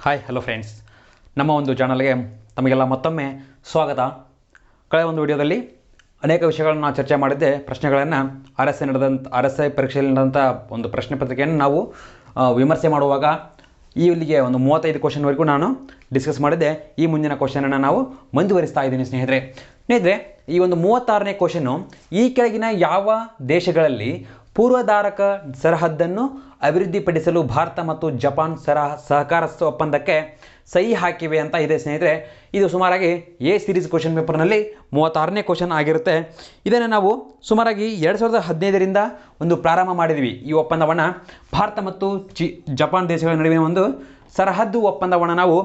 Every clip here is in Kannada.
ಹಾಯ್ ಹಲೋ ಫ್ರೆಂಡ್ಸ್, ನಮ್ಮ ಒಂದು ಚಾನಲ್ಗೆ ತಮಗೆಲ್ಲ ಮತ್ತೊಮ್ಮೆ ಸ್ವಾಗತ. ಕಳೆದ ಒಂದು ವಿಡಿಯೋದಲ್ಲಿ ಅನೇಕ ವಿಷಯಗಳನ್ನು ನಾವು ಚರ್ಚೆ ಮಾಡಿದ್ದೆ. ಪ್ರಶ್ನೆಗಳನ್ನು ಆರ್ ಎಸ್ ಐ ಪರೀಕ್ಷೆಯಲ್ಲಿ ನಡೆದಂಥ ಒಂದು ಪ್ರಶ್ನೆ ಪತ್ರಿಕೆಯನ್ನು ನಾವು ವಿಮರ್ಶೆ ಮಾಡುವಾಗ ಇಲ್ಲಿಗೆ ಒಂದು 35 ಕ್ವಶನ್ವರೆಗೂ ನಾನು ಡಿಸ್ಕಸ್ ಮಾಡಿದ್ದೆ. ಈ ಮುಂದಿನ ಕ್ವಶನನ್ನು ನಾವು ಮುಂದುವರಿಸ್ತಾ ಇದ್ದೀನಿ ಸ್ನೇಹಿತರೆ. ಈ ಒಂದು 36ನೇ ಕ್ವಶನ್ನು, ಈ ಕೆಳಗಿನ ಯಾವ ದೇಶಗಳಲ್ಲಿ ಪೂರ್ವಧಾರಕ ಸರಹದ್ದನ್ನು ಅಭಿವೃದ್ಧಿಪಡಿಸಲು ಭಾರತ ಮತ್ತು ಜಪಾನ್ ಸಹಕಾರ ಒಪ್ಪಂದಕ್ಕೆ ಸಹಿ ಹಾಕಿವೆ ಅಂತ ಇದೆ ಸ್ನೇಹಿತರೆ. ಇದು ಸುಮಾರಾಗಿ ಎ ಸೀರೀಸ್ ಕ್ವಶನ್ ಪೇಪರ್ನಲ್ಲಿ 36ನೇ ಕ್ವಶನ್ ಆಗಿರುತ್ತೆ. ಇದನ್ನು ನಾವು ಸುಮಾರಾಗಿ 2015ರಿಂದ ಒಂದು ಪ್ರಾರಂಭ ಮಾಡಿದ್ವಿ. ಈ ಒಪ್ಪಂದವನ್ನು ಭಾರತ ಮತ್ತು ಜಪಾನ್ ದೇಶಗಳ ನಡುವಿನ ಒಂದು ಸರಹದ್ದು ಒಪ್ಪಂದವನ್ನು ನಾವು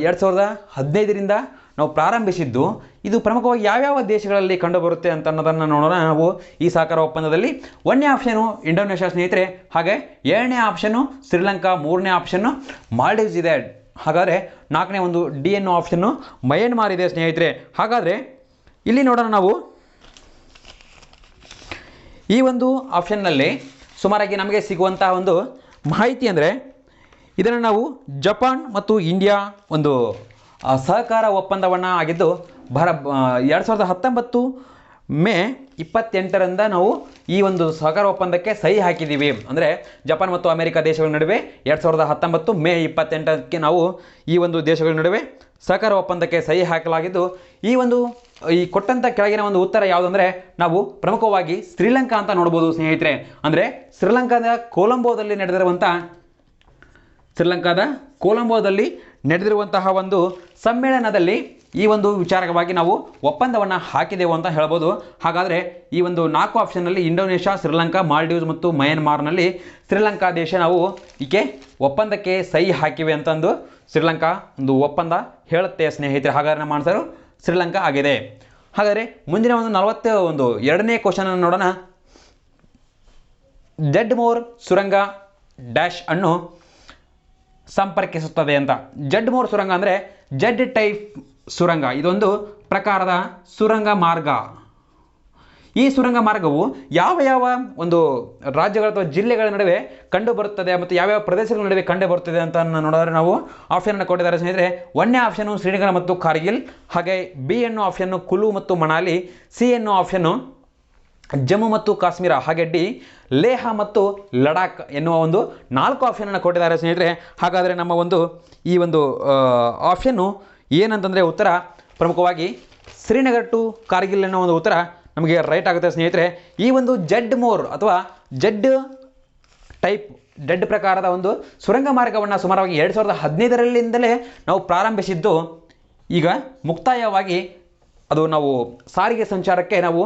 2015ರಿಂದ ನಾವು ಪ್ರಾರಂಭಿಸಿದ್ದು. ಇದು ಪ್ರಮುಖವಾಗಿ ಯಾವ್ಯಾವ ದೇಶಗಳಲ್ಲಿ ಕಂಡುಬರುತ್ತೆ ಅಂತ ಅನ್ನೋದನ್ನು ನೋಡೋಣ ನಾವು ಈ ಸಹಕಾರ ಒಪ್ಪಂದದಲ್ಲಿ. 1ನೇ ಆಪ್ಷನು ಇಂಡೋನೇಷ್ಯಾ ಸ್ನೇಹಿತರೆ, ಹಾಗೆ 2ನೇ ಆಪ್ಷನು ಶ್ರೀಲಂಕಾ, 3ನೇ ಆಪ್ಷನ್ನು ಮಾಲ್ಡೀವ್ಸ್ ಇದೆ. ಹಾಗಾದರೆ 4ನೇ ಒಂದು ಡಿ ಅನ್ನೋ ಆಪ್ಷನ್ನು ಮಯನ್ಮಾರ್ ಇದೆ ಸ್ನೇಹಿತರೆ. ಹಾಗಾದರೆ ಇಲ್ಲಿ ನೋಡೋಣ ನಾವು ಈ ಒಂದು ಆಪ್ಷನ್ನಲ್ಲಿ ಸುಮಾರಾಗಿ ನಮಗೆ ಸಿಗುವಂತಹ ಒಂದು ಮಾಹಿತಿ ಅಂದರೆ, ಇದನ್ನು ನಾವು ಜಪಾನ್ ಮತ್ತು ಇಂಡಿಯಾ ಒಂದು ಸಹಕಾರ ಒಪ್ಪಂದವನ್ನು ಆಗಿದ್ದು 2019 ಮೇ 28ರಿಂದ ನಾವು ಈ ಒಂದು ಸಹಕಾರ ಒಪ್ಪಂದಕ್ಕೆ ಸಹಿ ಹಾಕಿದ್ದೀವಿ. ಅಂದರೆ ಜಪಾನ್ ಮತ್ತು ಅಮೆರಿಕ ದೇಶಗಳ ನಡುವೆ 2019 ಮೇ 28ಕ್ಕೆ ನಾವು ಈ ಒಂದು ದೇಶಗಳ ನಡುವೆ ಸಹಕಾರ ಒಪ್ಪಂದಕ್ಕೆ ಸಹಿ ಹಾಕಲಾಗಿದ್ದು, ಈ ಕೊಟ್ಟಂಥ ಕೆಳಗಿನ ಒಂದು ಉತ್ತರ ಯಾವುದಂದರೆ ನಾವು ಪ್ರಮುಖವಾಗಿ ಶ್ರೀಲಂಕಾ ಅಂತ ನೋಡ್ಬೋದು ಸ್ನೇಹಿತರೆ. ಅಂದರೆ ಶ್ರೀಲಂಕಾದ ಕೊಲಂಬೋದಲ್ಲಿ ನಡೆದಿರುವಂತಹ ಒಂದು ಸಮ್ಮೇಳನದಲ್ಲಿ ಈ ಒಂದು ವಿಚಾರವಾಗಿ ನಾವು ಒಪ್ಪಂದವನ್ನು ಹಾಕಿದೆವು ಅಂತ ಹೇಳ್ಬೋದು. ಹಾಗಾದರೆ ಈ ಒಂದು 4 ಆಪ್ಷನ್ನಲ್ಲಿ ಇಂಡೋನೇಷ್ಯಾ, ಶ್ರೀಲಂಕಾ, ಮಾಲ್ಡೀವ್ಸ್ ಮತ್ತು ಮಯನ್ಮಾರ್ನಲ್ಲಿ ಶ್ರೀಲಂಕಾ ದೇಶ ನಾವು ಈಕೆ ಒಪ್ಪಂದಕ್ಕೆ ಸಹಿ ಹಾಕಿವೆ ಅಂತಂದು ಶ್ರೀಲಂಕಾ ಒಂದು ಒಪ್ಪಂದ ಹೇಳುತ್ತೆ ಸ್ನೇಹಿತರೆ. ಹಾಗಾದರೆ ನಮ್ಮ ಆನ್ಸರು ಶ್ರೀಲಂಕಾ ಆಗಿದೆ. ಹಾಗಾದರೆ ಮುಂದಿನ ಒಂದು 42ನೇ ಕ್ವಶನನ್ನು ನೋಡೋಣ. ಜಡ್ಮೋರ್ ಸುರಂಗ ಡ್ಯಾಶ್ ಅನ್ನು ಸಂಪರ್ಕಿಸುತ್ತದೆ ಅಂತ. ಜಡ್ಮೋರ್ ಸುರಂಗ ಅಂದರೆ ಜಡ್ ಟೈಪ್ ಸುರಂಗ. ಇದೊಂದು ಪ್ರಕಾರದ ಸುರಂಗ ಮಾರ್ಗ. ಈ ಸುರಂಗ ಮಾರ್ಗವು ಯಾವ ಒಂದು ರಾಜ್ಯಗಳ ಅಥವಾ ಜಿಲ್ಲೆಗಳ ನಡುವೆ ಕಂಡು ಬರುತ್ತದೆ ಮತ್ತು ಯಾವ್ಯಾವ ಪ್ರದೇಶಗಳ ನಡುವೆ ಕಂಡು ಬರುತ್ತದೆ ಅಂತ ನೋಡಿದ್ರೆ ನಾವು ಆಪ್ಷನ್ ಕೊಟ್ಟಿದ್ದಾರೆ ಸ್ನೇಹಿತರೆ. 1ನೇ ಆಪ್ಷನ್ನು ಶ್ರೀನಗರ ಮತ್ತು ಕಾರ್ಗಿಲ್, ಹಾಗೆ ಬಿ ಅನ್ನೋ ಆಪ್ಷನ್ನು ಕುಲು ಮತ್ತು ಮನಾಲಿ, ಸಿ ಅನ್ನೋ ಆಪ್ಷನ್ನು ಜಮ್ಮು ಮತ್ತು ಕಾಶ್ಮೀರ, ಹಾಗೆ ಡಿ ಲೇಹ ಮತ್ತು ಲಡಾಖ್ ಎನ್ನುವ ಒಂದು 4 ಆಪ್ಷನನ್ನು ಕೊಟ್ಟಿದ್ದಾರೆ ಸ್ನೇಹಿತರೆ. ಹಾಗಾದರೆ ನಮ್ಮ ಈ ಒಂದು ಆಪ್ಷನ್ನು ಏನಂತಂದರೆ ಉತ್ತರ ಪ್ರಮುಖವಾಗಿ ಶ್ರೀನಗರ್ ಟು ಕಾರ್ಗಿಲ್ ಅನ್ನೋ ಒಂದು ಉತ್ತರ ನಮಗೆ ರೈಟ್ ಆಗುತ್ತೆ ಸ್ನೇಹಿತರೆ. ಈ ಒಂದು ಜಡ್ಮೋರ್ ಅಥವಾ ಜಡ್ ಪ್ರಕಾರದ ಒಂದು ಸುರಂಗ ಮಾರ್ಗವನ್ನು ಸುಮಾರಾಗಿ 2015ರಿಂದಲೇ ನಾವು ಪ್ರಾರಂಭಿಸಿದ್ದು. ಈಗ ಮುಕ್ತಾಯವಾಗಿ ಅದು ನಾವು ಸಾರಿಗೆ ಸಂಚಾರಕ್ಕೆ ನಾವು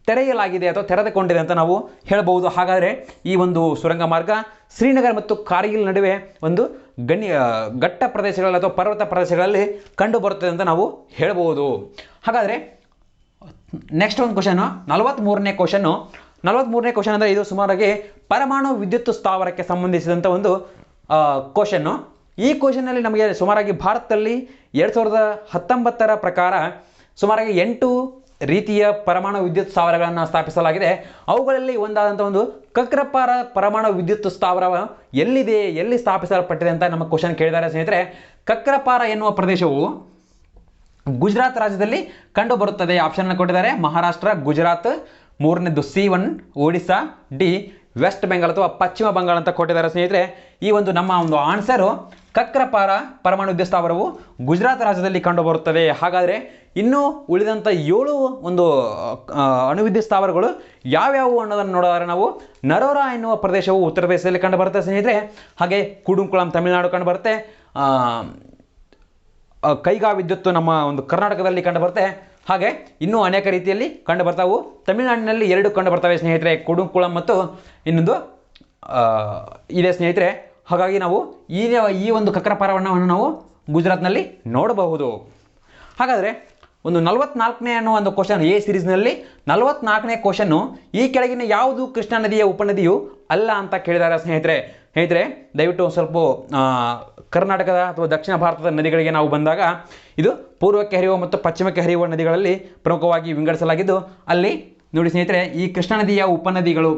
ತೆರೆಯಲಾಗಿದೆ ಅಥವಾ ತೆರೆದುಕೊಂಡಿದೆ ಅಂತ ನಾವು ಹೇಳಬಹುದು. ಹಾಗಾದರೆ ಈ ಒಂದು ಸುರಂಗ ಮಾರ್ಗ ಶ್ರೀನಗರ ಮತ್ತು ಕಾರ್ಗಿಲ್ ನಡುವೆ ಒಂದು ಘಟ್ಟ ಪ್ರದೇಶಗಳಲ್ಲಿ ಅಥವಾ ಪರ್ವತ ಪ್ರದೇಶಗಳಲ್ಲಿ ಕಂಡು ಬರುತ್ತದೆ ಅಂತ ನಾವು ಹೇಳಬಹುದು. ಹಾಗಾದರೆ ನೆಕ್ಸ್ಟ್ ಒಂದು ಕ್ವಶನು 43ನೇ ಕ್ವಶನ್ ಅಂದರೆ ಇದು ಸುಮಾರಾಗಿ ಪರಮಾಣು ವಿದ್ಯುತ್ ಸ್ಥಾವರಕ್ಕೆ ಸಂಬಂಧಿಸಿದಂಥ ಒಂದು ಕ್ವಶನ್ನು. ಈ ಕ್ವಶನ್ನಲ್ಲಿ ನಮಗೆ ಸುಮಾರಾಗಿ ಭಾರತದಲ್ಲಿ 2019ರ ಪ್ರಕಾರ ಸುಮಾರಾಗಿ 8 ರೀತಿಯ ಪರಮಾಣು ವಿದ್ಯುತ್ ಸ್ಥಾವರಗಳನ್ನು ಸ್ಥಾಪಿಸಲಾಗಿದೆ. ಅವುಗಳಲ್ಲಿ ಒಂದಾದಂಥ ಒಂದು ಕಕ್ರಪಾರ ಪರಮಾಣು ವಿದ್ಯುತ್ ಸ್ಥಾವರ ಎಲ್ಲಿ ಸ್ಥಾಪಿಸಲ್ಪಟ್ಟಿದೆ ಅಂತ ನಮ್ಮ ಕ್ವಶನ್ ಕೇಳಿದ್ದಾರೆ ಸ್ನೇಹಿತರೆ. ಕಕ್ರಪಾರ ಎನ್ನುವ ಪ್ರದೇಶವು ಗುಜರಾತ್ ರಾಜ್ಯದಲ್ಲಿ ಕಂಡು ಬರುತ್ತದೆ. ಆಪ್ಷನ್ ಕೊಟ್ಟಿದ್ದಾರೆ ಮಹಾರಾಷ್ಟ್ರ, ಗುಜರಾತ್, 3ನೇದು C1 Odisha, D West Bengal ಅಥವಾ ಪಶ್ಚಿಮ ಬಂಗಾಳ ಅಂತ ಕೊಟ್ಟಿದ್ದಾರೆ ಸ್ನೇಹಿತರೆ. ಈ ಒಂದು ನಮ್ಮ ಒಂದು ಆನ್ಸರು ಕಕ್ರಪಾರ ಪರಮಾಣು ವಿದ್ಯುತ್ ಸ್ಥಾವರವು ಗುಜರಾತ್ ರಾಜ್ಯದಲ್ಲಿ ಕಂಡು ಬರುತ್ತದೆ. ಹಾಗಾದರೆ ಇನ್ನೂ ಉಳಿದಂಥ 7 ಒಂದು ಅಣುವಿದ್ಯುತ್ ಸ್ಥಾವರಗಳು ಯಾವ್ಯಾವು ಅನ್ನೋದನ್ನು ನೋಡಿದರೆ ನಾವು ನರೋರಾ ಎನ್ನುವ ಪ್ರದೇಶವು ಉತ್ತರ ಪ್ರದೇಶದಲ್ಲಿ ಕಂಡು ಬರುತ್ತೆ ಸ್ನೇಹಿತರೆ. ಹಾಗೆ ಕುಡುಂಕುಳಂ ತಮಿಳುನಾಡು ಕಂಡು ಬರುತ್ತೆ. ಕೈಗಾ ವಿದ್ಯುತ್ ನಮ್ಮ ಒಂದು ಕರ್ನಾಟಕದಲ್ಲಿ ಕಂಡು ಬರುತ್ತೆ. ಹಾಗೆ ಇನ್ನೂ ಅನೇಕ ರೀತಿಯಲ್ಲಿ ಕಂಡು ಬರ್ತಾವು. ತಮಿಳುನಾಡಿನಲ್ಲಿ 2 ಕಂಡು ಬರ್ತವೆ ಸ್ನೇಹಿತರೆ, ಕುಡುಂಕುಳಂ ಮತ್ತು ಇನ್ನೊಂದು ಇದೆ ಸ್ನೇಹಿತರೆ. ಹಾಗಾಗಿ ನಾವು ಈ ಒಂದು ಕಕ್ರಪಾರವನ್ನು ನಾವು ಗುಜರಾತ್ನಲ್ಲಿ ನೋಡಬಹುದು. ಹಾಗಾದರೆ ಒಂದು 44ನೇ ಅನ್ನೋ ಒಂದು ಕ್ವಶನ್, ಎ ಸೀರೀಸ್ನಲ್ಲಿ 44ನೇ ಕ್ವಶನ್ನು, ಈ ಕೆಳಗಿನ ಯಾವುದು ಕೃಷ್ಣಾ ನದಿಯ ಉಪನದಿಯು ಅಲ್ಲ ಅಂತ ಕೇಳಿದ್ದಾರೆ ಸ್ನೇಹಿತರೆ. ದಯವಿಟ್ಟು ಸ್ವಲ್ಪ ಕರ್ನಾಟಕದ ಅಥವಾ ದಕ್ಷಿಣ ಭಾರತದ ನದಿಗಳಿಗೆ ನಾವು ಬಂದಾಗ ಇದು ಪೂರ್ವಕ್ಕೆ ಹರಿಯುವ ಮತ್ತು ಪಶ್ಚಿಮಕ್ಕೆ ಹರಿಯುವ ನದಿಗಳಲ್ಲಿ ಪ್ರಮುಖವಾಗಿ ವಿಂಗಡಿಸಲಾಗಿದ್ದು, ಅಲ್ಲಿ ನೋಡಿ ಸ್ನೇಹಿತರೆ, ಈ ಕೃಷ್ಣಾ ನದಿಯ ಉಪನದಿಗಳು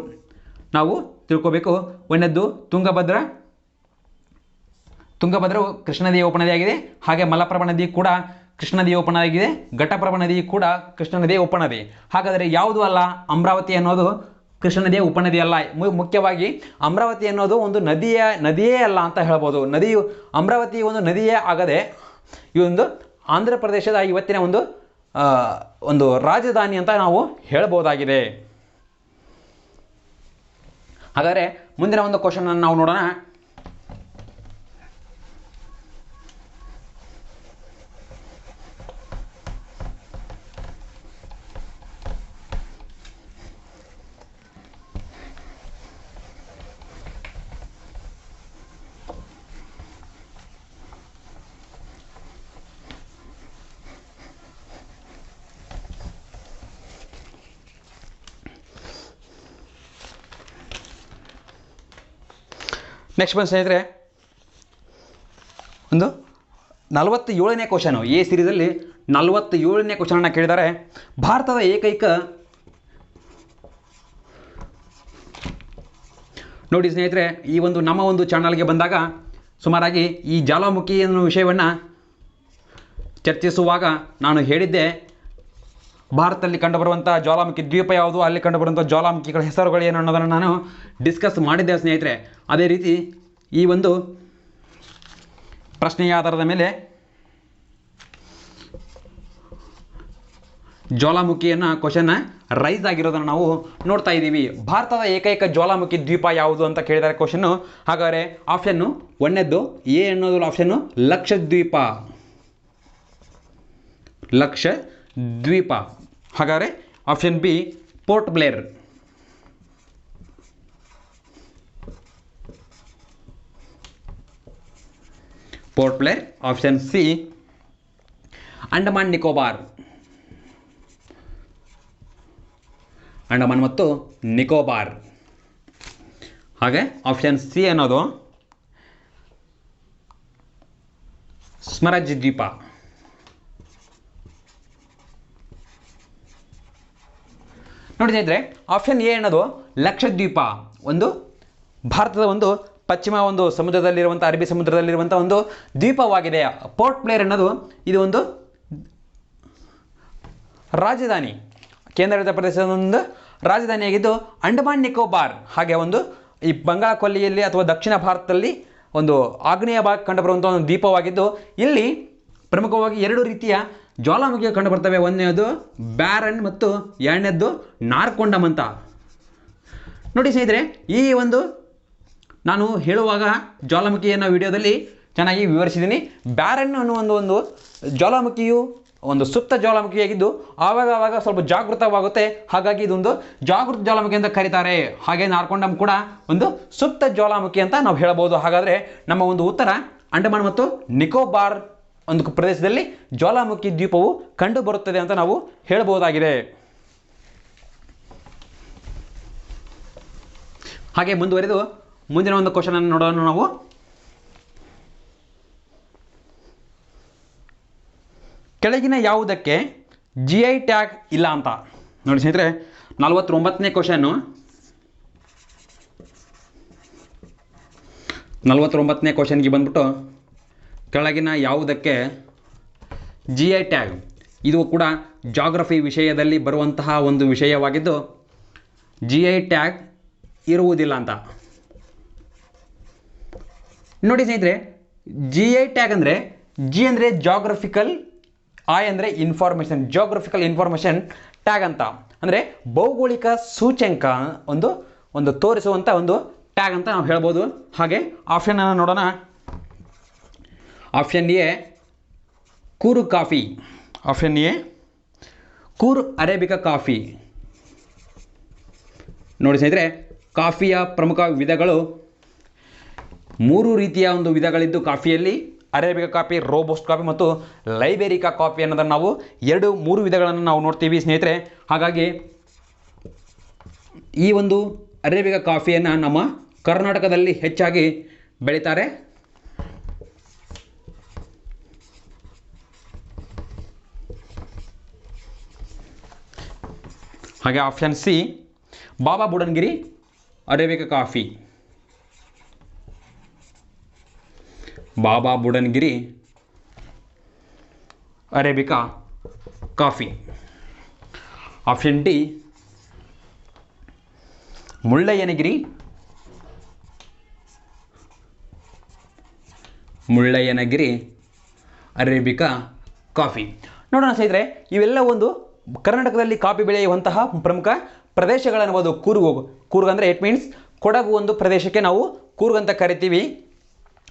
ನಾವು ತಿಳ್ಕೋಬೇಕು. ಒಂದನೇದ್ದು ತುಂಗಭದ್ರಾ, ತುಂಗಭದ್ರವು ಕೃಷ್ಣ ನದಿಯ ಉಪನದಿಯಾಗಿದೆ. ಹಾಗೆ ಮಲಪ್ರಭಾ ನದಿ ಕೂಡ ಕೃಷ್ಣ ನದಿಯ ಉಪನದಿಯಾಗಿದೆ. ಘಟಪ್ರಭಾ ನದಿ ಕೂಡ ಕೃಷ್ಣ ನದಿಯ ಉಪನದಿ. ಹಾಗಾದರೆ ಯಾವುದು ಅಲ್ಲ? ಅಮರಾವತಿ ಅನ್ನೋದು ಕೃಷ್ಣ ನದಿಯ ಉಪನದಿ ಅಲ್ಲ. ಮುಖ್ಯವಾಗಿ ಅಮರಾವತಿ ಅನ್ನೋದು ಒಂದು ನದಿಯೇ ಅಲ್ಲ ಅಂತ ಹೇಳ್ಬೋದು. ಅಮರಾವತಿ ಒಂದು ನದಿಯೇ ಆಗದೆ ಈ ಒಂದು ಆಂಧ್ರ ಪ್ರದೇಶದ ಇವತ್ತಿನ ಒಂದು ರಾಜಧಾನಿ ಅಂತ ನಾವು ಹೇಳ್ಬೋದಾಗಿದೆ. ಹಾಗಾದರೆ ಮುಂದಿನ ಒಂದು ಕ್ವಶನ್ ನಾವು ನೋಡೋಣ. ನೆಕ್ಸ್ಟ್ ಬಂದು ಸ್ನೇಹಿತರೆ, ಒಂದು 47ನೇ ಕ್ವಶನು. ಎ ಸೀರೀಸಲ್ಲಿ 47ನೇ ಕ್ವಶನನ್ನು ಕೇಳಿದ್ದಾರೆ. ಭಾರತದ ಏಕೈಕ ನೋಡಿ ಸ್ನೇಹಿತರೆ, ಈ ನಮ್ಮ ಒಂದು ಚಾನಲ್ಗೆ ಬಂದಾಗ ಸುಮಾರಾಗಿ ಈ ಜ್ವಾಲಾಮುಖಿ ಅನ್ನೋ ವಿಷಯವನ್ನು ಚರ್ಚಿಸುವಾಗ ನಾನು ಹೇಳಿದ್ದೆ, ಭಾರತದಲ್ಲಿ ಕಂಡುಬರುವಂಥ ಜ್ವಾಲಾಮುಖಿ ದ್ವೀಪ ಯಾವುದು, ಅಲ್ಲಿ ಕಂಡುಬರುವಂಥ ಜ್ವಾಲಾಮುಖಿಗಳ ಹೆಸರುಗಳು ಏನು ಅನ್ನೋದನ್ನು ನಾನು ಡಿಸ್ಕಸ್ ಮಾಡಿದ್ದೆ ಸ್ನೇಹಿತರೆ. ಅದೇ ರೀತಿ ಈ ಒಂದು ಪ್ರಶ್ನೆಯ ಆಧಾರದ ಮೇಲೆ ಜ್ವಾಲಾಮುಖಿಯನ್ನು ಕ್ವಶನ್ ರೈಸ್ ಆಗಿರೋದನ್ನು ನಾವು ನೋಡ್ತಾ ಇದ್ದೀವಿ. ಭಾರತದ ಏಕೈಕ ಜ್ವಾಲಾಮುಖಿ ದ್ವೀಪ ಯಾವುದು ಅಂತ ಕೇಳಿದರೆ ಕ್ವಶನ್ನು. ಹಾಗಾದರೆ ಆಪ್ಷನ್ನು ಒಂದನೇದ್ದು ಎ ಅನ್ನೋದು ಆಪ್ಷನ್ನು ಲಕ್ಷದ್ವೀಪ. ಹಾಗಾದರೆ option B port Blair. Option C Andaman Nicobar. Andaman ಮತ್ತು ನಿಕೋಬಾರ್. ಹಾಗೆ ಆಪ್ಷನ್ ಸಿ ಅನ್ನೋದು ಸ್ಮರಜ್ ದ್ವೀಪ. ನೋಡಿ ಸ್ನೇಹಿತರೆ, ಆಪ್ಷನ್ ಎ ಅನ್ನೋದು ಲಕ್ಷದ್ವೀಪ ಒಂದು ಭಾರತದ ಒಂದು ಪಶ್ಚಿಮ ಒಂದು ಸಮುದ್ರದಲ್ಲಿರುವಂಥ ಅರಬ್ಬಿ ಸಮುದ್ರದಲ್ಲಿರುವಂಥ ಒಂದು ದ್ವೀಪವಾಗಿದೆ. ಪೋರ್ಟ್ ಬ್ಲೇರ್ ಅನ್ನೋದು ಇದು ಒಂದು ರಾಜಧಾನಿ, ಕೇಂದ್ರಾಡಳಿತ ಪ್ರದೇಶದ ಒಂದು ರಾಜಧಾನಿಯಾಗಿದ್ದು ಅಂಡಮಾನ್ ನಿಕೋಬಾರ್ ಹಾಗೆ ಒಂದು ಈ ಬಂಗಾಳ ಕೊಲ್ಲಿಯಲ್ಲಿ ಅಥವಾ ದಕ್ಷಿಣ ಭಾರತದಲ್ಲಿ ಒಂದು ಆಗ್ನೇಯ ಭಾಗ ಕಂಡುಬರುವಂಥ ಒಂದು ದ್ವೀಪವಾಗಿದ್ದು, ಇಲ್ಲಿ ಪ್ರಮುಖವಾಗಿ ಎರಡು ರೀತಿಯ ಜ್ವಾಲಾಮುಖಿಗಳು ಕಂಡುಬರ್ತವೆ. ಒಂದನೇದು ಬ್ಯಾರನ್ ಮತ್ತು ಎರಡನೇದ್ದು ನಾರ್ಕೊಂಡಮ್ ಅಂತ. ನೋಡಿ ಸ್ನೇಹಿತರೆ, ಈ ಒಂದು ನಾನು ಹೇಳುವಾಗ ಜ್ವಾಲಾಮುಖಿಯನ್ನು ವಿಡಿಯೋದಲ್ಲಿ ಚೆನ್ನಾಗಿ ವಿವರಿಸಿದ್ದೀನಿ. ಬ್ಯಾರನ್ ಅನ್ನುವ ಒಂದು ಜ್ವಾಲಾಮುಖಿಯು ಒಂದು ಸುಪ್ತ ಜ್ವಾಲಾಮುಖಿಯಾಗಿದ್ದು ಆವಾಗ ಸ್ವಲ್ಪ ಜಾಗೃತವಾಗುತ್ತೆ. ಹಾಗಾಗಿ ಇದೊಂದು ಜಾಗೃತ ಜ್ವಾಲಾಮುಖಿ ಅಂತ ಕರೀತಾರೆ. ಹಾಗೆ ನಾರ್ಕೊಂಡಮ್ ಕೂಡ ಒಂದು ಸುಪ್ತ ಜ್ವಾಲಾಮುಖಿ ಅಂತ ನಾವು ಹೇಳಬಹುದು. ಹಾಗಾದರೆ ನಮ್ಮ ಒಂದು ಉತ್ತರ ಅಂಡಮಾನ್ ಮತ್ತು ನಿಕೋಬಾರ್ ಒಂದು ಪ್ರದೇಶದಲ್ಲಿ ಜ್ವಾಲಾಮುಖಿ ದ್ವೀಪವು ಕಂಡು ಬರುತ್ತದೆ ಅಂತ ನಾವು ಹೇಳಬಹುದಾಗಿದೆ. ಹಾಗೆ ಮುಂದುವರೆದು ಮುಂದಿನ ಒಂದು ಕ್ವಶನ್ ಅನ್ನು ನೋಡೋಣ ನಾವು. ಕೆಳಗಿನ ಯಾವುದಕ್ಕೆ GI ಟ್ಯಾಗ್ ಇಲ್ಲ ಅಂತ. ನೋಡಿ ಸ್ನೇಹಿತರೆ, 49ನೇ ಕ್ವಶನ್ನು. 49ನೇ ಕ್ವಶನ್ಗೆ ಬಂದ್ಬಿಟ್ಟು ಕೆಳಗಿನ ಯಾವುದಕ್ಕೆ GI ಟ್ಯಾಗ್, ಇದು ಕೂಡ ಜಾಗ್ರಫಿ ವಿಷಯದಲ್ಲಿ ಬರುವಂತಹ ಒಂದು ವಿಷಯವಾಗಿದ್ದು GI ಟ್ಯಾಗ್ ಇರುವುದಿಲ್ಲ ಅಂತ. ನೋಡಿ ಸ್ನೇಹಿತರೆ, GI ಟ್ಯಾಗ್ ಅಂದರೆ ಜಿ ಅಂದರೆ ಜಾಗ್ರಫಿಕಲ್, ಐ ಅಂದರೆ ಇನ್ಫಾರ್ಮೇಷನ್, ಜಾಗ್ರಫಿಕಲ್ ಇನ್ಫಾರ್ಮೇಷನ್ ಟ್ಯಾಗ್ ಅಂತ. ಅಂದರೆ ಭೌಗೋಳಿಕ ಸೂಚ್ಯಂಕ ಒಂದು ತೋರಿಸುವಂಥ ಒಂದು ಟ್ಯಾಗ್ ಅಂತ ನಾವು ಹೇಳ್ಬೋದು. ಹಾಗೆ ಆಪ್ಷನ್ ಅನ್ನು ನೋಡೋಣ. Option A Coorg coffee. Option A Coorg arabica coffee. ನೋಡಿ ಸ್ನೇಹಿತರೆ, ಕಾಫಿಯ ಪ್ರಮುಖ ವಿಧಗಳು 3 ರೀತಿಯ ಒಂದು ವಿಧಗಳಿದ್ದು ಕಾಫಿಯಲ್ಲಿ ಅರೇಬಿಕಾ ಕಾಫಿ, ರೋಬಸ್ಟ್ ಕಾಫಿ ಮತ್ತು ಲೈಬೇರಿಕಾ ಕಾಫಿ ಅನ್ನೋದನ್ನು ನಾವು 3 ವಿಧಗಳನ್ನು ನಾವು ನೋಡ್ತೀವಿ ಸ್ನೇಹಿತರೆ. ಹಾಗಾಗಿ ಈ ಒಂದು ಅರೇಬಿಕಾ ಕಾಫಿಯನ್ನು ನಮ್ಮ ಕರ್ನಾಟಕದಲ್ಲಿ ಹೆಚ್ಚಾಗಿ ಬೆಳೀತಾರೆ. ಹಾಗೆ option C Baba Budangiri arabica coffee. Baba Budangiri arabica coffee. Option D Mullayanagiri arabica coffee. ನೋಡೋಣ ಸ್ನೇಹಿತರೆ, ಇವೆಲ್ಲ ಒಂದು ಕರ್ನಾಟಕದಲ್ಲಿ ಕಾಫಿ ಬೆಳೆಯುವಂತಹ ಪ್ರಮುಖ ಪ್ರದೇಶಗಳನ್ನಬಹುದು. ಕೂರ್ಗ್ ಅಂದರೆ ಇಟ್ ಮೀನ್ಸ್ ಕೊಡಗು ಒಂದು ಪ್ರದೇಶಕ್ಕೆ ನಾವು ಕೂರ್ಗ್ ಅಂತ ಕರಿತೀವಿ.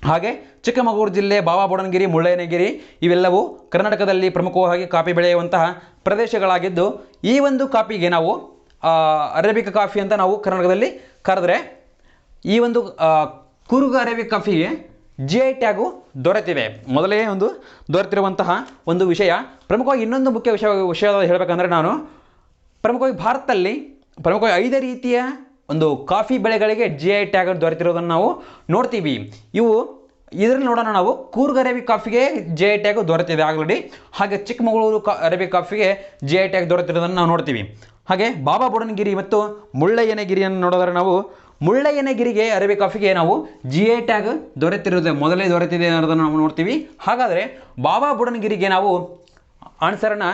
ಹಾಗೆ ಚಿಕ್ಕಮಗಳೂರು ಜಿಲ್ಲೆ ಬಾಬಾ ಬುಡನ್ಗಿರಿ, ಮುಳ್ಳಯ್ಯನಗಿರಿ ಇವೆಲ್ಲವೂ ಕರ್ನಾಟಕದಲ್ಲಿ ಪ್ರಮುಖವಾಗಿ ಕಾಫಿ ಬೆಳೆಯುವಂತಹ ಪ್ರದೇಶಗಳಾಗಿದ್ದು, ಈ ಒಂದು ಕಾಫಿಗೆ ನಾವು ಅರೇಬಿಕಾ ಕಾಫಿ ಅಂತ ನಾವು ಕರ್ನಾಟಕದಲ್ಲಿ ಕರೆದ್ರೆ, ಈ ಒಂದು ಕೂರ್ಗ್ ಅರೇಬಿಕಾ ಕಾಫಿಗೆ GI ಟ್ಯಾಗು ದೊರೆತಿದೆ. ಮೊದಲೇ ಒಂದು ದೊರೆತಿರುವಂತಹ ಒಂದು ವಿಷಯ. ಪ್ರಮುಖವಾಗಿ ಇನ್ನೊಂದು ಮುಖ್ಯ ವಿಷಯ ಹೇಳಬೇಕಂದ್ರೆ, ನಾನು ಪ್ರಮುಖವಾಗಿ ಭಾರತದಲ್ಲಿ ಪ್ರಮುಖವಾಗಿ 5 ರೀತಿಯ ಒಂದು ಕಾಫಿ ಬೆಳೆಗಳಿಗೆ GI ಟ್ಯಾಗ್ ದೊರೆತಿರೋದನ್ನು ನಾವು ನೋಡ್ತೀವಿ. ಇದರಲ್ಲಿ ನೋಡೋಣ ನಾವು ಕೂರ್ಗ್ ಅರೇಬಿಕಾ ಕಾಫಿಗೆ GI ಟ್ಯಾಗ್ ದೊರೆತಿದೆ ಆಲ್ರೆಡಿ. ಹಾಗೆ ಚಿಕ್ಕಮಗಳೂರು ಅರೇಬಿಕಾ ಕಾಫಿಗೆ GI ಟ್ಯಾಗ್ ದೊರೆತಿರೋದನ್ನು ನಾವು ನೋಡ್ತೀವಿ. ಹಾಗೆ ಬಾಬಾ ಬುಡನ್ಗಿರಿ ಮತ್ತು ಮುಳ್ಳಯ್ಯನಗಿರಿಯನ್ನು ನೋಡಿದ್ರೆ, ನಾವು ಮುಳ್ಳಯ್ಯನಗಿರಿಗೆ ಅರೇಬಿಕಾ ಕಾಫಿಗೆ ನಾವು GI ಟ್ಯಾಗ್ ಮೊದಲೇ ದೊರೆತಿದೆ ಅನ್ನೋದನ್ನು ನಾವು ನೋಡ್ತೀವಿ. ಹಾಗಾದರೆ ಬಾಬಾ ಬುಡನ್ಗಿರಿಗೆ ನಾವು ಆನ್ಸರನ್ನು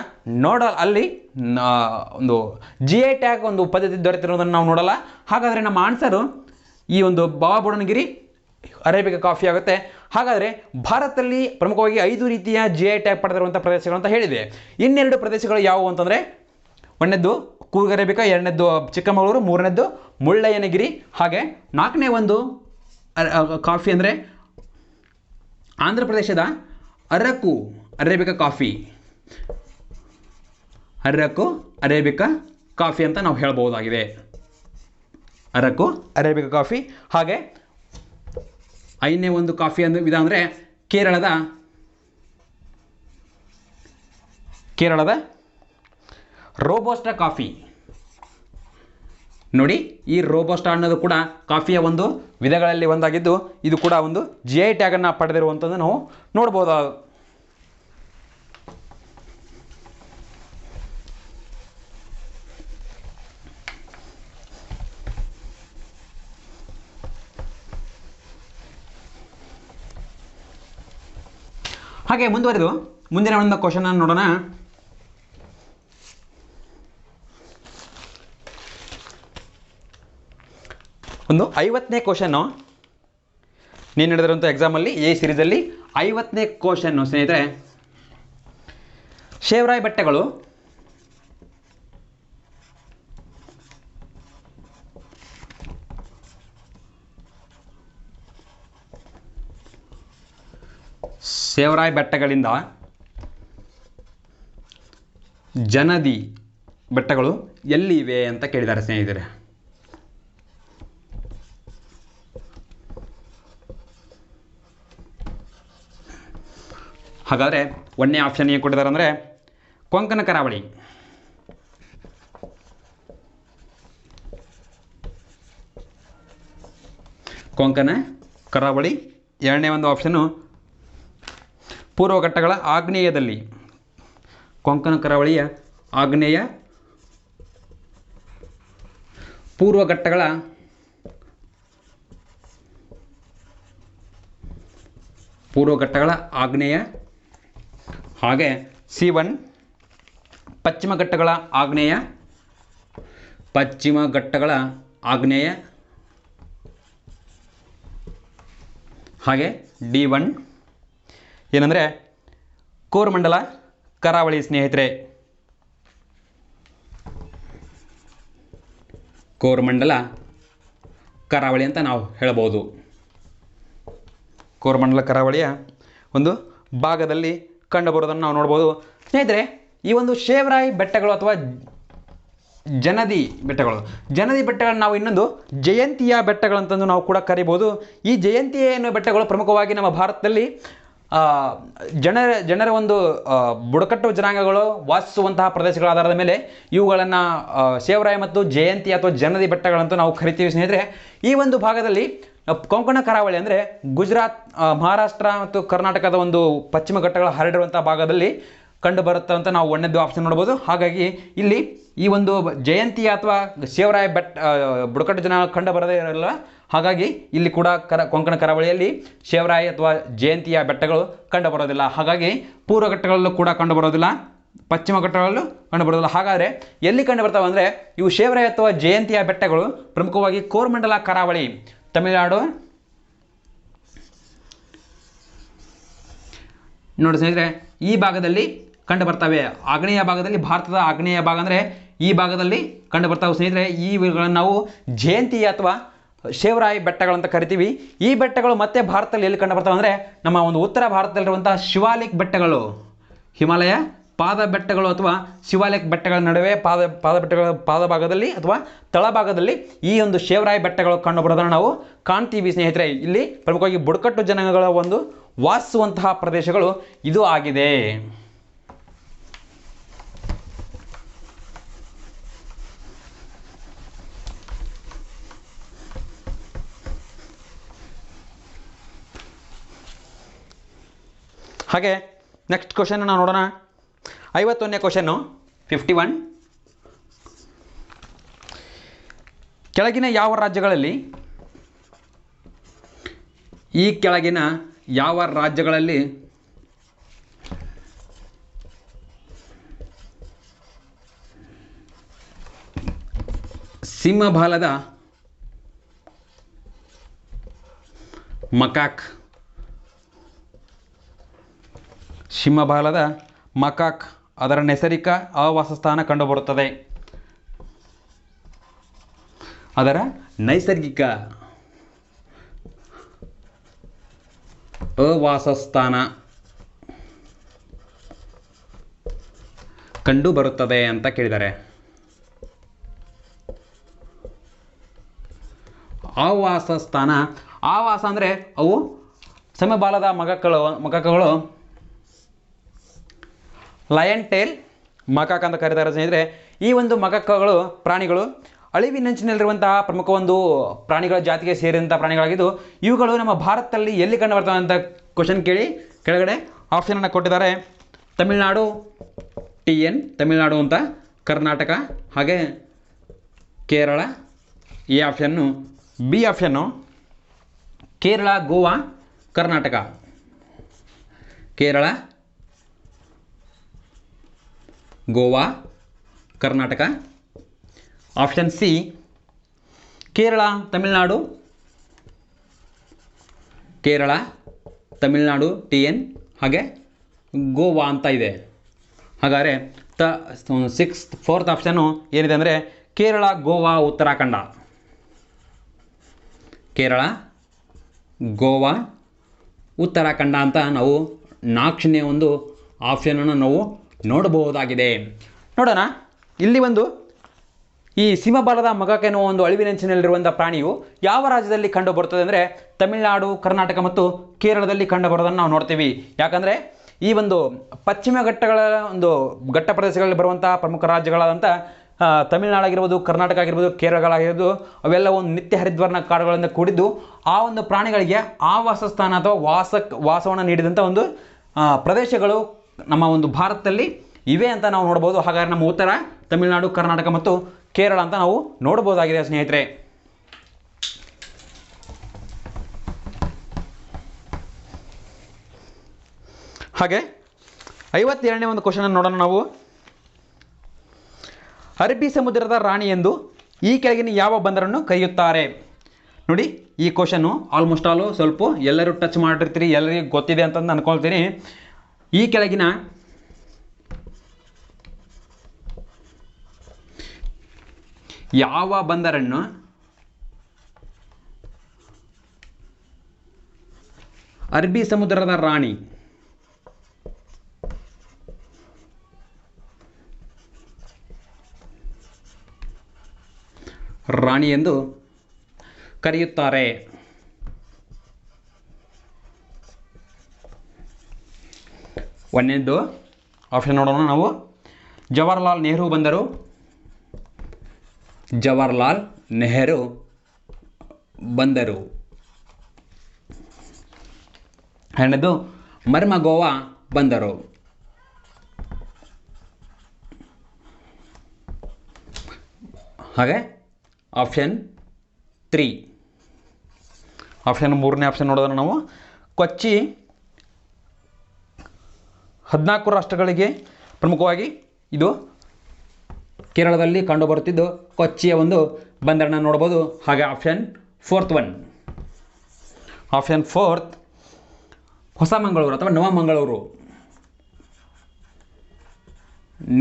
ಅಲ್ಲಿ ಒಂದು GI ಟ್ಯಾಗ್ ಒಂದು ಪದ್ಧತಿ ದೊರೆತಿರೋದನ್ನು ನಾವು ನೋಡಲ್ಲ. ಹಾಗಾದರೆ ನಮ್ಮ ಆನ್ಸರು ಈ ಒಂದು ಬಾಬಾ ಬುಡನ್ಗಿರಿ ಅರೇಬಿಕಾ ಕಾಫಿ ಆಗುತ್ತೆ. ಹಾಗಾದರೆ ಭಾರತದಲ್ಲಿ ಪ್ರಮುಖವಾಗಿ 5 ರೀತಿಯ GI ಟ್ಯಾಗ್ ಪಡೆದಿರುವಂಥ ಪ್ರದೇಶಗಳು ಅಂತ ಹೇಳಿದೆ. ಇನ್ನೆರಡು ಪ್ರದೇಶಗಳು ಯಾವುವು ಅಂತಂದರೆ, ಒಂದನೇದ್ದು ಕೂರ್ಗ್ ಅರೇಬಿಕಾ, ಎರಡನೇದ್ದು ಚಿಕ್ಕಮಗಳೂರು, ಮೂರನೇದ್ದು ಮುಳ್ಳಯ್ಯನಗಿರಿ. ಹಾಗೆ 4ನೇ ಒಂದು ಕಾಫಿ ಅಂದರೆ ಆಂಧ್ರ ಪ್ರದೇಶದ ಅರಕು ಅರೇಬಿಕಾ ಕಾಫಿ ಅಂತ ನಾವು ಹೇಳಬಹುದಾಗಿದೆ. Araku arabica coffee. ಹಾಗೆ 5ನೇ ಒಂದು ಕಾಫಿ ವಿಧ ಅಂದರೆ ಕೇರಳದ ರೋಬೋಸ್ಟಾ ಕಾಫಿ. ನೋಡಿ, ಈ ರೋಬೋಸ್ಟಾ ಅನ್ನೋದು ಕೂಡ ಕಾಫಿಯ ಒಂದು ವಿಧಗಳಲ್ಲಿ ಒಂದಾಗಿದ್ದು, ಇದು ಕೂಡ ಒಂದು GI ಟ್ಯಾಗನ್ನು ಪಡೆದಿರುವಂಥದ್ದು ನಾವು ನೋಡ್ಬೋದು. ಹಾಗೆ ಮುಂದುವರೆದು ಮುಂದಿನ ಒಂದು ಕ್ವಶನ್ ಅನ್ನು ನೋಡೋಣ. ಒಂದು 50ನೇ ಕ್ವಶನ್ನು ನೀನು ನಡೆದಿರುವಂಥ ಎಕ್ಸಾಮಲ್ಲಿ ಎ ಸೀರೀಸಲ್ಲಿ 50ನೇ ಕ್ವಶನ್ನು ಸ್ನೇಹಿತರೆ, ಶೇವರಾಯ ಬೆಟ್ಟಗಳು ಶೇವರಾಯ ಬೆಟ್ಟಗಳಿಂದ ಜನದಿ ಬೆಟ್ಟಗಳು ಎಲ್ಲಿವೆ ಅಂತ ಕೇಳಿದ್ದಾರೆ ಸ್ನೇಹಿತರೆ. ಹಾಗಾದರೆ 1ನೇ ಆಪ್ಷನ್ ಏನು ಕೊಟ್ಟಿದ್ದಾರೆ ಅಂದರೆ ಕೊಂಕಣ ಕರಾವಳಿ. ಕೊಂಕಣ ಕರಾವಳಿ. 2ನೇ ಒಂದು ಆಪ್ಷನ್ನು ಪೂರ್ವ ಘಟ್ಟಗಳ ಆಗ್ನೇಯದಲ್ಲಿ. ಕೊಂಕಣ ಕರಾವಳಿಯ ಆಗ್ನೇಯ ಪೂರ್ವ ಘಟ್ಟಗಳ ಆಗ್ನೇಯ. ಹಾಗೆ C1 ಪಶ್ಚಿಮ ಘಟ್ಟಗಳ ಆಗ್ನೇಯ. ಹಾಗೆ D1 ಏನಂದರೆ ಕೋರಮಂಡಲ ಕರಾವಳಿ ಸ್ನೇಹಿತರೆ. ಕೋರಮಂಡಲ ಕರಾವಳಿ ಅಂತ ನಾವು ಹೇಳಬಹುದು. ಕೋರಮಂಡಲ ಕರಾವಳಿಯ ಒಂದು ಭಾಗದಲ್ಲಿ ಕಂಡುಬರೋದನ್ನು ನಾವು ನೋಡ್ಬೋದು ಸ್ನೇಹಿತರೆ. ಈ ಒಂದು ಶೇವರಾಯ ಬೆಟ್ಟಗಳು ಅಥವಾ ಜನದಿ ಬೆಟ್ಟಗಳನ್ನು ನಾವು ಇನ್ನೊಂದು ಜಯಂತಿಯ ಬೆಟ್ಟಗಳಂತಂದು ನಾವು ಕೂಡ ಕರಿಬೋದು. ಈ ಜಯಂತಿಯ ಎನ್ನುವ ಬೆಟ್ಟಗಳು ಪ್ರಮುಖವಾಗಿ ನಮ್ಮ ಭಾರತದಲ್ಲಿ ಜನರ ಒಂದು ಬುಡಕಟ್ಟು ಜನಾಂಗಗಳು ವಾಸಿಸುವಂತಹ ಪ್ರದೇಶಗಳ ಆಧಾರದ ಮೇಲೆ ಇವುಗಳನ್ನು ಶೇವರಾಯ ಮತ್ತು ಜಯಂತಿ ಅಥವಾ ಜನದಿ ಬೆಟ್ಟಗಳಂತೂ ನಾವು ಕರಿತೀವಿ ಸ್ನೇಹಿತರೆ. ಈ ಒಂದು ಭಾಗದಲ್ಲಿ ಕೊಂಕಣ ಕರಾವಳಿ ಅಂದರೆ ಗುಜರಾತ್, ಮಹಾರಾಷ್ಟ್ರ ಮತ್ತು ಕರ್ನಾಟಕದ ಒಂದು ಪಶ್ಚಿಮ ಘಟ್ಟಗಳ ಹರಡಿರುವಂಥ ಭಾಗದಲ್ಲಿ ಕಂಡು ಬರುತ್ತೆ ಅಂತ ನಾವು 1ನೇದು ಆಪ್ಷನ್ ನೋಡ್ಬೋದು. ಹಾಗಾಗಿ ಇಲ್ಲಿ ಈ ಒಂದು ಜಯಂತಿ ಅಥವಾ ಶೇವರಾಯ ಬುಡಕಟ್ಟು ಜನ ಕಂಡು ಬರದೇ ಇರಲ್ಲ. ಹಾಗಾಗಿ ಇಲ್ಲಿ ಕೂಡ ಕೊಂಕಣ ಕರಾವಳಿಯಲ್ಲಿ ಶೇವರಾಯಿ ಅಥವಾ ಜಯಂತಿಯ ಬೆಟ್ಟಗಳು ಕಂಡುಬರೋದಿಲ್ಲ. ಹಾಗಾಗಿ ಪೂರ್ವ ಘಟ್ಟಗಳಲ್ಲೂ ಕೂಡ ಕಂಡುಬರೋದಿಲ್ಲ, ಪಶ್ಚಿಮ ಘಟ್ಟಗಳಲ್ಲೂ ಕಂಡುಬರೋದಿಲ್ಲ. ಹಾಗಾದರೆ ಎಲ್ಲಿ ಕಂಡುಬರ್ತವೆ ಅಂದರೆ ಇವು ಶೇವರಾಯಿ ಅಥವಾ ಜಯಂತಿಯ ಬೆಟ್ಟಗಳು ಪ್ರಮುಖವಾಗಿ ಕೋರಮಂಡಲ ಕರಾವಳಿ, ತಮಿಳುನಾಡು. ನೋಡಿ ಸ್ನೇಹಿತರೆ, ಈ ಭಾಗದಲ್ಲಿ ಕಂಡು ಬರ್ತವೆ. ಆಗ್ನೇಯ ಭಾಗದಲ್ಲಿ, ಭಾರತದ ಆಗ್ನೇಯ ಭಾಗ ಅಂದರೆ ಈ ಭಾಗದಲ್ಲಿ ಕಂಡು ಬರ್ತಾವೆ ಸ್ನೇಹಿತರೆ. ಇವುಗಳನ್ನು ನಾವು ಜಯಂತಿ ಅಥವಾ ಶೇವರಾಯಿ ಬೆಟ್ಟಗಳಂತ ಕರಿತೀವಿ. ಈ ಬೆಟ್ಟಗಳು ಮತ್ತೆ ಭಾರತದಲ್ಲಿ ಎಲ್ಲಿ ಕಂಡು ಬರ್ತವೆ ಅಂದರೆ ನಮ್ಮ ಒಂದು ಉತ್ತರ ಭಾರತದಲ್ಲಿರುವಂಥ ಶಿವಾಲಿಕ್ ಬೆಟ್ಟಗಳು, ಹಿಮಾಲಯ ಪಾದ ಬೆಟ್ಟಗಳು ಅಥವಾ ಶಿವಾಲಿಕ್ ಬೆಟ್ಟಗಳ ನಡುವೆ ಪಾದ ಬೆಟ್ಟಗಳ ಪಾದಭಾಗದಲ್ಲಿ ಅಥವಾ ತಳಭಾಗದಲ್ಲಿ ಈ ಒಂದು ಶೇವರಾಯಿ ಬೆಟ್ಟಗಳು ಕಂಡುಬರೋದನ್ನು ನಾವು ಕಾಣ್ತೀವಿ ಸ್ನೇಹಿತರೆ. ಇಲ್ಲಿ ಪ್ರಮುಖವಾಗಿ ಬುಡಕಟ್ಟು ಜನಾಂಗಗಳ ಒಂದು ವಾಸಿಸುವಂತಹ ಪ್ರದೇಶಗಳು ಇದು ಆಗಿದೆ. ಹಾಗೆ ನೆಕ್ಸ್ಟ್ ಕ್ವಶನ್ ನಾವು ನೋಡೋಣ. 51ನೇ ಕ್ವಶನ್ನು 51. ಕೆಳಗಿನ ಯಾವ ರಾಜ್ಯಗಳಲ್ಲಿ ಸಿಂಹಬಾಲದ ಮಕಾಕ್ ಅದರ ನೈಸರ್ಗಿಕ ಆವಾಸಸ್ಥಾನ ಕಂಡುಬರುತ್ತದೆ? ಅದರ ನೈಸರ್ಗಿಕ ಆವಾಸಸ್ಥಾನ ಕಂಡುಬರುತ್ತದೆ ಅಂತ ಕೇಳಿದ್ದಾರೆ. ಆವಾಸಸ್ಥಾನ, ಆವಾಸ ಅಂದರೆ ಅವು ಸಿಂಹಬಾಲದ ಮಕಾಕಗಳು ಲಯನ್ ಟೇಲ್ ಮಕಾಕ್ ಅಂತ ಕರೀತಾರೆ ಸ್ನೇಹಿತರೆ. ಈ ಒಂದು ಮಕಾಕಗಳು ಪ್ರಾಣಿಗಳು ಅಳಿವಿನಂಚಿನಲ್ಲಿರುವಂತಹ ಪ್ರಮುಖ ಒಂದು ಪ್ರಾಣಿಗಳ ಜಾತಿಗೆ ಸೇರಿದಂಥ ಪ್ರಾಣಿಗಳಾಗಿದ್ದು ಇವುಗಳು ನಮ್ಮ ಭಾರತದಲ್ಲಿ ಎಲ್ಲಿ ಕಂಡು ಬರ್ತವೆ ಅಂತ ಕ್ವಶನ್ ಕೇಳಿ ಕೆಳಗಡೆ ಆಪ್ಷನನ್ನು ಕೊಟ್ಟಿದ್ದಾರೆ. ತಮಿಳುನಾಡು TN ತಮಿಳುನಾಡು ಅಂತ, ಕರ್ನಾಟಕ, ಹಾಗೆ Kerala A option, B option Kerala, Goa, Karnataka. Kerala, Goa, Karnataka. Option C Kerala, Tamil Nadu, TN ಹಾಗೆ ಗೋವಾ ಅಂತ ಇದೆ. ಹಾಗಾದರೆ ಫೋರ್ತ್ ಆಪ್ಷನ್ನು ಏನಿದೆ ಅಂದರೆ ಕೇರಳ, ಗೋವಾ, ಉತ್ತರಾಖಂಡ. ಕೇರಳ, ಗೋವಾ, ಉತ್ತರಾಖಂಡ ಅಂತ ನಾವು 4ನೇ ಒಂದು ಆಪ್ಷನನ್ನು ನಾವು ನೋಡಬಹುದಾಗಿದೆ. ನೋಡೋಣ, ಇಲ್ಲಿ ಒಂದು ಈ ಸಿಂಹಬಾಲದ ಮಕಾಕ್ ಎನ್ನುವ ಒಂದು ಅಳಿವಿನಂಚಿನಲ್ಲಿರುವಂಥ ಪ್ರಾಣಿಯು ಯಾವ ರಾಜ್ಯದಲ್ಲಿ ಕಂಡು ಬರುತ್ತದೆ ಅಂದರೆ ತಮಿಳುನಾಡು, ಕರ್ನಾಟಕ ಮತ್ತು ಕೇರಳದಲ್ಲಿ ಕಂಡು ಬರೋದನ್ನು ನಾವು ನೋಡ್ತೀವಿ. ಯಾಕಂದರೆ ಈ ಒಂದು ಪಶ್ಚಿಮ ಘಟ್ಟಗಳ ಒಂದು ಘಟ್ಟ ಪ್ರದೇಶಗಳಲ್ಲಿ ಬರುವಂಥ ಪ್ರಮುಖ ರಾಜ್ಯಗಳಾದಂಥ ತಮಿಳುನಾಡಾಗಿರ್ಬೋದು, ಕರ್ನಾಟಕ ಆಗಿರ್ಬೋದು, ಕೇರಳಗಳಾಗಿರ್ಬೋದು ಅವೆಲ್ಲ ಒಂದು ನಿತ್ಯ ಹರಿದ್ವರ್ಣ ಕಾಡುಗಳಿಂದ ಕೂಡಿದ್ದು ಆ ಒಂದು ಪ್ರಾಣಿಗಳಿಗೆ ಆವಾಸ ಸ್ಥಾನ ಅಥವಾ ವಾಸವನ್ನು ನೀಡಿದಂಥ ಒಂದು ಪ್ರದೇಶಗಳು ನಮ್ಮ ಒಂದು ಭಾರತದಲ್ಲಿ ಇವೆ ಅಂತ ನಾವು ನೋಡ್ಬೋದು. ಹಾಗಾದರೆ ನಮ್ಮ ಉತ್ತರ ತಮಿಳುನಾಡು, ಕರ್ನಾಟಕ ಮತ್ತು ಕೇರಳ ಅಂತ ನಾವು ನೋಡ್ಬೋದಾಗಿದೆ ಸ್ನೇಹಿತರೆ. ಹಾಗೆ 52ನೇ ಒಂದು ಕ್ವಶನ್ ನೋಡೋಣ ನಾವು. ಅರಬ್ಬಿ ಸಮುದ್ರದ ರಾಣಿ ಎಂದು ಈ ಕೆಳಗಿನ ಯಾವ ಬಂದರನ್ನು ಕರೆಯುತ್ತಾರೆ? ನೋಡಿ, ಈ ಕ್ವಶನ್ನು ಆಲ್ಮೋಸ್ಟ್ ಆಲು ಸ್ವಲ್ಪ ಎಲ್ಲರೂ ಟಚ್ ಮಾಡಿರ್ತೀರಿ, ಎಲ್ಲರಿಗೂ ಗೊತ್ತಿದೆ ಅಂತಂದು ಅನ್ಕೊಳ್ತೀನಿ. ಈ ಕೆಳಗಿನ ಯಾವ ಬಂದರನ್ನು ಅರಬ್ಬಿ ಸಮುದ್ರದ ರಾಣಿ ಎಂದು ಕರೆಯುತ್ತಾರೆ? ಒಂದನೇದು ಆಪ್ಷನ್ ನೋಡೋಣ ನಾವು. ಜವಾಹರ್ಲಾಲ್ ನೆಹರು ಬಂದರು, ಜವಾಹರ್ಲಾಲ್ ನೆಹರು ಬಂದರು. ಎರಡನೇದು ಮರ್ಮಗೋವಾ ಬಂದರು. ಹಾಗೆ ಆಪ್ಷನ್ 3 ಆಪ್ಷನ್ ಮೂರನೇ ಆಪ್ಷನ್ ನೋಡಿದ್ರೆ ನಾವು ಕೊಚ್ಚಿ 14 ರಾಷ್ಟ್ರಗಳಿಗೆ ಪ್ರಮುಖವಾಗಿ ಇದು ಕೇರಳದಲ್ಲಿ ಕಂಡುಬರುತ್ತಿದ್ದು ಕೊಚ್ಚಿಯ ಒಂದು ಬಂದರನ್ನು ನೋಡ್ಬೋದು. ಹಾಗೆ ಆಪ್ಷನ್ ಫೋರ್ತ್ ಹೊಸ ಮಂಗಳೂರು ಅಥವಾ ನವಮಂಗಳೂರು,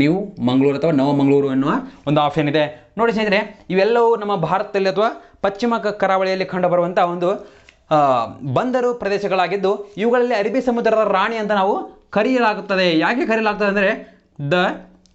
ನ್ಯೂ ಮಂಗಳೂರು ಅಥವಾ ನವಮಂಗಳೂರು ಎನ್ನುವ ಒಂದು ಆಪ್ಷನ್ ಇದೆ. ನೋಡಿ ಸ್ನೇಹಿತರೆ, ಇವೆಲ್ಲವೂ ನಮ್ಮ ಭಾರತದಲ್ಲಿ ಅಥವಾ ಪಶ್ಚಿಮ ಕರಾವಳಿಯಲ್ಲಿ ಕಂಡುಬರುವಂಥ ಒಂದು ಬಂದರು ಪ್ರದೇಶಗಳಾಗಿದ್ದು ಇವುಗಳಲ್ಲಿ ಅರಬ್ಬಿ ಸಮುದ್ರದ ರಾಣಿ ಅಂತ ನಾವು ಕರೆಯಲಾಗುತ್ತದೆ. ಯಾಕೆ ಕರೆಯಲಾಗ್ತದೆ ಅಂದರೆ the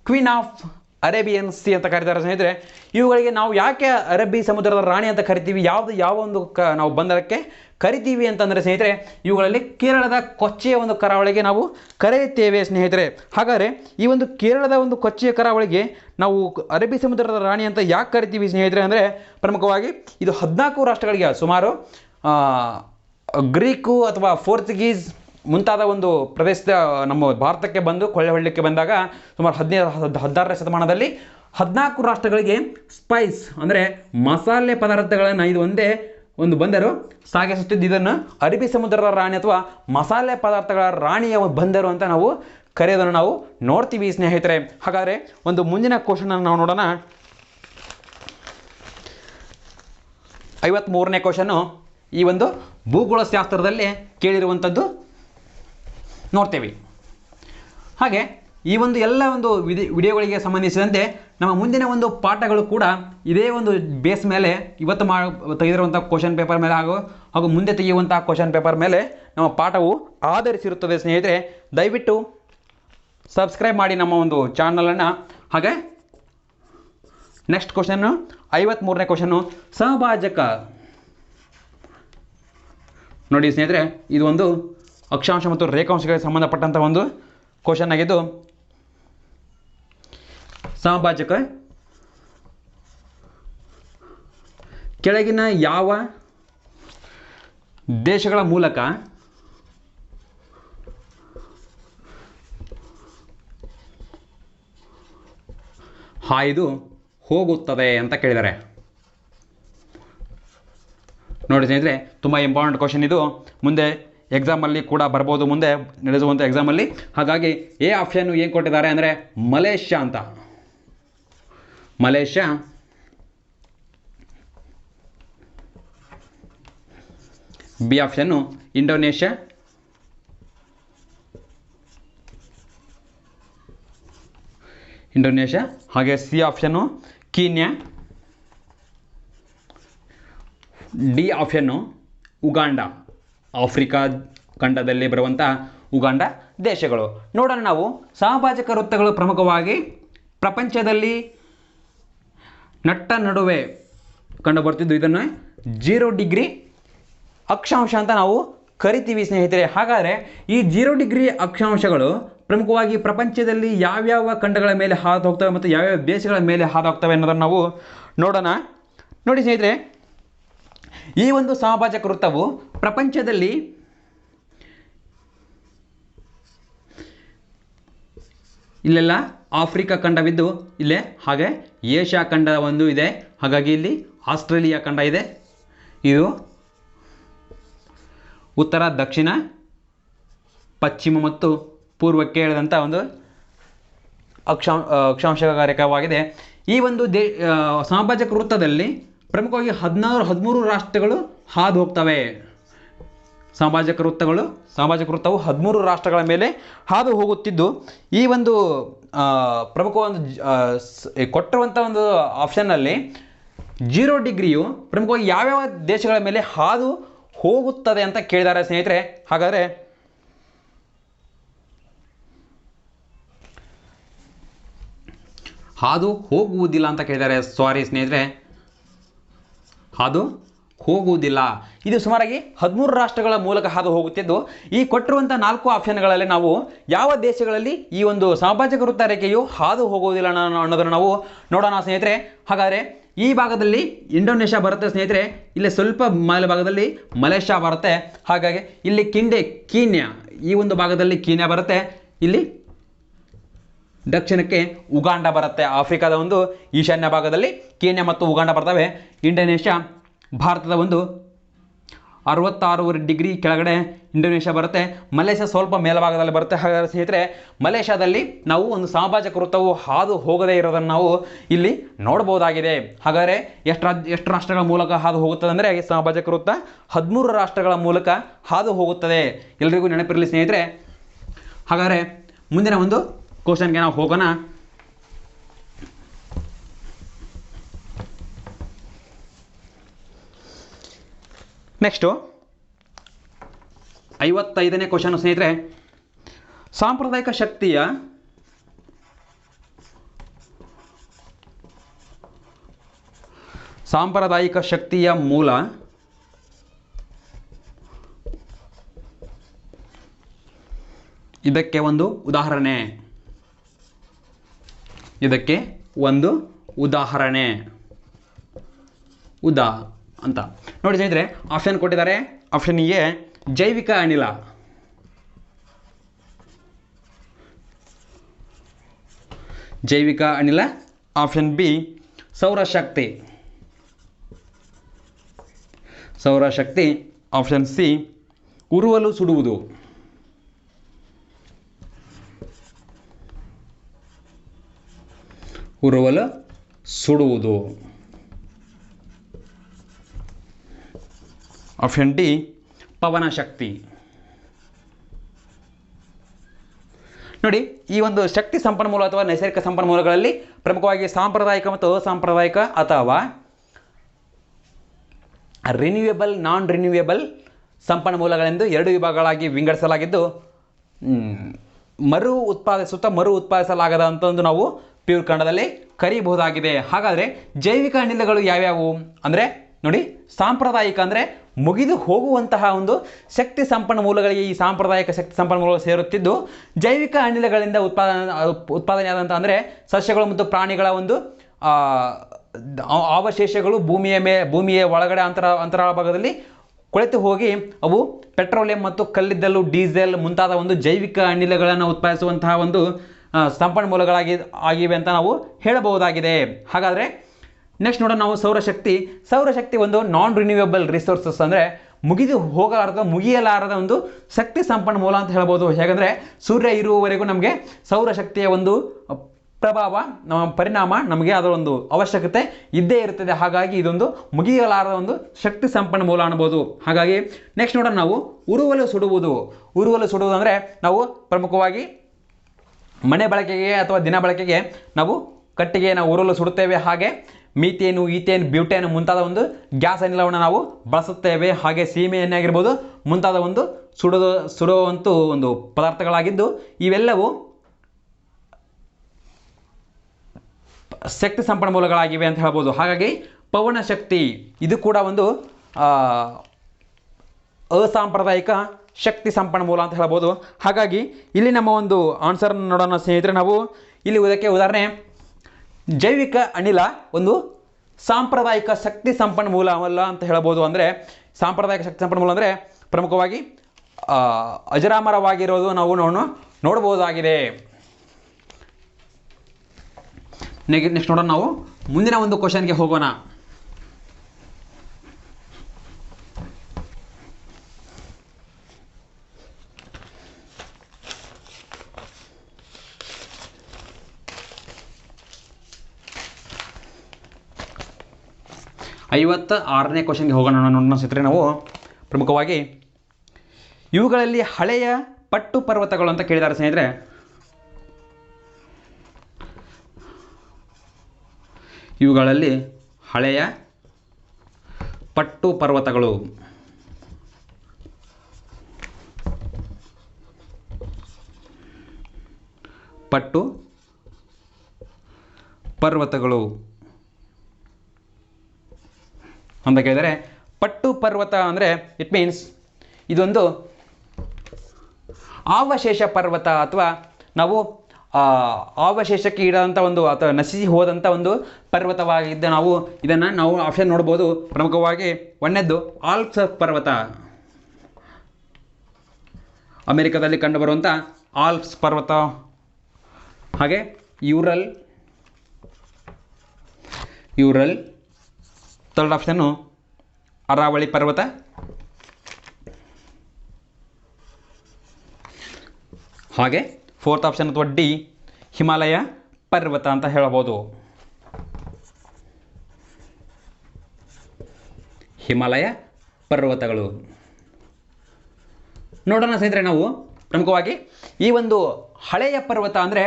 queen of Arabian C ಅಂತ ಕರೀತಾರೆ ಸ್ನೇಹಿತರೆ. ಇವುಗಳಿಗೆ ನಾವು ಯಾಕೆ ಅರಬ್ಬಿ ಸಮುದ್ರದ ರಾಣಿ ಅಂತ ಕರಿತೀವಿ, ಯಾವ ಒಂದು ನಾವು ಬಂದರಕ್ಕೆ ಕರಿತೀವಿ ಅಂತಂದರೆ ಸ್ನೇಹಿತರೆ, ಇವುಗಳಲ್ಲಿ ಕೇರಳದ ಕೊಚ್ಚಿಯ ಒಂದು ಕರಾವಳಿಗೆ ನಾವು ಕರೆಯುತ್ತೇವೆ ಸ್ನೇಹಿತರೆ. ಹಾಗಾದರೆ ಈ ಒಂದು ಕೇರಳದ ಒಂದು ಕೊಚ್ಚಿಯ ಕರಾವಳಿಗೆ ನಾವು ಅರಬ್ಬಿ ಸಮುದ್ರದ ರಾಣಿ ಅಂತ ಯಾಕೆ ಕರಿತೀವಿ ಸ್ನೇಹಿತರೆ ಅಂದರೆ ಪ್ರಮುಖವಾಗಿ ಇದು 14 ರಾಷ್ಟ್ರಗಳಿಗೆ ಸುಮಾರು ಗ್ರೀಕು ಅಥವಾ ಪೋರ್ಚುಗೀಸ್ ಮುಂತಾದ ಒಂದು ಪ್ರದೇಶದ ನಮ್ಮ ಭಾರತಕ್ಕೆ ಬಂದು ಕೊಳ್ಳೆ ಬಂದಾಗ ಸುಮಾರು 16ನೇ ಶತಮಾನದಲ್ಲಿ 14 ರಾಷ್ಟ್ರಗಳಿಗೆ ಸ್ಪೈಸ್ ಅಂದರೆ ಮಸಾಲೆ ಪದಾರ್ಥಗಳನ್ನು ಇದು ಒಂದೇ ಒಂದು ಬಂದರು ಸಾಗಿಸುತ್ತಿದ್ದು ಇದನ್ನು ಅರಬ್ಬಿ ಸಮುದ್ರದ ರಾಣಿ ಅಥವಾ ಮಸಾಲೆ ಪದಾರ್ಥಗಳ ರಾಣಿಯ ಬಂದರು ಅಂತ ನಾವು ಕರೆಯೋದನ್ನು ನಾವು ನೋಡ್ತೀವಿ ಸ್ನೇಹಿತರೆ. ಹಾಗಾದರೆ ಒಂದು ಮುಂದಿನ ಕ್ವಶನ್ ನಾವು ನೋಡೋಣ. 53ನೇ ಕ್ವಶನ್ನು ಈ ಒಂದು ಭೂಗೋಳಶಾಸ್ತ್ರದಲ್ಲಿ ಕೇಳಿರುವಂಥದ್ದು ನೋಡ್ತೇವೆ. ಹಾಗೆ ಈ ಒಂದು ಎಲ್ಲ ಒಂದು ವಿಡಿಯೋಗಳಿಗೆ ಸಂಬಂಧಿಸಿದಂತೆ ನಮ್ಮ ಮುಂದಿನ ಒಂದು ಪಾಠಗಳು ಕೂಡ ಇದೇ ಒಂದು ಬೇಸ್ ಮೇಲೆ ಇವತ್ತು ತೆಗೆದಿರುವಂಥ ಕ್ವಶನ್ ಪೇಪರ್ ಮೇಲೆ ಹಾಗೂ ಮುಂದೆ ತೆಗೆಯುವಂಥ ಕ್ವಶನ್ ಪೇಪರ್ ಮೇಲೆ ನಮ್ಮ ಪಾಠವು ಆಧರಿಸಿರುತ್ತದೆ ಸ್ನೇಹಿತರೆ. ದಯವಿಟ್ಟು ಸಬ್ಸ್ಕ್ರೈಬ್ ಮಾಡಿ ನಮ್ಮ ಒಂದು ಚಾನಲನ್ನು. ಹಾಗೆ ನೆಕ್ಸ್ಟ್ ಕ್ವಶನ್ನು 53ನೇ ಕ್ವಶನ್ನು ಸಮಭಾಜಕ. ನೋಡಿ ಸ್ನೇಹಿತರೆ, ಇದು ಒಂದು ಅಕ್ಷಾಂಶ ಮತ್ತು ರೇಖಾಂಶಗಳಿಗೆ ಸಂಬಂಧಪಟ್ಟಂಥ ಒಂದು ಕ್ವಶನ್ ಆಗಿದ್ದು ಸಮಭಾಜಕ ಕೆಳಗಿನ ಯಾವ ದೇಶಗಳ ಮೂಲಕ ಹಾಯ್ದು ಹೋಗುತ್ತದೆ ಅಂತ ಕೇಳಿದ್ದಾರೆ. ನೋಡಿ ಸ್ನೇಹಿತರೆ, ತುಂಬ ಇಂಪಾರ್ಟೆಂಟ್ ಕ್ವಶನ್ ಇದು. ಮುಂದೆ ಎಕ್ಸಾಮಲ್ಲಿ ಕೂಡ ಬರ್ಬೋದು, ಮುಂದೆ ನಡೆಸುವಂಥ ಎಕ್ಸಾಮಲ್ಲಿ. ಹಾಗಾಗಿ ಎ ಆಪ್ಷನ್ನು ಏನು ಕೊಟ್ಟಿದ್ದಾರೆ ಅಂದರೆ ಮಲೇಷ್ಯಾ ಅಂತ. ಮಲೇಷ್ಯಾ, ಬಿ ಆಪ್ಷನ್ನು ಇಂಡೋನೇಷ್ಯಾ, ಹಾಗೆ C option Kenya, D option Uganda, Africa ಖಂಡದಲ್ಲಿ ಬರುವಂಥ ಉಗಾಂಡ ದೇಶಗಳು. ನೋಡೋಣ ನಾವು ಸಮಭಾಜಕ ವೃತ್ತಗಳು ಪ್ರಮುಖವಾಗಿ ಪ್ರಪಂಚದಲ್ಲಿ ನಟ್ಟ ನಡುವೆ ಕಂಡುಬರ್ತಿದ್ದು ಇದನ್ನು 0 ಡಿಗ್ರಿ ಅಕ್ಷಾಂಶ ಅಂತ ನಾವು ಕರಿತೀವಿ ಸ್ನೇಹಿತರೆ. ಹಾಗಾದರೆ ಈ 0 ಡಿಗ್ರಿ ಅಕ್ಷಾಂಶಗಳು ಪ್ರಮುಖವಾಗಿ ಪ್ರಪಂಚದಲ್ಲಿ ಯಾವ್ಯಾವ ಖಂಡಗಳ ಮೇಲೆ ಹಾದು ಹೋಗ್ತವೆ ಮತ್ತು ಯಾವ್ಯಾವ ದೇಶಗಳ ಮೇಲೆ ಹಾದು ಹೋಗ್ತವೆ ಅನ್ನೋದನ್ನು ನಾವು ನೋಡೋಣ. ನೋಡಿ ಸ್ನೇಹಿತರೆ, ಈ ಒಂದು ಸಮಭಾಜಕ ವೃತ್ತವು ಪ್ರಪಂಚದಲ್ಲಿ ಇಲ್ಲೆಲ್ಲ ಆಫ್ರಿಕಾ ಖಂಡವಿದ್ದು ಇಲ್ಲೇ ಹಾಗೆ ಏಷ್ಯಾ ಖಂಡ ಒಂದು ಇದೆ. ಹಾಗಾಗಿ ಇಲ್ಲಿ ಆಸ್ಟ್ರೇಲಿಯಾ ಖಂಡ ಇದೆ. ಇದು ಉತ್ತರ, ದಕ್ಷಿಣ, ಪಶ್ಚಿಮ ಮತ್ತು ಪೂರ್ವಕ್ಕೆ ಎಳೆದಂಥ ಒಂದು ಅಕ್ಷಾಂಶ ರೇಖಾವಾಗಿದೆ. ಈ ಒಂದು ಸಮಭಾಜಕ ವೃತ್ತದಲ್ಲಿ ಪ್ರಮುಖವಾಗಿ 13 ರಾಷ್ಟ್ರಗಳು ಹಾದು ಹೋಗ್ತವೆ. ಸಮಭಾಜಕ ವೃತ್ತವು 13 ರಾಷ್ಟ್ರಗಳ ಮೇಲೆ ಹಾದು ಹೋಗುತ್ತಿದ್ದು ಈ ಒಂದು ಪ್ರಮುಖ ಒಂದು ಕೊಟ್ಟಿರುವಂಥ ಒಂದು ಆಪ್ಷನ್ನಲ್ಲಿ 0 ಡಿಗ್ರಿಯು ಪ್ರಮುಖವಾಗಿ ಯಾವ್ಯಾವ ದೇಶಗಳ ಮೇಲೆ ಹಾದು ಹೋಗುತ್ತದೆ ಅಂತ ಕೇಳಿದ್ದಾರೆ ಸ್ನೇಹಿತರೆ. ಹಾಗಾದರೆ ಹಾದು ಹೋಗುವುದಿಲ್ಲ ಅಂತ ಕೇಳಿದ್ದಾರೆ. ಸಾರಿ ಸ್ನೇಹಿತರೆ, ಹಾದು ಹೋಗುವುದಿಲ್ಲ. ಇದು ಸುಮಾರಾಗಿ 13 ರಾಷ್ಟ್ರಗಳ ಮೂಲಕ ಹಾದು ಹೋಗುತ್ತಿದ್ದು ಈ ಕೊಟ್ಟಿರುವಂಥ 4 ಆಪ್ಷನ್ಗಳಲ್ಲಿ ನಾವು ಯಾವ ದೇಶಗಳಲ್ಲಿ ಈ ಒಂದು ಸಮಭಾಜಕ ವೃತ್ತ ರೇಖೆಯು ಹಾದು ಹೋಗುವುದಿಲ್ಲ ಅನ್ನೋದನ್ನು ನಾವು ನೋಡೋಣ ಸ್ನೇಹಿತರೆ. ಹಾಗಾದರೆ ಈ ಭಾಗದಲ್ಲಿ ಇಂಡೋನೇಷ್ಯಾ ಬರುತ್ತೆ ಸ್ನೇಹಿತರೆ, ಇಲ್ಲಿ ಸ್ವಲ್ಪ ಭಾಗದಲ್ಲಿ ಮಲೇಷ್ಯಾ ಬರುತ್ತೆ. ಹಾಗಾಗಿ ಇಲ್ಲಿ ಕೀನ್ಯಾ, ಈ ಒಂದು ಭಾಗದಲ್ಲಿ ಕೀನ್ಯಾ ಬರುತ್ತೆ. ಇಲ್ಲಿ ದಕ್ಷಿಣಕ್ಕೆ ಉಗಾಂಡ ಬರುತ್ತೆ. ಆಫ್ರಿಕಾದ ಒಂದು ಈಶಾನ್ಯ ಭಾಗದಲ್ಲಿ ಕೀನ್ಯಾ ಮತ್ತು ಉಗಾಂಡ ಬರ್ತವೆ. ಇಂಡೋನೇಷ್ಯಾ ಭಾರತದ ಒಂದು 66 ಡಿಗ್ರಿ ಕೆಳಗಡೆ ಇಂಡೋನೇಷ್ಯಾ ಬರುತ್ತೆ. ಮಲೇಷ್ಯಾ ಸ್ವಲ್ಪ ಮೇಲ್ಭಾಗದಲ್ಲಿ ಬರುತ್ತೆ. ಹಾಗಾದರೆ ಸ್ನೇಹಿತರೆ, ಮಲೇಷ್ಯಾದಲ್ಲಿ ನಾವು ಒಂದು ಸಮಭಾಜಕ ವೃತ್ತವು ಹಾದು ಹೋಗದೇ ಇರೋದನ್ನು ನಾವು ಇಲ್ಲಿ ನೋಡಬಹುದಾಗಿದೆ. ಹಾಗಾದರೆ ಎಷ್ಟು ರಾಷ್ಟ್ರಗಳ ಮೂಲಕ ಹಾದು ಹೋಗುತ್ತದೆ ಅಂದರೆ ಸಮಭಾಜಕ ವೃತ್ತ 13 ರಾಷ್ಟ್ರಗಳ ಮೂಲಕ ಹಾದು ಹೋಗುತ್ತದೆ. ಎಲ್ರಿಗೂ ನೆನಪಿರಲಿ ಸ್ನೇಹಿತರೆ. ಹಾಗಾದರೆ ಮುಂದಿನ ಒಂದು ಕ್ವಶನ್ಗೆ ನಾವು ಹೋಗೋಣ. ನೆಕ್ಸ್ಟು 55ನೇ ಕ್ವಶನ್ ಸ್ನೇಹಿತರೆ, ಸಾಂಪ್ರದಾಯಿಕ ಶಕ್ತಿಯ ಮೂಲ ಇದಕ್ಕೆ ಒಂದು ಉದಾಹರಣೆ ಅಂತ ನೋಡಿ ಸ್ನೇಹಿತರೆ. ಆಪ್ಷನ್ ಕೊಟ್ಟಿದ್ದಾರೆ. ಆಪ್ಷನ್ ಎ ಜೈವಿಕ ಅನಿಲ, ಆಪ್ಷನ್ ಬಿ ಸೌರಶಕ್ತಿ, ಆಪ್ಷನ್ ಸಿ ಉರುವಲು ಸುಡುವುದು, ಆಪ್ಷನ್ ಡಿ ಪವನ ಶಕ್ತಿ. ನೋಡಿ, ಈ ಒಂದು ಶಕ್ತಿ ಸಂಪನ್ಮೂಲ ಅಥವಾ ನೈಸರ್ಗಿಕ ಸಂಪನ್ಮೂಲಗಳಲ್ಲಿ ಪ್ರಮುಖವಾಗಿ ಸಾಂಪ್ರದಾಯಿಕ ಮತ್ತು ಅಸಾಂಪ್ರದಾಯಿಕ ಅಥವಾ ರಿನ್ಯೂವೇಬಲ್, ನಾನ್ ರಿನ್ಯೂವೇಬಲ್ ಸಂಪನ್ಮೂಲಗಳೆಂದು 2 ವಿಭಾಗಗಳಾಗಿ ವಿಂಗಡಿಸಲಾಗಿದ್ದು, ಮರು ಉತ್ಪಾದಿಸಲಾಗದ ಅಂತಂದು ನಾವು ಪ್ಯೂರ್ ಕನ್ನಡದಲ್ಲಿ ಕರೀಬಹುದಾಗಿದೆ. ಹಾಗಾದರೆ ಜೈವಿಕ ಅನಿಲಗಳು ಯಾವ್ಯಾವು ಅಂದರೆ ನೋಡಿ, ಸಾಂಪ್ರದಾಯಿಕ ಅಂದರೆ ಮುಗಿದು ಹೋಗುವಂತಹ ಒಂದು ಶಕ್ತಿ ಸಂಪನ್ಮೂಲಗಳಿಗೆ ಈ ಸಾಂಪ್ರದಾಯಿಕ ಶಕ್ತಿ ಸಂಪನ್ಮೂಲಗಳು ಸೇರುತ್ತಿದ್ದು, ಜೈವಿಕ ಅನಿಲಗಳಿಂದ ಉತ್ಪಾದನೆಯಾದಂಥ ಅಂದರೆ ಸಸ್ಯಗಳು ಮತ್ತು ಪ್ರಾಣಿಗಳ ಒಂದು ಅವಶೇಷಗಳು ಭೂಮಿಯ ಒಳಗಡೆ ಅಂತರಾಳ ಭಾಗದಲ್ಲಿ ಕೊಳೆತು ಹೋಗಿ ಅವು ಪೆಟ್ರೋಲಿಯಂ ಮತ್ತು ಕಲ್ಲಿದ್ದಲು, ಡೀಸೆಲ್ ಮುಂತಾದ ಒಂದು ಜೈವಿಕ ಅನಿಲಗಳನ್ನು ಉತ್ಪಾದಿಸುವಂತಹ ಒಂದು ಸಂಪನ್ಮೂಲಗಳಾಗಿವೆ ಅಂತ ನಾವು ಹೇಳಬಹುದಾಗಿದೆ. ಹಾಗಾದರೆ ನೆಕ್ಸ್ಟ್ ನೋಡೋಣ ನಾವು ಸೌರಶಕ್ತಿ ಒಂದು ನಾನ್ ರಿನ್ಯೂವೇಬಲ್ ರಿಸೋರ್ಸಸ್ ಅಂದರೆ ಮುಗಿಯಲಾರದ ಒಂದು ಶಕ್ತಿ ಸಂಪನ್ಮೂಲ ಅಂತ ಹೇಳ್ಬೋದು. ಹೇಗೆಂದರೆ ಸೂರ್ಯ ಇರುವವರೆಗೂ ನಮಗೆ ಸೌರಶಕ್ತಿಯ ಒಂದು ಪರಿಣಾಮ ನಮಗೆ ಅದರ ಒಂದು ಅವಶ್ಯಕತೆ ಇದ್ದೇ ಇರುತ್ತದೆ. ಹಾಗಾಗಿ ಇದೊಂದು ಮುಗಿಯಲಾರದ ಒಂದು ಶಕ್ತಿ ಸಂಪನ್ಮೂಲ ಅನ್ಬೋದು. ಹಾಗಾಗಿ ನೆಕ್ಸ್ಟ್ ನೋಡೋಣ ನಾವು ಉರುವಲು ಸುಡುವುದು ಅಂದರೆ ನಾವು ಪ್ರಮುಖವಾಗಿ ಮನೆ ಬಳಕೆಗೆ ಅಥವಾ ದಿನ ಬಳಕೆಗೆ ನಾವು ಕಟ್ಟಿಗೆ ಉರುವಲು ಸುಡುತ್ತೇವೆ. ಹಾಗೆ ಮೀಥೇನು, ಈಥೇನ್, ಬ್ಯೂಟೇನ್ ಮುಂತಾದ ಒಂದು ಗ್ಯಾಸ್ ಅನಿಲವನ್ನು ನಾವು ಬಳಸುತ್ತೇವೆ. ಹಾಗೆ ಸೀಮೆ ಎಣ್ಣೆ ಆಗಿರ್ಬೋದು ಮುಂತಾದ ಒಂದು ಸುಡುವಂಥ ಒಂದು ಪದಾರ್ಥಗಳಾಗಿದ್ದು, ಇವೆಲ್ಲವೂ ಶಕ್ತಿ ಸಂಪನ್ಮೂಲಗಳಾಗಿವೆ ಅಂತ ಹೇಳ್ಬೋದು. ಹಾಗಾಗಿ ಪವನ ಶಕ್ತಿ ಇದು ಕೂಡ ಒಂದು ಅಸಾಂಪ್ರದಾಯಿಕ ಶಕ್ತಿ ಸಂಪನ್ಮೂಲ ಅಂತ ಹೇಳ್ಬೋದು. ಹಾಗಾಗಿ ಇಲ್ಲಿ ನಮ್ಮ ಒಂದು ಆನ್ಸರ್ ನೋಡೋಣ ಸ್ನೇಹಿತರೆ. ನಾವು ಇಲ್ಲಿ ಇದಕ್ಕೆ ಉದಾಹರಣೆ, ಜೈವಿಕ ಅನಿಲ ಒಂದು ಸಾಂಪ್ರದಾಯಿಕ ಶಕ್ತಿ ಸಂಪನ್ಮೂಲ ಅಲ್ಲ ಅಂತ ಹೇಳ್ಬೋದು. ಅಂದರೆ ಸಾಂಪ್ರದಾಯಿಕ ಶಕ್ತಿ ಸಂಪನ್ಮೂಲ ಅಂದರೆ ಪ್ರಮುಖವಾಗಿ ಅಜರಾಮರವಾಗಿರೋದು ನಾವು ನೋಡಬಹುದಾಗಿದೆ. ನೆಕ್ಸ್ಟ್ ನೋಡೋಣ ನಾವು ಮುಂದಿನ ಒಂದು ಕ್ವಶನ್ಗೆ ಹೋಗೋಣ. ಐವತ್ತ 6ನೇ ಕ್ವಶನ್ಗೆ ಹೋಗೋಣ ನೋಡೋಣ ಸ್ನೇಹಿತರೆ. ನಾವು ಪ್ರಮುಖವಾಗಿ ಇವುಗಳಲ್ಲಿ ಹಳೆಯ ಪಟ್ಟು ಪರ್ವತಗಳು ಅಂತ ಕೇಳಿದ್ದಾರೆ ಸ್ನೇಹಿತರೆ. ಇವುಗಳಲ್ಲಿ ಹಳೆಯ ಪಟ್ಟು ಪರ್ವತಗಳು ಅಂತ ಕೇಳಿದರೆ, ಪಟ್ಟು ಪರ್ವತ ಅಂದರೆ ಇಟ್ ಮೀನ್ಸ್ ಇದೊಂದು ಅವಶೇಷ ಪರ್ವತ ಅಥವಾ ನಾವು ಅವಶೇಷಕ್ಕೆ ಈಡಾದಂಥ ಒಂದು ಅಥವಾ ನಶಿಸಿ ಹೋದಂಥ ಒಂದು ಪರ್ವತವಾಗಿದ್ದ ನಾವು ಇದನ್ನು ಆಪ್ಷನ್ ನೋಡ್ಬೋದು. ಪ್ರಮುಖವಾಗಿ ಒಂದನೇದ್ದು ಆಲ್ಪ್ಸ್ ಪರ್ವತ, ಅಮೆರಿಕದಲ್ಲಿ ಕಂಡುಬರುವಂಥ ಆಲ್ಪ್ಸ್ ಪರ್ವತ. ಹಾಗೆ ಯೂರಲ್. ಥರ್ಡ್ ಆಪ್ಷನ್ನು ಅರಾವಳಿ ಪರ್ವತ. ಹಾಗೆ ಫೋರ್ತ್ ಆಪ್ಷನ್ ಅಥವಾ ಡಿ ಹಿಮಾಲಯ ಪರ್ವತ ಅಂತ ಹೇಳಬಹುದು. ಹಿಮಾಲಯ ಪರ್ವತಗಳು. ನೋಡೋಣ ಸ್ನೇಹಿತರೆ, ನಾವು ಪ್ರಮುಖವಾಗಿ ಈ ಒಂದು ಹಳೆಯ ಪರ್ವತ ಅಂದರೆ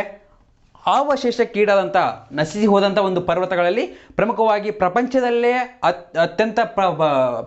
ಅವಶೇಷಕ್ಕೀಡಾದಂಥ ನಶಿಸಿ ಹೋದಂಥ ಒಂದು ಪರ್ವತಗಳಲ್ಲಿ ಪ್ರಮುಖವಾಗಿ ಪ್ರಪಂಚದಲ್ಲೇ ಅತ್ಯಂತ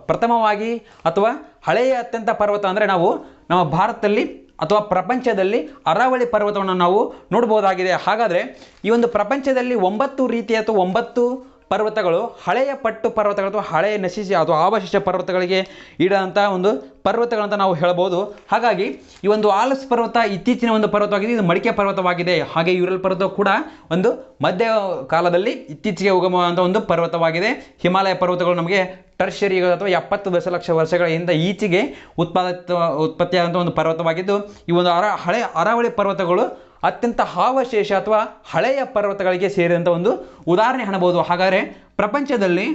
ಪ್ರಥಮವಾಗಿ ಅಥವಾ ಹಳೆಯ ಅತ್ಯಂತ ಪರ್ವತ ಅಂದರೆ ನಾವು ನಮ್ಮ ಭಾರತದಲ್ಲಿ ಅಥವಾ ಪ್ರಪಂಚದಲ್ಲಿ ಅರಾವಳಿ ಪರ್ವತವನ್ನು ನಾವು ನೋಡ್ಬೋದಾಗಿದೆ. ಹಾಗಾದರೆ ಈ ಒಂದು ಪ್ರಪಂಚದಲ್ಲಿ 9 ರೀತಿಯ ಅಥವಾ 9 ಪರ್ವತಗಳು ಹಳೆಯ ಪಟ್ಟು ಪರ್ವತಗಳು ಅಥವಾ ಹಳೆಯ ನಶಿಸಿ ಅಥವಾ ಅವಶೇಷ ಪರ್ವತಗಳಿಗೆ ಈಡಾದಂಥ ಒಂದು ಪರ್ವತಗಳಂತ ನಾವು ಹೇಳ್ಬೋದು. ಹಾಗಾಗಿ ಈ ಒಂದು ಆಲ್ಪ್ಸ್ ಪರ್ವತ ಇತ್ತೀಚಿನ ಒಂದು ಪರ್ವತವಾಗಿದೆ, ಇದು ಮಡಿಕೆ ಪರ್ವತವಾಗಿದೆ. ಹಾಗೆ ಯೂರಲ್ ಪರ್ವತ ಕೂಡ ಒಂದು ಮಧ್ಯ ಕಾಲದಲ್ಲಿ ಇತ್ತೀಚೆಗೆ ಉಗಮವಾದಂಥ ಒಂದು ಪರ್ವತವಾಗಿದೆ. ಹಿಮಾಲಯ ಪರ್ವತಗಳು ನಮಗೆ ಟರ್ಷರಿ ಅಥವಾ 70 ದಶಲಕ್ಷ ವರ್ಷಗಳಿಂದ ಈಚೆಗೆ ಉತ್ಪತ್ತಿಯಾದಂಥ ಒಂದು ಪರ್ವತವಾಗಿದ್ದು, ಈ ಒಂದು ಹಳೆ ಅರಾವಳಿ ಪರ್ವತಗಳು ಅತ್ಯಂತ ಅವಶೇಷ ಅಥವಾ ಹಳೆಯ ಪರ್ವತಗಳಿಗೆ ಸೇರಿದಂಥ ಒಂದು ಉದಾಹರಣೆ ಕಾಣಬಹುದು. ಹಾಗಾದರೆ ಪ್ರಪಂಚದಲ್ಲಿ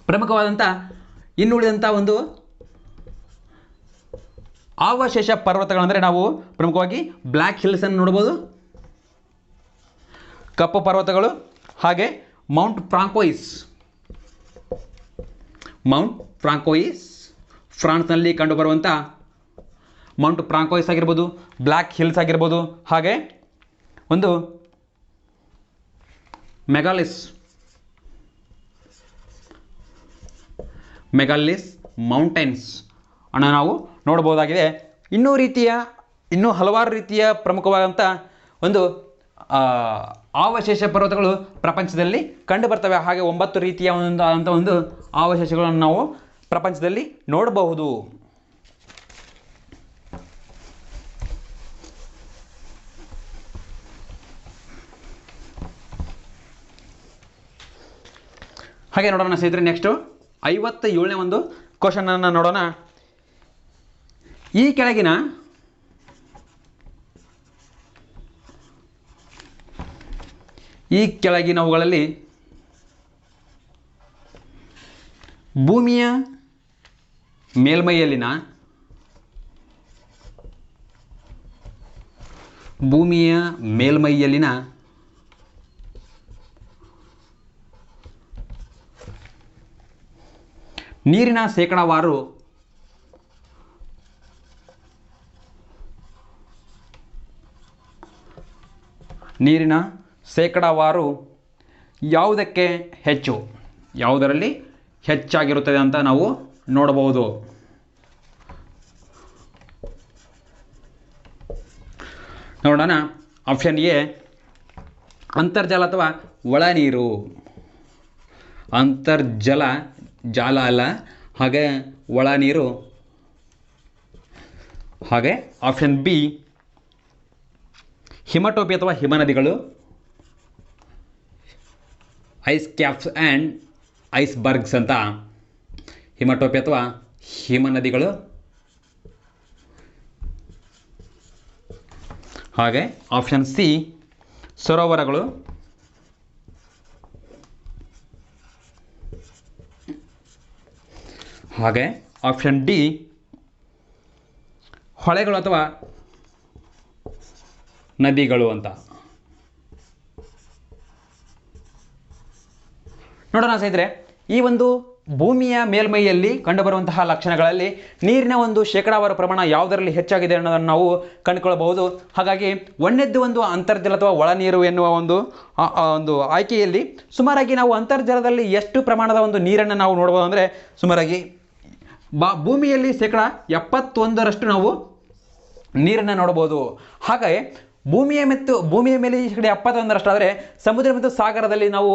ಪ್ರಮುಖವಾದಂಥ ಇನ್ನುಳಿದಂಥ ಒಂದು ಅವಶೇಷ ಪರ್ವತಗಳಂದರೆ ನಾವು ಪ್ರಮುಖವಾಗಿ ಬ್ಲ್ಯಾಕ್ ಹಿಲ್ಸನ್ನು ನೋಡ್ಬೋದು, ಕಪ್ಪು ಪರ್ವತಗಳು, ಹಾಗೆ ಮೌಂಟ್ ಫ್ರಾಂಕೋಯಿಸ್ ಫ್ರಾನ್ಸ್ನಲ್ಲಿ ಕಂಡುಬರುವಂಥ ಮೌಂಟ್ ಫ್ರಾಂಕೋಯಿಸ್ ಆಗಿರ್ಬೋದು, ಬ್ಲ್ಯಾಕ್ ಹಿಲ್ಸ್ ಆಗಿರ್ಬೋದು, ಹಾಗೆ ಒಂದು ಮೆಗಾಲಿಸ್ ಮೌಂಟೇನ್ಸ್ ಅನ್ನು ನಾವು ನೋಡ್ಬೋದಾಗಿದೆ. ಇನ್ನೂ ಹಲವಾರು ರೀತಿಯ ಪ್ರಮುಖವಾದಂಥ ಒಂದು ಅವಶೇಷ ಪರ್ವತಗಳು ಪ್ರಪಂಚದಲ್ಲಿ ಕಂಡು ಬರ್ತವೆ. ಹಾಗೆ 9 ರೀತಿಯ ಒಂದು ಅವಶೇಷಗಳನ್ನು ನಾವು ಪ್ರಪಂಚದಲ್ಲಿ ನೋಡಬಹುದು. ಹಾಗೆ ನೋಡೋಣ ಸ್ನೇಹಿತರೆ, ನೆಕ್ಸ್ಟು 57ನೇ ಒಂದು ಕ್ವಶನನ್ನು ನೋಡೋಣ. ಈ ಕೆಳಗಿನವುಗಳಲ್ಲಿ ಭೂಮಿಯ ಮೇಲ್ಮೈಯಲ್ಲಿನ ನೀರಿನ ಶೇಕಡಾವಾರು ಯಾವುದರಲ್ಲಿ ಹೆಚ್ಚಾಗಿರುತ್ತದೆ ಅಂತ ನಾವು ನೋಡಬಹುದು. ನೋಡೋಣ. ಆಪ್ಷನ್ ಎ ಅಂತರ್ಜಲ ಅಥವಾ ಒಳನೀರು. ಜಾಲ ಅಲ್ಲ, ಹಾಗೆ ಒಳನೀರು. ಹಾಗೆ ಆಪ್ಷನ್ ಬಿ ಹಿಮಟೋಪಿ ಅಥವಾ ಹಿಮನದಿಗಳು, ಐಸ್ ಕ್ಯಾಪ್ಸ್ ಆ್ಯಂಡ್ ಐಸ್ಬರ್ಗ್ಸ್ ಅಂತ. ಹಿಮಟೋಪಿ ಅಥವಾ ಹಿಮನದಿಗಳು. ಹಾಗೆ ಆಪ್ಷನ್ ಸಿ ಸರೋವರಗಳು. ಹಾಗೆ ಆಪ್ಷನ್ ಡಿ ಹೊಳೆಗಳು ಅಥವಾ ನದಿಗಳು ಅಂತ. ನೋಡೋಣ ಸ್ನೇಹಿತರೆ, ಈ ಒಂದು ಭೂಮಿಯ ಮೇಲ್ಮೈಯಲ್ಲಿ ಕಂಡುಬರುವಂತಹ ಲಕ್ಷಣಗಳಲ್ಲಿ ನೀರಿನ ಒಂದು ಶೇಕಡಾವಾರು ಪ್ರಮಾಣ ಯಾವುದರಲ್ಲಿ ಹೆಚ್ಚಾಗಿದೆ ಅನ್ನೋದನ್ನು ನಾವು ಕಂಡುಕೊಳ್ಳಬಹುದು. ಹಾಗಾಗಿ ಒಂದನೇದ್ದು ಒಂದು ಅಂತರ್ಜಲ ಅಥವಾ ಒಳನೀರು ಎನ್ನುವ ಒಂದು ಆಯ್ಕೆಯಲ್ಲಿ ಸುಮಾರಾಗಿ ನಾವು ಅಂತರ್ಜಲದಲ್ಲಿ ಎಷ್ಟು ಪ್ರಮಾಣದ ಒಂದು ನೀರನ್ನು ನಾವು ನೋಡ್ಬೋದು ಅಂದರೆ ಸುಮಾರಾಗಿ ಭೂಮಿಯಲ್ಲಿ 71% ನಾವು ನೀರನ್ನು ನೋಡಬಹುದು. ಹಾಗೆ ಭೂಮಿಯ ಮೇಲೆ 71% ಆದರೆ ಸಮುದ್ರ ಮತ್ತು ಸಾಗರದಲ್ಲಿ ನಾವು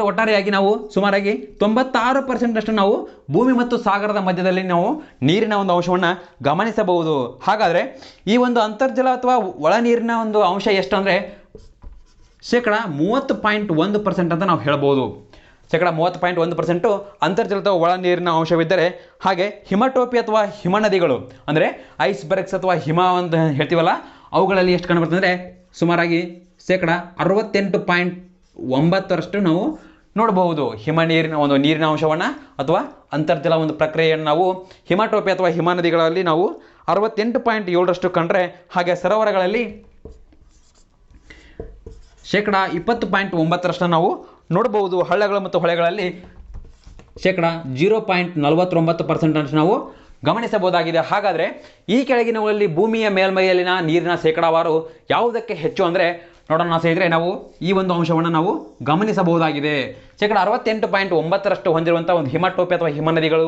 ಒಟ್ಟಾರೆಯಾಗಿ ನಾವು ಸುಮಾರಾಗಿ 96% ನಾವು ಭೂಮಿ ಮತ್ತು ಸಾಗರದ ಮಧ್ಯದಲ್ಲಿ ನಾವು ನೀರಿನ ಒಂದು ಅಂಶವನ್ನು ಗಮನಿಸಬಹುದು. ಹಾಗಾದರೆ ಈ ಒಂದು ಅಂತರ್ಜಲ ಅಥವಾ ಒಳನೀರಿನ ಒಂದು ಅಂಶ ಎಷ್ಟು ಅಂದರೆ 30.1% ಅಂತ ನಾವು ಹೇಳ್ಬೋದು. 30.1% ಅಂತರ್ಜಲ ಅಥವಾ ಒಳನೀರಿನ ಅಂಶವಿದ್ದರೆ, ಹಾಗೆ ಹಿಮಟೋಪಿ ಅಥವಾ ಹಿಮನದಿಗಳು ಅಂದರೆ ಐಸ್ಬರ್ಗ್ಸ್ ಅಥವಾ ಹಿಮ ಅಂತ ಹೇಳ್ತೀವಲ್ಲ, ಅವುಗಳಲ್ಲಿ ಎಷ್ಟು ಕಂಡುಬರ್ತದೆ ಅಂದರೆ ಸುಮಾರಾಗಿ 68.9% ನಾವು ನೋಡಬಹುದು. ನೀರಿನ ಅಂಶವನ್ನು ಅಥವಾ ಅಂತರ್ಜಲ ಒಂದು ಪ್ರಕ್ರಿಯೆಯನ್ನು ನಾವು ಹಿಮಟೋಪಿ ಅಥವಾ ಹಿಮನದಿಗಳಲ್ಲಿ ನಾವು 68.7% ಕಂಡ್ರೆ, ಹಾಗೆ ಸರೋವರಗಳಲ್ಲಿ ಶೇಕಡ 20.9% ನಾವು ನೋಡಬಹುದು. ಹಳ್ಳಗಳು ಮತ್ತು ಹೊಳೆಗಳಲ್ಲಿ ಶೇಕಡ 0.49% ನಾವು ಗಮನಿಸಬಹುದಾಗಿದೆ. ಹಾಗಾದರೆ ಈ ಕೆಳಗಿನವುಗಳಲ್ಲಿ ಭೂಮಿಯ ಮೇಲ್ಮೈಯಲ್ಲಿನ ನೀರಿನ ಶೇಕಡಾವಾರು ಯಾವುದಕ್ಕೆ ಹೆಚ್ಚು ಅಂದರೆ ನೋಡೋಣ ಸ್ನೇಹಿತರೆ, ನಾವು ಈ ಒಂದು ಅಂಶವನ್ನು ನಾವು ಗಮನಿಸಬಹುದಾಗಿದೆ. ಶೇಕಡ 68.9% ಹೊಂದಿರುವಂಥ ಒಂದು ಹಿಮಟೋಪಿ ಅಥವಾ ಹಿಮನದಿಗಳು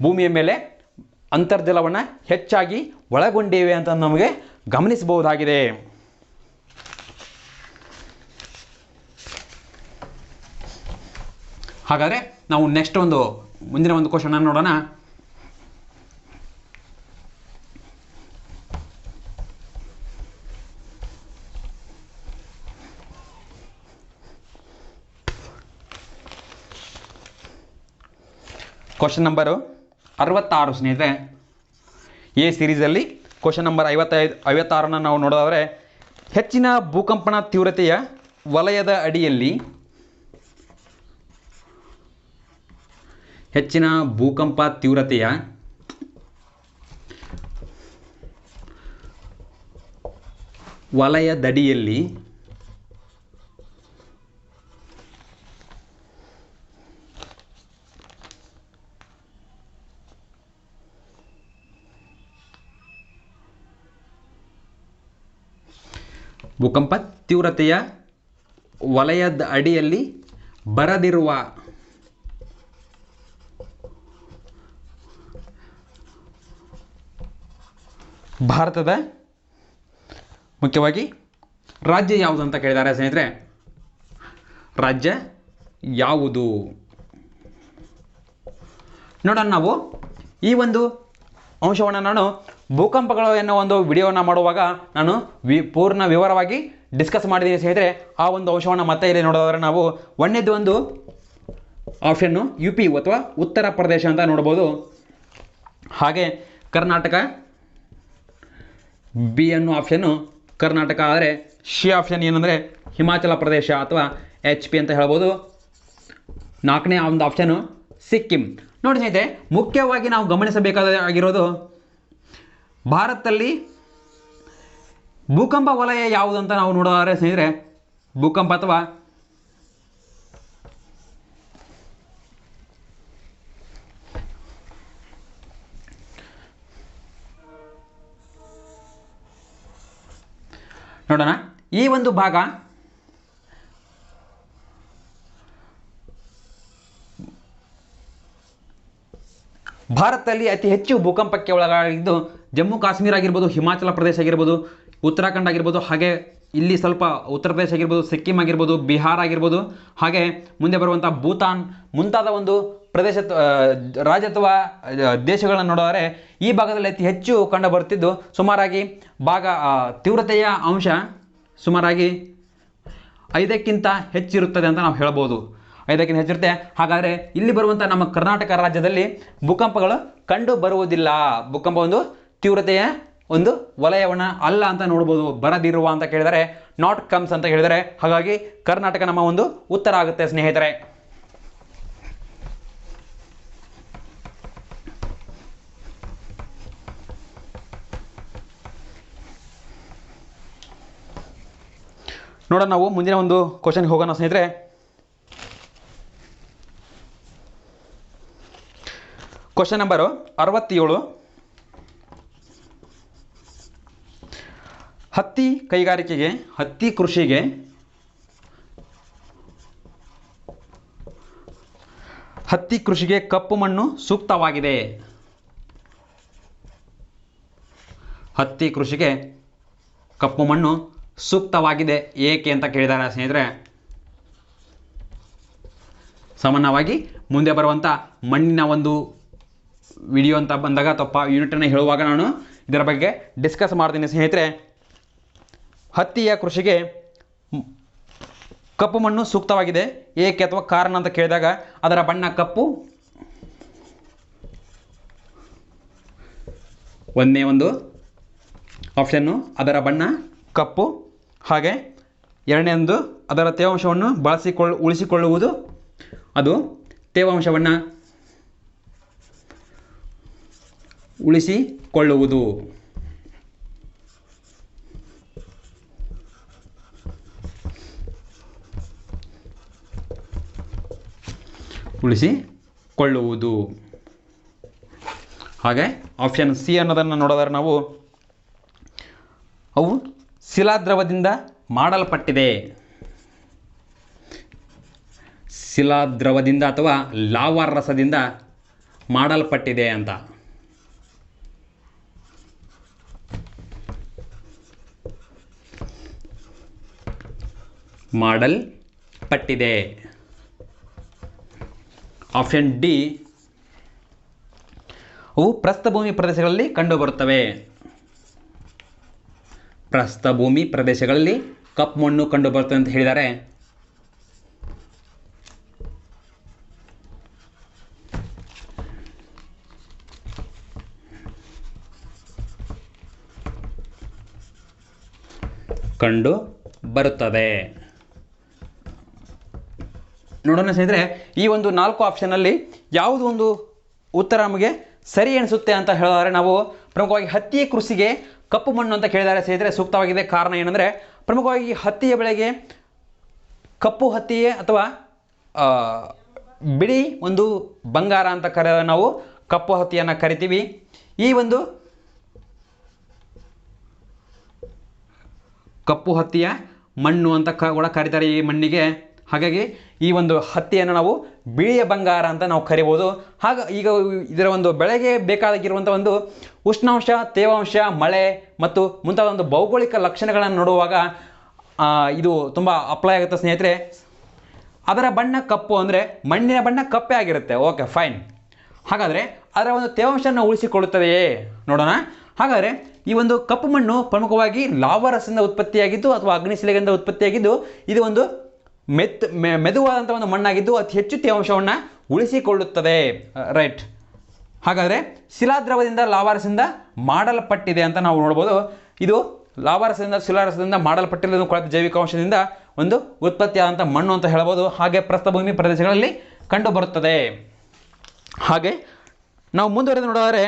ಭೂಮಿಯ ಮೇಲೆ ಅಂತರ್ಜಲವನ್ನು ಹೆಚ್ಚಾಗಿ ಒಳಗೊಂಡಿವೆ ಅಂತ ನಮಗೆ ಗಮನಿಸಬಹುದಾಗಿದೆ. ಹಾಗಾದರೆ ನಾವು ನೆಕ್ಸ್ಟ್ ಮುಂದಿನ ಒಂದು ಕ್ವಶನ್ ಅನ್ನು ನೋಡೋಣ. ಕ್ವಶನ್ ನಂಬರು 66 ಸ್ನೇಹಿತರೆ. ಎ ಸೀರೀಸಲ್ಲಿ ಕ್ವಶನ್ ನಂಬರ್ 56 ನಾವು ನೋಡೋದಾದರೆ, ಹೆಚ್ಚಿನ ಭೂಕಂಪನ ತೀವ್ರತೆಯ ವಲಯದ ಅಡಿಯಲ್ಲಿ ಹೆಚ್ಚಿನ ಭೂಕಂಪ ತೀವ್ರತೆಯ ವಲಯದಡಿಯಲ್ಲಿ ಭೂಕಂಪ ತೀವ್ರತೆಯ ವಲಯದ ಅಡಿಯಲ್ಲಿ ಬರದಿರುವ ಭಾರತದ ಮುಖ್ಯವಾಗಿ ರಾಜ್ಯ ಯಾವುದು ಅಂತ ಕೇಳಿದ್ದಾರೆ ಸ್ನೇಹಿತರೆ. ರಾಜ್ಯ ಯಾವುದು ನೋಡೋಣ. ನಾವು ಈ ಒಂದು ಅಂಶವನ್ನು ನಾನು ಭೂಕಂಪಗಳು ಎನ್ನುವ ಒಂದು ವಿಡಿಯೋವನ್ನು ಮಾಡುವಾಗ ನಾನು ಪೂರ್ಣ ವಿವರವಾಗಿ ಡಿಸ್ಕಸ್ ಮಾಡಿದ್ದೀನಿ ಸ್ನೇಹಿತರೆ. ಆ ಒಂದು ಅಂಶವನ್ನು ಮತ್ತೆ ಇಲ್ಲಿ ನೋಡೋದಾದ್ರೆ ನಾವು ಒಂದನೇದು ಒಂದು ಆಪ್ಷನ್ನು UP ಅಥವಾ ಉತ್ತರ ಪ್ರದೇಶ ಅಂತ ನೋಡ್ಬೋದು. ಹಾಗೆ ಕರ್ನಾಟಕ ಬಿ ಅನ್ನೋ ಆಪ್ಷನ್ನು ಕರ್ನಾಟಕ. ಆದರೆ ಸಿ ಆಪ್ಷನ್ ಏನಂದರೆ ಹಿಮಾಚಲ ಪ್ರದೇಶ ಅಥವಾ HP ಅಂತ ಹೇಳ್ಬೋದು. ನಾಲ್ಕನೇ ಒಂದು ಆಪ್ಷನ್ನು ಸಿಕ್ಕಿಂ. ನೋಡಿ ಸ್ನೇಹಿತರೆ, ಮುಖ್ಯವಾಗಿ ನಾವು ಗಮನಿಸಬೇಕಾಗಿರೋದು ಭಾರತದಲ್ಲಿ ಭೂಕಂಪ ವಲಯ ಯಾವುದು ಅಂತ ನಾವು ನೋಡೋದಾದ್ರೆ ಸ್ನೇಹಿತರೆ, ಭೂಕಂಪ ಅಥವಾ ನೋಡೋಣ. ಈ ಒಂದು ಭಾಗ ಭಾರತದಲ್ಲಿ ಅತಿ ಹೆಚ್ಚು ಭೂಕಂಪಕ್ಕೆ ಒಳಗಾಗಿದ್ದು ಜಮ್ಮು ಕಾಶ್ಮೀರ ಆಗಿರ್ಬೋದು, ಹಿಮಾಚಲ ಪ್ರದೇಶ ಆಗಿರ್ಬೋದು, ಉತ್ತರಾಖಂಡ್ ಆಗಿರ್ಬೋದು, ಹಾಗೆ ಇಲ್ಲಿ ಸ್ವಲ್ಪ ಉತ್ತರ ಪ್ರದೇಶ ಆಗಿರ್ಬೋದು, ಸಿಕ್ಕಿಂ ಆಗಿರ್ಬೋದು, ಬಿಹಾರ ಆಗಿರ್ಬೋದು, ಹಾಗೆ ಮುಂದೆ ಬರುವಂಥ ಭೂತಾನ್ ಮುಂತಾದ ಒಂದು ಪ್ರದೇಶ ರಾಜ್ಯ ಅಥವಾ ದೇಶಗಳನ್ನು ನೋಡಿದರೆ ಈ ಭಾಗದಲ್ಲಿ ಅತಿ ಹೆಚ್ಚು ಕಂಡು ಬರುತ್ತಿದ್ದು ಸುಮಾರಾಗಿ ತೀವ್ರತೆಯ ಅಂಶ ಸುಮಾರಾಗಿ 5ಕ್ಕಿಂತ ಹೆಚ್ಚಿರುತ್ತದೆ ಅಂತ ನಾವು ಹೇಳ್ಬೋದು. 5ಕ್ಕಿಂತ ಹೆಚ್ಚಿರುತ್ತೆ. ಹಾಗಾದರೆ ಇಲ್ಲಿ ಬರುವಂಥ ನಮ್ಮ ಕರ್ನಾಟಕ ರಾಜ್ಯದಲ್ಲಿ ಭೂಕಂಪಗಳು ಕಂಡು ಬರುವುದಿಲ್ಲ. ಭೂಕಂಪ ಒಂದು ತೀವ್ರತೆಯ ಒಂದು ವಲಯವನ್ನು ಅಲ್ಲ ಅಂತ ನೋಡ್ಬೋದು. ಬರದಿರುವ ಅಂತ ಕೇಳಿದರೆ ನಾಟ್ ಕಮ್ಸ್ ಅಂತ ಹೇಳಿದರೆ, ಹಾಗಾಗಿ ಕರ್ನಾಟಕ ನಮ್ಮ ಒಂದು ಉತ್ತರ ಆಗುತ್ತೆ ಸ್ನೇಹಿತರೆ. ನೋಡೋಣ, ನಾವು ಮುಂದಿನ ಒಂದು ಕ್ವಶನ್ಗೆ ಹೋಗೋಣ ಸ್ನೇಹಿತರೆ. Question number 67. ಹತ್ತಿ ಕೈಗಾರಿಕೆಗೆ, ಹತ್ತಿ ಕೃಷಿಗೆ ಕಪ್ಪು ಮಣ್ಣು ಸೂಕ್ತವಾಗಿದೆ. ಹತ್ತಿ ಕೃಷಿಗೆ ಕಪ್ಪು ಮಣ್ಣು ಸೂಕ್ತವಾಗಿದೆ ಏಕೆ ಅಂತ ಕೇಳಿದ್ದಾರೆ ಸ್ನೇಹಿತರೆ. ಸಾಮಾನ್ಯವಾಗಿ ಮುಂದೆ ಬರುವಂಥ ಮಣ್ಣಿನ ಒಂದು ವಿಡಿಯೋ ಅಂತ ಬಂದಾಗ ಅಥವಾ ಯೂನಿಟನ್ನು ಹೇಳುವಾಗ ನಾನು ಇದರ ಬಗ್ಗೆ ಡಿಸ್ಕಸ್ ಮಾಡ್ತೀನಿ ಸ್ನೇಹಿತರೆ. ಹತ್ತಿಯ ಕೃಷಿಗೆ ಕಪ್ಪು ಮಣ್ಣು ಸೂಕ್ತವಾಗಿದೆ ಏಕೆ ಅಥವಾ ಕಾರಣ ಅಂತ ಕೇಳಿದಾಗ ಅದರ ಬಣ್ಣ ಕಪ್ಪು, ಒಂದೇ ಒಂದು ಆಪ್ಷನ್ನು ಅದರ ಬಣ್ಣ ಕಪ್ಪು. ಹಾಗೆ ಎರಡನೇದು ಅದರ ತೇವಾಂಶವನ್ನು ಉಳಿಸಿಕೊಳ್ಳುವುದು, ಅದು ತೇವಾಂಶವನ್ನು ಉಳಿಸಿಕೊಳ್ಳುವುದು. ಉಳಿಸಿಕೊಳ್ಳುವುದು. ಹಾಗೆ ಆಪ್ಷನ್ ಸಿ ಅನ್ನೋದನ್ನು ನೋಡಿದರೆ ನಾವು ಅವು ಶಿಲಾದ್ರವದಿಂದ ಮಾಡಲ್ಪಟ್ಟಿದೆ. ಶಿಲಾದ್ರವದಿಂದ ಅಥವಾ ಲಾವಾ ರಸದಿಂದ ಮಾಡಲ್ಪಟ್ಟಿದೆ ಅಂತ. ಮಾಡಲ್ಪಟ್ಟಿದೆ. ಆಪ್ಷನ್ ಡಿ ಅವು ಪ್ರಸ್ಥಭೂಮಿ ಪ್ರದೇಶಗಳಲ್ಲಿ ಕಂಡುಬರುತ್ತವೆ. ಪ್ರಸ್ಥಭೂಮಿ ಪ್ರದೇಶಗಳಲ್ಲಿ ಕಪ್ಪು ಮಣ್ಣು ಕಂಡುಬರುತ್ತದೆ ಅಂತ ಹೇಳಿದ್ದಾರೆ. ಕಂಡು ಬರುತ್ತದೆ. ನೋಡೋಣ ಸ್ನೇಹಿತರೆ, ಈ ಒಂದು 4 ಆಪ್ಷನ್ನಲ್ಲಿ ಯಾವುದು ಒಂದು ಉತ್ತರ ನಮಗೆ ಸರಿ ಎನಿಸುತ್ತೆ ಅಂತ ಹೇಳಿದರೆ ನಾವು ಪ್ರಮುಖವಾಗಿ ಹತ್ತಿ ಕೃಷಿಗೆ ಕಪ್ಪು ಮಣ್ಣು ಅಂತ ಕೇಳಿದರೆ ಸ್ನೇಹಿತರೆ ಸೂಕ್ತವಾಗಿದೆ. ಕಾರಣ ಏನಂದರೆ ಪ್ರಮುಖವಾಗಿ ಹತ್ತಿಯ ಬೆಳೆಗೆ ಕಪ್ಪು ಹತ್ತಿಯೇ ಅಥವಾ ಬಿಳಿ ಒಂದು ಬಂಗಾರ ಅಂತ ನಾವು ಕಪ್ಪು ಹತ್ತಿಯನ್ನು ಕರಿತೀವಿ. ಈ ಒಂದು ಕಪ್ಪು ಹತ್ತಿಯ ಮಣ್ಣು ಅಂತ ಕೂಡ ಕರೀತಾರೆ ಈ ಮಣ್ಣಿಗೆ. ಹಾಗಾಗಿ ಈ ಒಂದು ಹತ್ತಿಯನ್ನು ನಾವು ಬಿಳಿಯ ಬಂಗಾರ ಅಂತ ನಾವು ಕರಿಬೋದು. ಈಗ ಇದರ ಒಂದು ಬೆಳೆಗೆ ಬೇಕಾಗಿರುವಂಥ ಒಂದು ಉಷ್ಣಾಂಶ, ತೇವಾಂಶ, ಮಳೆ ಮತ್ತು ಮುಂತಾದ ಒಂದು ಭೌಗೋಳಿಕ ಲಕ್ಷಣಗಳನ್ನು ನೋಡುವಾಗ ಇದು ತುಂಬ ಅಪ್ಲೈ ಆಗುತ್ತೆ ಸ್ನೇಹಿತರೆ. ಅದರ ಬಣ್ಣ ಕಪ್ಪು ಅಂದರೆ ಮಣ್ಣಿನ ಬಣ್ಣ ಕಪ್ಪೇ ಆಗಿರುತ್ತೆ. Okay, fine. ಹಾಗಾದರೆ ಅದರ ಒಂದು ತೇವಾಂಶವನ್ನು ಉಳಿಸಿಕೊಳ್ಳುತ್ತದೆಯೇ ನೋಡೋಣ. ಹಾಗಾದರೆ ಈ ಒಂದು ಕಪ್ಪು ಮಣ್ಣು ಪ್ರಮುಖವಾಗಿ ಲಾವಾರಸದಿಂದ ಉತ್ಪತ್ತಿಯಾಗಿದ್ದು ಅಥವಾ ಅಗ್ನಿಶಿಲೆಯಿಂದ ಉತ್ಪತ್ತಿಯಾಗಿದ್ದು ಇದು ಒಂದು ಮೆದುವಾದಂಥ ಒಂದು ಮಣ್ಣಾಗಿದ್ದು ಅತಿ ಹೆಚ್ಚು ತೇವಾಂಶವನ್ನು ಉಳಿಸಿಕೊಳ್ಳುತ್ತದೆ. ರೈಟ್. ಹಾಗಾದರೆ ಶಿಲಾದ್ರವದಿಂದ ಲಾವಾರಸದಿಂದ ಮಾಡಲ್ಪಟ್ಟಿದೆ ಅಂತ ನಾವು ನೋಡ್ಬೋದು. ಇದು ಲಾವಾರಸದಿಂದ ಶಿಲಾರಸದಿಂದ ಮಾಡಲ್ಪಟ್ಟಿರೋದು ಕೊಳೆತ ಜೈವಿಕಾಂಶದಿಂದ ಒಂದು ಉತ್ಪತ್ತಿಯಾದಂಥ ಮಣ್ಣು ಅಂತ ಹೇಳ್ಬೋದು. ಹಾಗೆ ಪ್ರಸ್ಥಭೂಮಿ ಪ್ರದೇಶಗಳಲ್ಲಿ ಕಂಡುಬರುತ್ತದೆ. ಹಾಗೆ ನಾವು ಮುಂದುವರೆದು ನೋಡಿದರೆ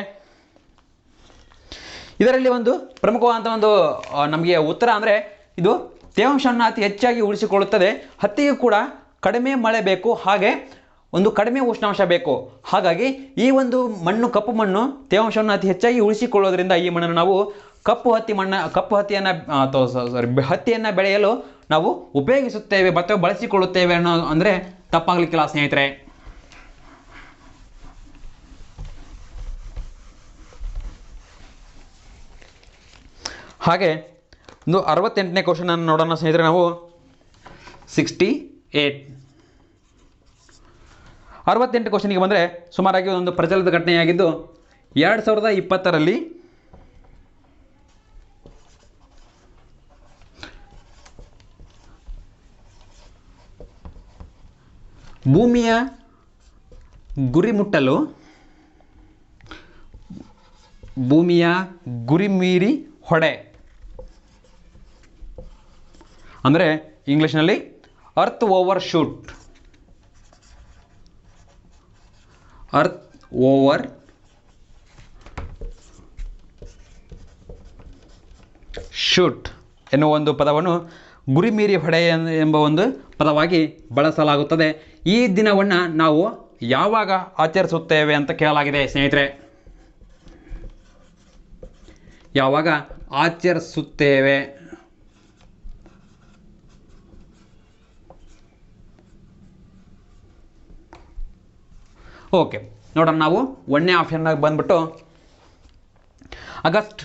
ಇದರಲ್ಲಿ ಒಂದು ಪ್ರಮುಖವಾದಂಥ ಒಂದು ನಮಗೆ ಉತ್ತರ ಅಂದರೆ ಇದು ತೇವಾಂಶವನ್ನು ಅತಿ ಹೆಚ್ಚಾಗಿ ಉಳಿಸಿಕೊಳ್ಳುತ್ತದೆ. ಹತ್ತಿಗೆ ಕೂಡ ಕಡಿಮೆ ಮಳೆ ಬೇಕು, ಹಾಗೆ ಒಂದು ಕಡಿಮೆ ಉಷ್ಣಾಂಶ ಬೇಕು. ಹಾಗಾಗಿ ಈ ಒಂದು ಮಣ್ಣು ಕಪ್ಪು ಮಣ್ಣು ತೇವಾಂಶವನ್ನು ಅತಿ ಹೆಚ್ಚಾಗಿ ಉಳಿಸಿಕೊಳ್ಳೋದ್ರಿಂದ ಈ ಮಣ್ಣನ್ನು ನಾವು ಹತ್ತಿಯನ್ನು ಬೆಳೆಯಲು ನಾವು ಉಪಯೋಗಿಸುತ್ತೇವೆ ಅಥವಾ ಬಳಸಿಕೊಳ್ಳುತ್ತೇವೆ ಅನ್ನೋ ಅಂದರೆ ತಪ್ಪಾಗಲಿಕ್ಕಿಲ್ಲ ಸ್ನೇಹಿತರೆ. ಹಾಗೆ ಒಂದು 68ನೇ ಕ್ವಶನ್ ಅನ್ನು ನೋಡೋಣ ಸ್ನೇಹಿತರೆ. ನಾವು 68 ಕ್ವಶನ್ಗೆ ಬಂದರೆ ಸುಮಾರಾಗಿ ಒಂದು ಪ್ರಚಲಿತ ಘಟನೆಯಾಗಿದ್ದು 2020ರಲ್ಲಿ ಭೂಮಿಯ ಗುರಿ ಮೀರಿ ಹೊಡೆ ಅಂದರೆ ಇಂಗ್ಲೀಷ್ನಲ್ಲಿ ಅರ್ತ್ ಓವರ್ ಶೂಟ್ ಎನ್ನುವ ಒಂದು ಪದವನ್ನು ಗುರಿ ಮೀರಿ ಹೊಡೆ ಎಂಬ ಒಂದು ಪದವಾಗಿ ಬಳಸಲಾಗುತ್ತದೆ. ಈ ದಿನವನ್ನು ನಾವು ಯಾವಾಗ ಆಚರಿಸುತ್ತೇವೆ ಅಂತ ಕೇಳಲಾಗಿದೆ ಸ್ನೇಹಿತರೆ. ಯಾವಾಗ ಆಚರಿಸುತ್ತೇವೆ? ಓಕೆ, ನೋಡೋಣ. ನಾವು 1ನೇ ಆಪ್ಷನ್ನಾಗಿ ಬಂದ್ಬಿಟ್ಟು ಆಗಸ್ಟ್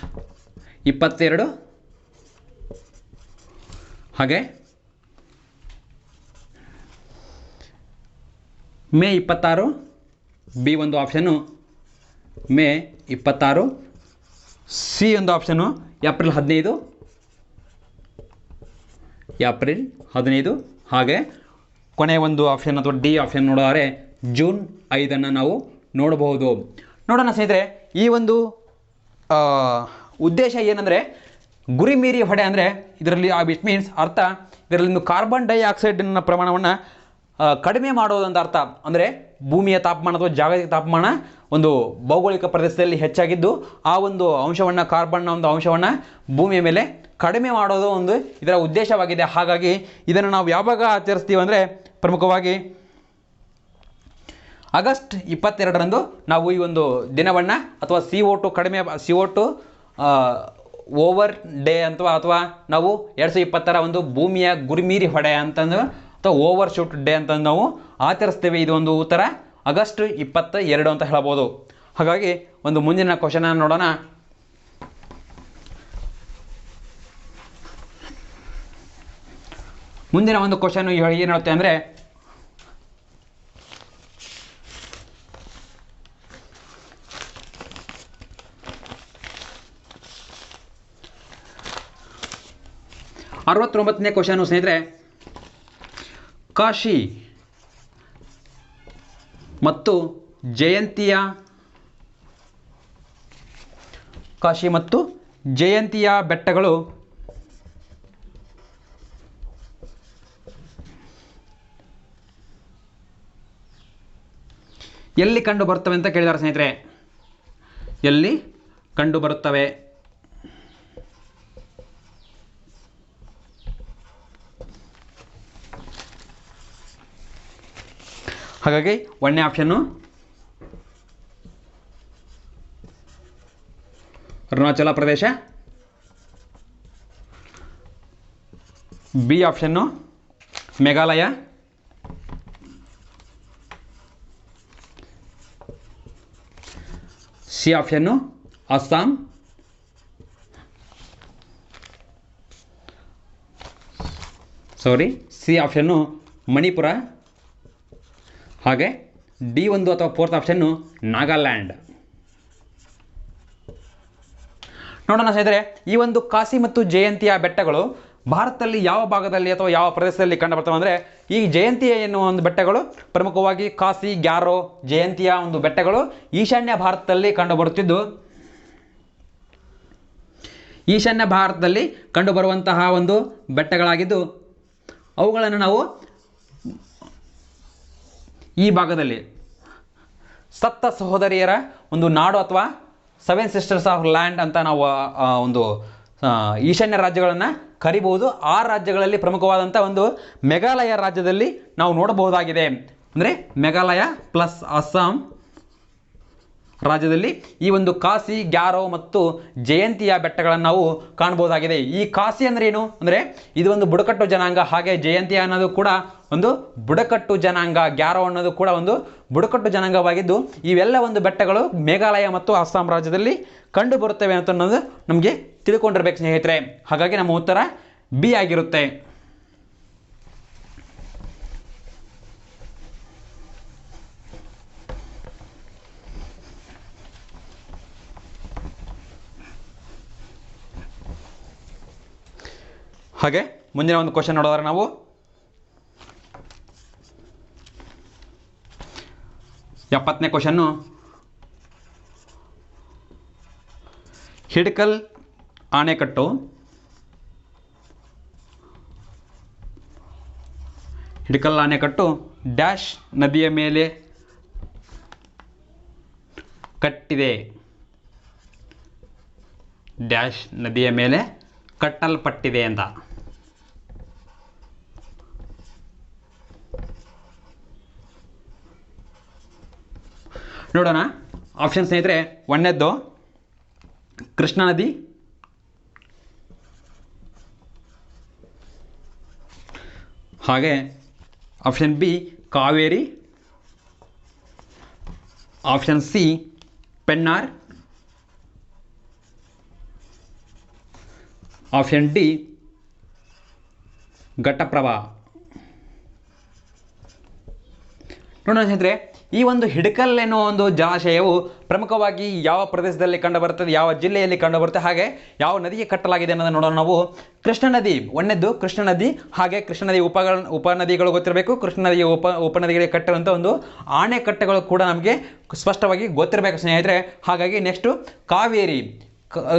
22, ಹಾಗೆ ಮೇ 26, ಬಿ ಒಂದು ಆಪ್ಷನ್ನು ಮೇ 26, ಸಿ ಒಂದು ಆಪ್ಷನ್ನು ಏಪ್ರಿಲ್ 15, ಹಾಗೆ ಕೊನೆಯ ಒಂದು ಆಪ್ಷನ್ ಅಥವಾ ಡಿ ಆಪ್ಷನ್ ನೋಡಿದರೆ ಜೂನ್ 5 ನಾವು ನೋಡಬಹುದು. ನೋಡೋಣ ಸ್ನೇಹಿತರೆ, ಈ ಒಂದು ಉದ್ದೇಶ ಏನಂದರೆ ಗುರಿ ಮೀರಿ ಹೊಡೆ ಅಂದರೆ ಇದರಲ್ಲಿ ಇಟ್ ಮೀನ್ಸ್ ಅರ್ಥ ಇದರಲ್ಲಿ ಕಾರ್ಬನ್ ಡೈಆಕ್ಸೈಡಿನ ಪ್ರಮಾಣವನ್ನು ಕಡಿಮೆ ಮಾಡೋದಂತ ಅರ್ಥ. ಅಂದರೆ ಭೂಮಿಯ ತಾಪಮಾನ ಅಥವಾ ಜಾಗತಿಕ ತಾಪಮಾನ ಒಂದು ಭೌಗೋಳಿಕ ಪ್ರದೇಶದಲ್ಲಿ ಹೆಚ್ಚಾಗಿದ್ದು ಆ ಒಂದು ಅಂಶವನ್ನು, ಕಾರ್ಬನ್ನ ಒಂದು ಅಂಶವನ್ನು ಭೂಮಿಯ ಮೇಲೆ ಕಡಿಮೆ ಮಾಡೋದು ಒಂದು ಇದರ ಉದ್ದೇಶವಾಗಿದೆ. ಹಾಗಾಗಿ ಇದನ್ನು ನಾವು ಯಾವಾಗ ಆಚರಿಸ್ತೀವಿ ಅಂದರೆ ಪ್ರಮುಖವಾಗಿ ಆಗಸ್ಟ್ 22ರಂದು ನಾವು ಈ ಒಂದು ದಿನವನ್ನು ಅಥವಾ CO2 ಕಡಿಮೆ, CO2 ಓವರ್ ಡೇ ಅಥವಾ ನಾವು 2020ರ ಒಂದು ಭೂಮಿಯ ಗುರಿಮೀರಿ ಹೊಡೆ ಅಂತಂದು ಅಥವಾ ಓವರ್ ಶೂಟ್ ಡೇ ಅಂತಂದು ನಾವು ಆಚರಿಸ್ತೇವೆ. ಇದು ಒಂದು ಉತ್ತರ ಆಗಸ್ಟ್ 22 ಅಂತ ಹೇಳ್ಬೋದು. ಹಾಗಾಗಿ ಒಂದು ಮುಂದಿನ ಕ್ವಶನ್ ನೋಡೋಣ. ಮುಂದಿನ ಒಂದು ಕ್ವಶನ್ ಏನು ಹೇಳುತ್ತೆ ಅಂದರೆ, ಅರವತ್ತೊಂಬತ್ತನೇ ಕ್ವಶನ್ ಸ್ನೇಹಿತರೆ, ಕಾಶಿ ಮತ್ತು ಜಯಂತಿಯ ಬೆಟ್ಟಗಳು ಎಲ್ಲಿ ಕಂಡು ಬರುತ್ತವೆ ಅಂತ ಕೇಳಿದ್ದಾರೆ ಸ್ನೇಹಿತರೆ. ಎಲ್ಲಿ ಕಂಡು ಬರುತ್ತವೆ? ಹಾಗಾಗಿ ಒಂದನೇ option Arunachal Pradesh, B option Meghalaya, C option Assam, C option Manipur, ಹಾಗೆ ಡಿ ಒಂದು ಅಥವಾ ಫೋರ್ತ್ ಆಪ್ಷನ್ನು ನಾಗಾಲ್ಯಾಂಡ್. ನೋಡೋಣ ಸ್ನೇಹಿತರೆ, ಈ ಒಂದು ಕಾಶಿ ಮತ್ತು ಜಯಂತಿಯ ಬೆಟ್ಟಗಳು ಭಾರತದಲ್ಲಿ ಯಾವ ಭಾಗದಲ್ಲಿ ಅಥವಾ ಯಾವ ಪ್ರದೇಶದಲ್ಲಿ ಕಂಡು ಬರ್ತವೆ ಅಂದರೆ, ಈ ಜಯಂತಿಯ ಎನ್ನುವ ಒಂದು ಬೆಟ್ಟಗಳು ಪ್ರಮುಖವಾಗಿ ಕಾಶಿ, ಗ್ಯಾರೋ, ಜಯಂತಿಯ ಒಂದು ಬೆಟ್ಟಗಳು ಈಶಾನ್ಯ ಭಾರತದಲ್ಲಿ ಕಂಡುಬರುತ್ತಿದ್ದು, ಈಶಾನ್ಯ ಭಾರತದಲ್ಲಿ ಕಂಡುಬರುವಂತಹ ಒಂದು ಬೆಟ್ಟಗಳಾಗಿದ್ದು ಅವುಗಳನ್ನು ನಾವು ಈ ಭಾಗದಲ್ಲಿ ಸಪ್ತ ಸಹೋದರಿಯರ ಒಂದು ನಾಡು ಅಥವಾ 7 ಸಿಸ್ಟರ್ಸ್ ಆಫ್ ಲ್ಯಾಂಡ್ ಅಂತ ನಾವು ಒಂದು ಈಶಾನ್ಯ ರಾಜ್ಯಗಳನ್ನು ಕರಿಬಹುದು. ಆ ರಾಜ್ಯಗಳಲ್ಲಿ ಪ್ರಮುಖವಾದಂಥ ಒಂದು ಮೇಘಾಲಯ ರಾಜ್ಯದಲ್ಲಿ ನಾವು ನೋಡಬಹುದಾಗಿದೆ. ಅಂದರೆ ಮೇಘಾಲಯ ಪ್ಲಸ್ ಅಸ್ಸಾಂ ರಾಜ್ಯದಲ್ಲಿ ಈ ಒಂದು ಕಾಶಿ, ಗ್ಯಾರೋ ಮತ್ತು ಜಯಂತಿಯ ಬೆಟ್ಟಗಳನ್ನು ನಾವು ಕಾಣಬಹುದಾಗಿದೆ. ಈ ಕಾಶಿ ಅಂದರೆ ಏನು ಅಂದರೆ ಇದು ಒಂದು ಬುಡಕಟ್ಟು ಜನಾಂಗ, ಹಾಗೆ ಜಯಂತಿ ಅನ್ನೋದು ಕೂಡ ಒಂದು ಬುಡಕಟ್ಟು ಜನಾಂಗ, ಗ್ಯಾರೋ ಅನ್ನೋದು ಕೂಡ ಒಂದು ಬುಡಕಟ್ಟು ಜನಾಂಗವಾಗಿದ್ದು ಇವೆಲ್ಲ ಒಂದು ಬೆಟ್ಟಗಳು ಮೇಘಾಲಯ ಮತ್ತು ಅಸ್ಸಾಂ ರಾಜ್ಯದಲ್ಲಿ ಕಂಡು ಬರುತ್ತವೆ ಅಂತ ಅನ್ನೋದು ನಮಗೆ ತಿಳ್ಕೊಂಡಿರ್ಬೇಕು ಸ್ನೇಹಿತರೆ. ಹಾಗಾಗಿ ನಮ್ಮ ಉತ್ತರ ಬಿ ಆಗಿರುತ್ತೆ. ಹಾಗೆ ಮುಂದಿನ ಒಂದು ಕ್ವಶನ್ ನೋಡೋದ್ರೆ ನಾವು 70ನೇ ಕ್ವಶನ್ನು, ಹಿಡಕಲ್ ಆಣೆಕಟ್ಟು ಡ್ಯಾಶ್ ನದಿಯ ಮೇಲೆ ಕಟ್ಟಿದೆ, ಡ್ಯಾಶ್ ನದಿಯ ಮೇಲೆ ಕಟ್ಟಲ್ಪಟ್ಟಿದೆ ಅಂತ. ನೋಡೋಣ ಆಪ್ಷನ್ ಸ್ನೇಹಿತರೆ. ಒಂದನೇದ್ದು ಕೃಷ್ಣಾ ನದಿ, ಹಾಗೆ option B Kaveri, option C Pennar, option D Ghataprabha. ನೋಡೋಣ ಸ್ನೇಹಿತರೆ, ಈ ಒಂದು ಹಿಡಕಲ್ ಎನ್ನುವ ಒಂದು ಜಲಾಶಯವು ಪ್ರಮುಖವಾಗಿ ಯಾವ ಪ್ರದೇಶದಲ್ಲಿ ಕಂಡುಬರುತ್ತದೆ, ಯಾವ ಜಿಲ್ಲೆಯಲ್ಲಿ ಕಂಡುಬರುತ್ತೆ, ಹಾಗೆ ಯಾವ ನದಿಗೆ ಕಟ್ಟಲಾಗಿದೆ ಅನ್ನೋದನ್ನು ನೋಡೋಣ ನಾವು. ಕೃಷ್ಣ ನದಿ, ಒಂದನೇದ್ದು ಕೃಷ್ಣ ನದಿ, ಹಾಗೆ ಕೃಷ್ಣ ನದಿ ಉಪನದಿಗಳು ಗೊತ್ತಿರಬೇಕು. ಕೃಷ್ಣ ನದಿಯ ಉಪನದಿಗಳಿಗೆ ಕಟ್ಟಿರುವಂಥ ಒಂದು ಆಣೆಕಟ್ಟೆಗಳು ಕೂಡ ನಮಗೆ ಸ್ಪಷ್ಟವಾಗಿ ಗೊತ್ತಿರಬೇಕು ಸ್ನೇಹಿತರೆ. ಹಾಗಾಗಿ ನೆಕ್ಸ್ಟು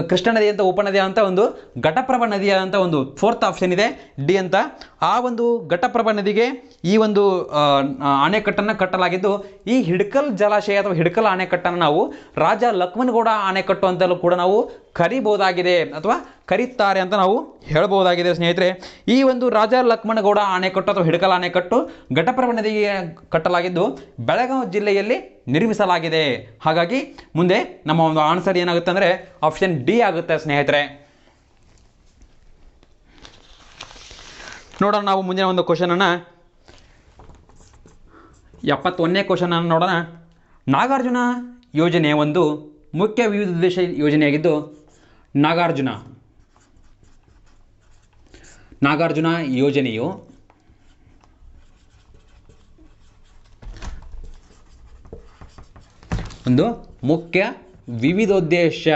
ಕೃಷ್ಣಾ ನದಿ ಅಂತ ಉಪನದಿ ಅಂತ ಒಂದು ಘಟಪ್ರಭಾ ನದಿಯ ಅಂತ ಒಂದು ಫೋರ್ತ್ ಆಪ್ಷನ್ ಇದೆ ಡಿ ಅಂತ. ಆ ಒಂದು ಘಟಪ್ರಭಾ ನದಿಗೆ ಈ ಒಂದು ಅಣೆಕಟ್ಟನ್ನು ಕಟ್ಟಲಾಗಿದ್ದು, ಈ ಹಿಡ್ಕಲ್ ಜಲಾಶಯ ಅಥವಾ ಹಿಡ್ಕಲ್ ಅಣೆಕಟ್ಟನ್ನು ನಾವು ರಾಜ ಲಕ್ಷ್ಮಣಗೌಡ ಅಣೆಕಟ್ಟು ಅಂತಲೂ ಕೂಡ ನಾವು ಕರಿಬಹುದಾಗಿದೆ ಅಥವಾ ಕರೀತಾರೆ ಅಂತ ನಾವು ಹೇಳ್ಬೋದಾಗಿದೆ ಸ್ನೇಹಿತರೆ. ಈ ಒಂದು ರಾಜ ಲಕ್ಷ್ಮಣಗೌಡ ಅಣೆಕಟ್ಟು ಅಥವಾ ಹಿಡ್ಕಲ್ ಅಣೆಕಟ್ಟು ಘಟಪ್ರಭಾ ನದಿಗೆ ಕಟ್ಟಲಾಗಿದ್ದು ಬೆಳಗಾವಿ ಜಿಲ್ಲೆಯಲ್ಲಿ ನಿರ್ಮಿಸಲಾಗಿದೆ. ಹಾಗಾಗಿ ಮುಂದೆ ನಮ್ಮ ಒಂದು ಆನ್ಸರ್ ಏನಾಗುತ್ತೆ ಅಂದರೆ ಆಪ್ಷನ್ ಡಿ ಆಗುತ್ತೆ ಸ್ನೇಹಿತರೆ. ನೋಡೋಣ ನಾವು ಮುಂದಿನ ಒಂದು ಕ್ವಶನನ್ನು 71ನೇ ಕ್ವಶನನ್ನು ನೋಡೋಣ. ನಾಗಾರ್ಜುನ ಯೋಜನೆ ಒಂದು ಮುಖ್ಯ ವಿವಿಧ ಉದ್ದೇಶ ಯೋಜನೆಯಾಗಿದ್ದು, ನಾಗಾರ್ಜುನ ಯೋಜನೆಯು ಒಂದು ಮುಖ್ಯ ವಿವಿಧೋದ್ದೇಶ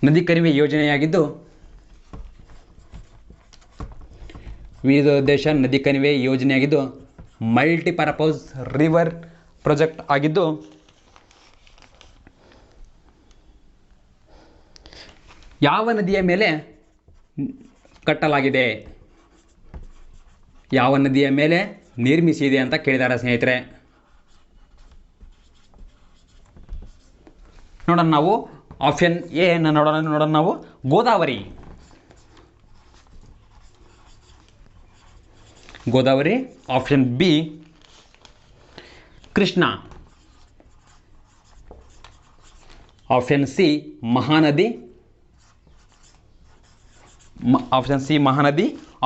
ನದಿ ಕಣಿವೆ ಯೋಜನೆಯಾಗಿದ್ದು, ವಿವಿಧೋದ್ದೇಶ ನದಿ ಕಣಿವೆ ಯೋಜನೆಯಾಗಿದ್ದು ಮಲ್ಟಿಪರ್ಪಸ್ ರಿವರ್ ಪ್ರಾಜೆಕ್ಟ್ ಆಗಿದ್ದು, ಯಾವ ನದಿಯ ಮೇಲೆ ಕಟ್ಟಲಾಗಿದೆ, ಯಾವ ನದಿಯ ಮೇಲೆ ನಿರ್ಮಿಸಿದೆ ಅಂತ ಕೇಳಿದ್ದಾರೆ ಸ್ನೇಹಿತರೆ. ನೋಡೋಣ ನಾವು ಆಪ್ಷನ್ ಎ ಅನ್ನು ನೋಡೋಣ ನಾವು Godavari, option B Krishna, option C Mahanadi,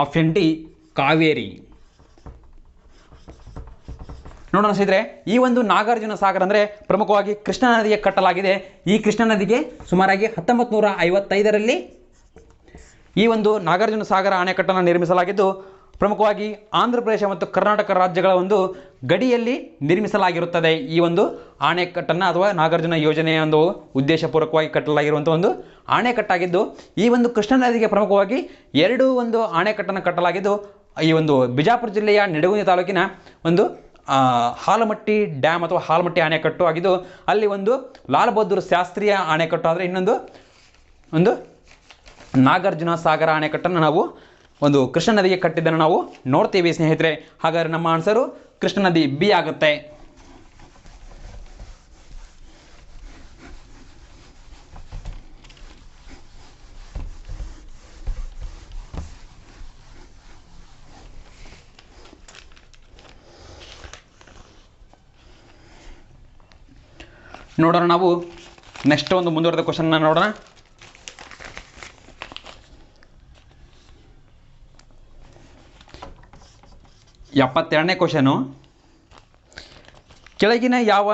option D Kaveri. ನೋಡೋಣ ಸ್ನೇಹಿತರೆ, ಈ ಒಂದು ನಾಗಾರ್ಜುನ ಸಾಗರ ಅಂದರೆ ಪ್ರಮುಖವಾಗಿ ಕೃಷ್ಣಾ ನದಿಗೆ ಕಟ್ಟಲಾಗಿದೆ. ಈ ಕೃಷ್ಣಾ ನದಿಗೆ ಸುಮಾರಾಗಿ 1955ರಲ್ಲಿ ಈ ಒಂದು ನಾಗಾರ್ಜುನ ಸಾಗರ ಅಣೆಕಟ್ಟನ್ನು ನಿರ್ಮಿಸಲಾಗಿದ್ದು, ಪ್ರಮುಖವಾಗಿ ಆಂಧ್ರ ಪ್ರದೇಶ ಮತ್ತು ಕರ್ನಾಟಕ ರಾಜ್ಯಗಳ ಒಂದು ಗಡಿಯಲ್ಲಿ ನಿರ್ಮಿಸಲಾಗಿರುತ್ತದೆ. ಈ ಒಂದು ಅಣೆಕಟ್ಟನ್ನು ಅಥವಾ ನಾಗಾರ್ಜುನ ಯೋಜನೆಯ ಒಂದು ಉದ್ದೇಶಪೂರ್ವಕವಾಗಿ ಕಟ್ಟಲಾಗಿರುವಂಥ ಒಂದು ಅಣೆಕಟ್ಟಾಗಿದ್ದು, ಈ ಒಂದು ಕೃಷ್ಣಾ ನದಿಗೆ ಪ್ರಮುಖವಾಗಿ ಎರಡು ಒಂದು ಅಣೆಕಟ್ಟನ್ನು ಕಟ್ಟಲಾಗಿದ್ದು, ಈ ಒಂದು ಬಿಜಾಪುರ ಜಿಲ್ಲೆಯ ನಿಡಗುಂದಿ ತಾಲೂಕಿನ ಒಂದು ಹಾಲಮಟ್ಟಿ ಡ್ಯಾಮ್ ಅಥವಾ ಹಾಲಮಟ್ಟಿ ಅಣೆಕಟ್ಟು ಆಗಿದ್ದು, ಅಲ್ಲಿ ಒಂದು ಲಾಲ್ ಬಹದ್ದೂರ್ ಶಾಸ್ತ್ರೀಯ ಅಣೆಕಟ್ಟು ಆದರೆ ಇನ್ನೊಂದು ನಾಗಾರ್ಜುನ ಸಾಗರ ಅಣೆಕಟ್ಟನ್ನು ನಾವು ಒಂದು ಕೃಷ್ಣಾ ನದಿಗೆ ಕಟ್ಟಿದ್ದನ್ನು ನಾವು ನೋಡ್ತೀವಿ ಸ್ನೇಹಿತರೆ. ಹಾಗಾದರೆ ನಮ್ಮ ಆನ್ಸರು ಕೃಷ್ಣಾ ನದಿ ಬಿ ಆಗುತ್ತೆ. ನೋಡೋಣ ನಾವು ನೆಕ್ಸ್ಟ್ ಒಂದು ಮುಂದುವರೆದ ಕ್ವಶನ್ನ ನೋಡೋಣ. ಎಪ್ಪತ್ತೆರಡನೇ ಕ್ವಶನು, ಕೆಳಗಿನ ಯಾವ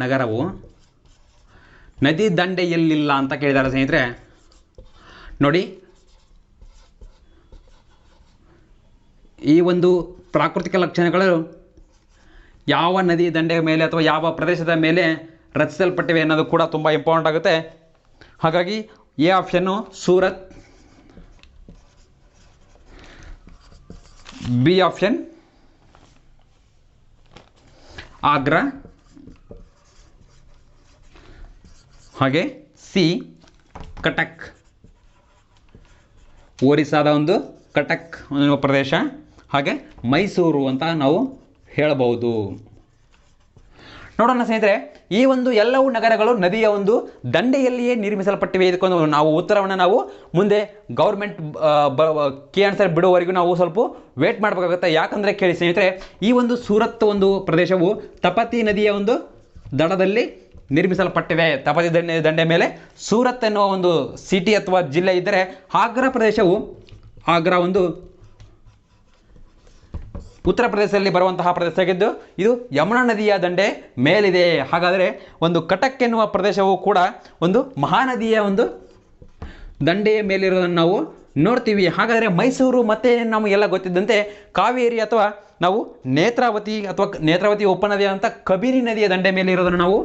ನಗರವು ನದಿ ದಂಡೆಯಲ್ಲಿಲ್ಲ ಅಂತ ಕೇಳಿದ್ದಾರೆ ಸ್ನೇಹಿತರೆ. ನೋಡಿ, ಈ ಒಂದು ಪ್ರಾಕೃತಿಕ ಲಕ್ಷಣಗಳು ಯಾವ ನದಿ ದಂಡೆಯ ಮೇಲೆ ಅಥವಾ ಯಾವ ಪ್ರದೇಶದ ಮೇಲೆ ರಚಿಸಲ್ಪಟ್ಟಿವೆ ಅನ್ನೋದು ಕೂಡ ತುಂಬ ಇಂಪಾರ್ಟೆಂಟ್ ಆಗುತ್ತೆ. ಹಾಗಾಗಿ A option Surat, B option Agra, ಹಾಗೆ ಸಿ ಕಟಕ್, ಒರಿಸ್ಸಾದ ಒಂದು ಕಟಕ್ ಅನ್ನುವ ಪ್ರದೇಶ, ಹಾಗೆ ಮೈಸೂರು ಅಂತ ನಾವು ಹೇಳಬಹುದು. ನೋಡೋಣ ಸ್ನೇಹಿತರೆ, ಈ ಒಂದು ಎಲ್ಲವೂ ನಗರಗಳು ನದಿಯ ಒಂದು ದಂಡೆಯಲ್ಲಿಯೇ ನಿರ್ಮಿಸಲ್ಪಟ್ಟಿವೆ. ಇದಕ್ಕೊಂದು ನಾವು ಉತ್ತರವನ್ನು ನಾವು ಮುಂದೆ ಗೌರ್ಮೆಂಟ್ ಕೀ ಆನ್ಸರ್ ಬಿಡುವವರೆಗೂ ನಾವು ಸ್ವಲ್ಪ ವೇಟ್ ಮಾಡಬೇಕಾಗುತ್ತೆ. ಯಾಕಂದರೆ ಕೇಳಿ ಸ್ನೇಹಿತರೆ, ಈ ಒಂದು ಸೂರತ್ ಒಂದು ಪ್ರದೇಶವು ತಪತಿ ನದಿಯ ಒಂದು ದಡದಲ್ಲಿ ನಿರ್ಮಿಸಲ್ಪಟ್ಟಿವೆ. ತಪತಿ ದಂಡೆ ಮೇಲೆ ಸೂರತ್ ಎನ್ನುವ ಒಂದು ಸಿಟಿ ಅಥವಾ ಜಿಲ್ಲೆ ಇದ್ದರೆ, ಆಗ್ರಾ ಒಂದು ಉತ್ತರ ಪ್ರದೇಶದಲ್ಲಿ ಬರುವಂತಹ ಪ್ರದೇಶವಾಗಿದ್ದು, ಇದು ಯಮುನಾ ನದಿಯ ದಂಡೆ ಮೇಲಿದೆ. ಹಾಗಾದರೆ ಒಂದು ಕಟಕ್ ಎನ್ನುವ ಪ್ರದೇಶವು ಕೂಡ ಒಂದು ಮಹಾನದಿಯ ಒಂದು ದಂಡೆಯ ಮೇಲಿರೋದನ್ನು ನಾವು ನೋಡ್ತೀವಿ. ಹಾಗಾದರೆ ಮೈಸೂರು ಮತ್ತೆ ನಮಗೆಲ್ಲ ಗೊತ್ತಿದ್ದಂತೆ ಕಾವೇರಿ ಅಥವಾ ನಾವು ನೇತ್ರಾವತಿ ಉಪನದಿ ಅಂತ ಕಬಿನಿ ನದಿಯ ದಂಡೆ ಮೇಲೆ ಇರೋದನ್ನು ನಾವು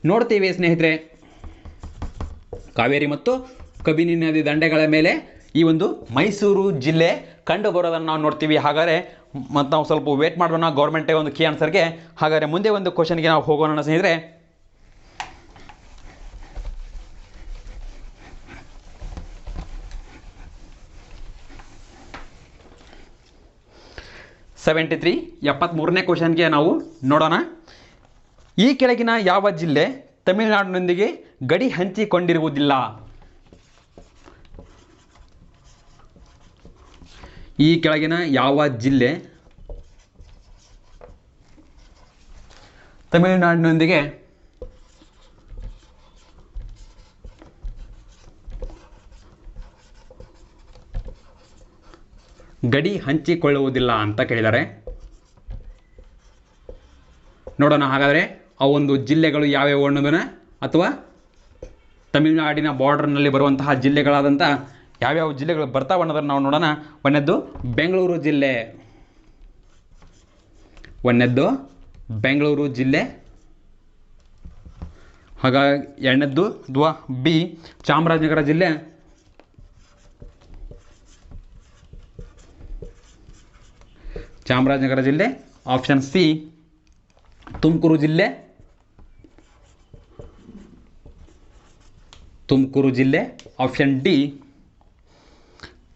ನೋಡ್ತೀವಿ ಸ್ನೇಹಿತರೆ, ಕಾವೇರಿ ಮತ್ತು ಕಬಿನಿ ನದಿ ದಂಡೆಗಳ ಮೇಲೆ ಈ ಒಂದು ಮೈಸೂರು ಜಿಲ್ಲೆ ಕಂಡು ಬರೋದನ್ನು ನಾವು ನೋಡ್ತೀವಿ. ಹಾಗಾದರೆ ಮತ್ತು ನಾವು ಸ್ವಲ್ಪ ವೇಟ್ ಮಾಡೋಣ ಗೌರ್ಮೆಂಟೇ ಒಂದು ಕೀ ಆನ್ಸರ್ಗೆ. ಹಾಗಾದರೆ ಮುಂದೆ ಒಂದು ಕ್ವಶನ್ಗೆ ನಾವು ಹೋಗೋಣ ಸ್ನೇಹಿತರೆ. ಸೆವೆಂಟಿ 73ನೇ ಕ್ವಶನ್ಗೆ ನಾವು ನೋಡೋಣ. ಈ ಕೆಳಗಿನ ಯಾವ ಜಿಲ್ಲೆ ತಮಿಳುನಾಡಿನೊಂದಿಗೆ ಗಡಿ ಹಂಚಿಕೊಂಡಿರುವುದಿಲ್ಲ? ಈ ಕೆಳಗಿನ ಯಾವ ಜಿಲ್ಲೆ ತಮಿಳುನಾಡಿನೊಂದಿಗೆ ಗಡಿ ಹಂಚಿಕೊಳ್ಳುವುದಿಲ್ಲ ಅಂತ ಕೇಳಿದ್ದಾರೆ. ನೋಡೋಣ ಹಾಗಾದರೆ ಆ ಒಂದು ಜಿಲ್ಲೆಗಳು ಯಾವ್ಯಾವು ಅನ್ನೋದನ್ನು, ಅಥವಾ ತಮಿಳುನಾಡಿನ ಬಾರ್ಡರ್ನಲ್ಲಿ ಬರುವಂತಹ ಜಿಲ್ಲೆಗಳಾದಂಥ ಯಾವ್ಯಾವ ಜಿಲ್ಲೆಗಳು ಬರ್ತಾವೆ ಅನ್ನೋದನ್ನು ನಾವು ನೋಡೋಣ. ಒಂದನೇದ್ದು ಬೆಂಗಳೂರು ಜಿಲ್ಲೆ, ಒಂದನೇದ್ದು ಬೆಂಗಳೂರು ಜಿಲ್ಲೆ. ಹಾಗಾಗಿ ಎರಡನೇದ್ದು ಅಥವಾ ಬಿ ಚಾಮರಾಜನಗರ ಜಿಲ್ಲೆ, ಚಾಮರಾಜನಗರ ಜಿಲ್ಲೆ. ಆಪ್ಷನ್ ಸಿ ತುಮಕೂರು ಜಿಲ್ಲೆ, ತುಮಕೂರು ಜಿಲ್ಲೆ. Option D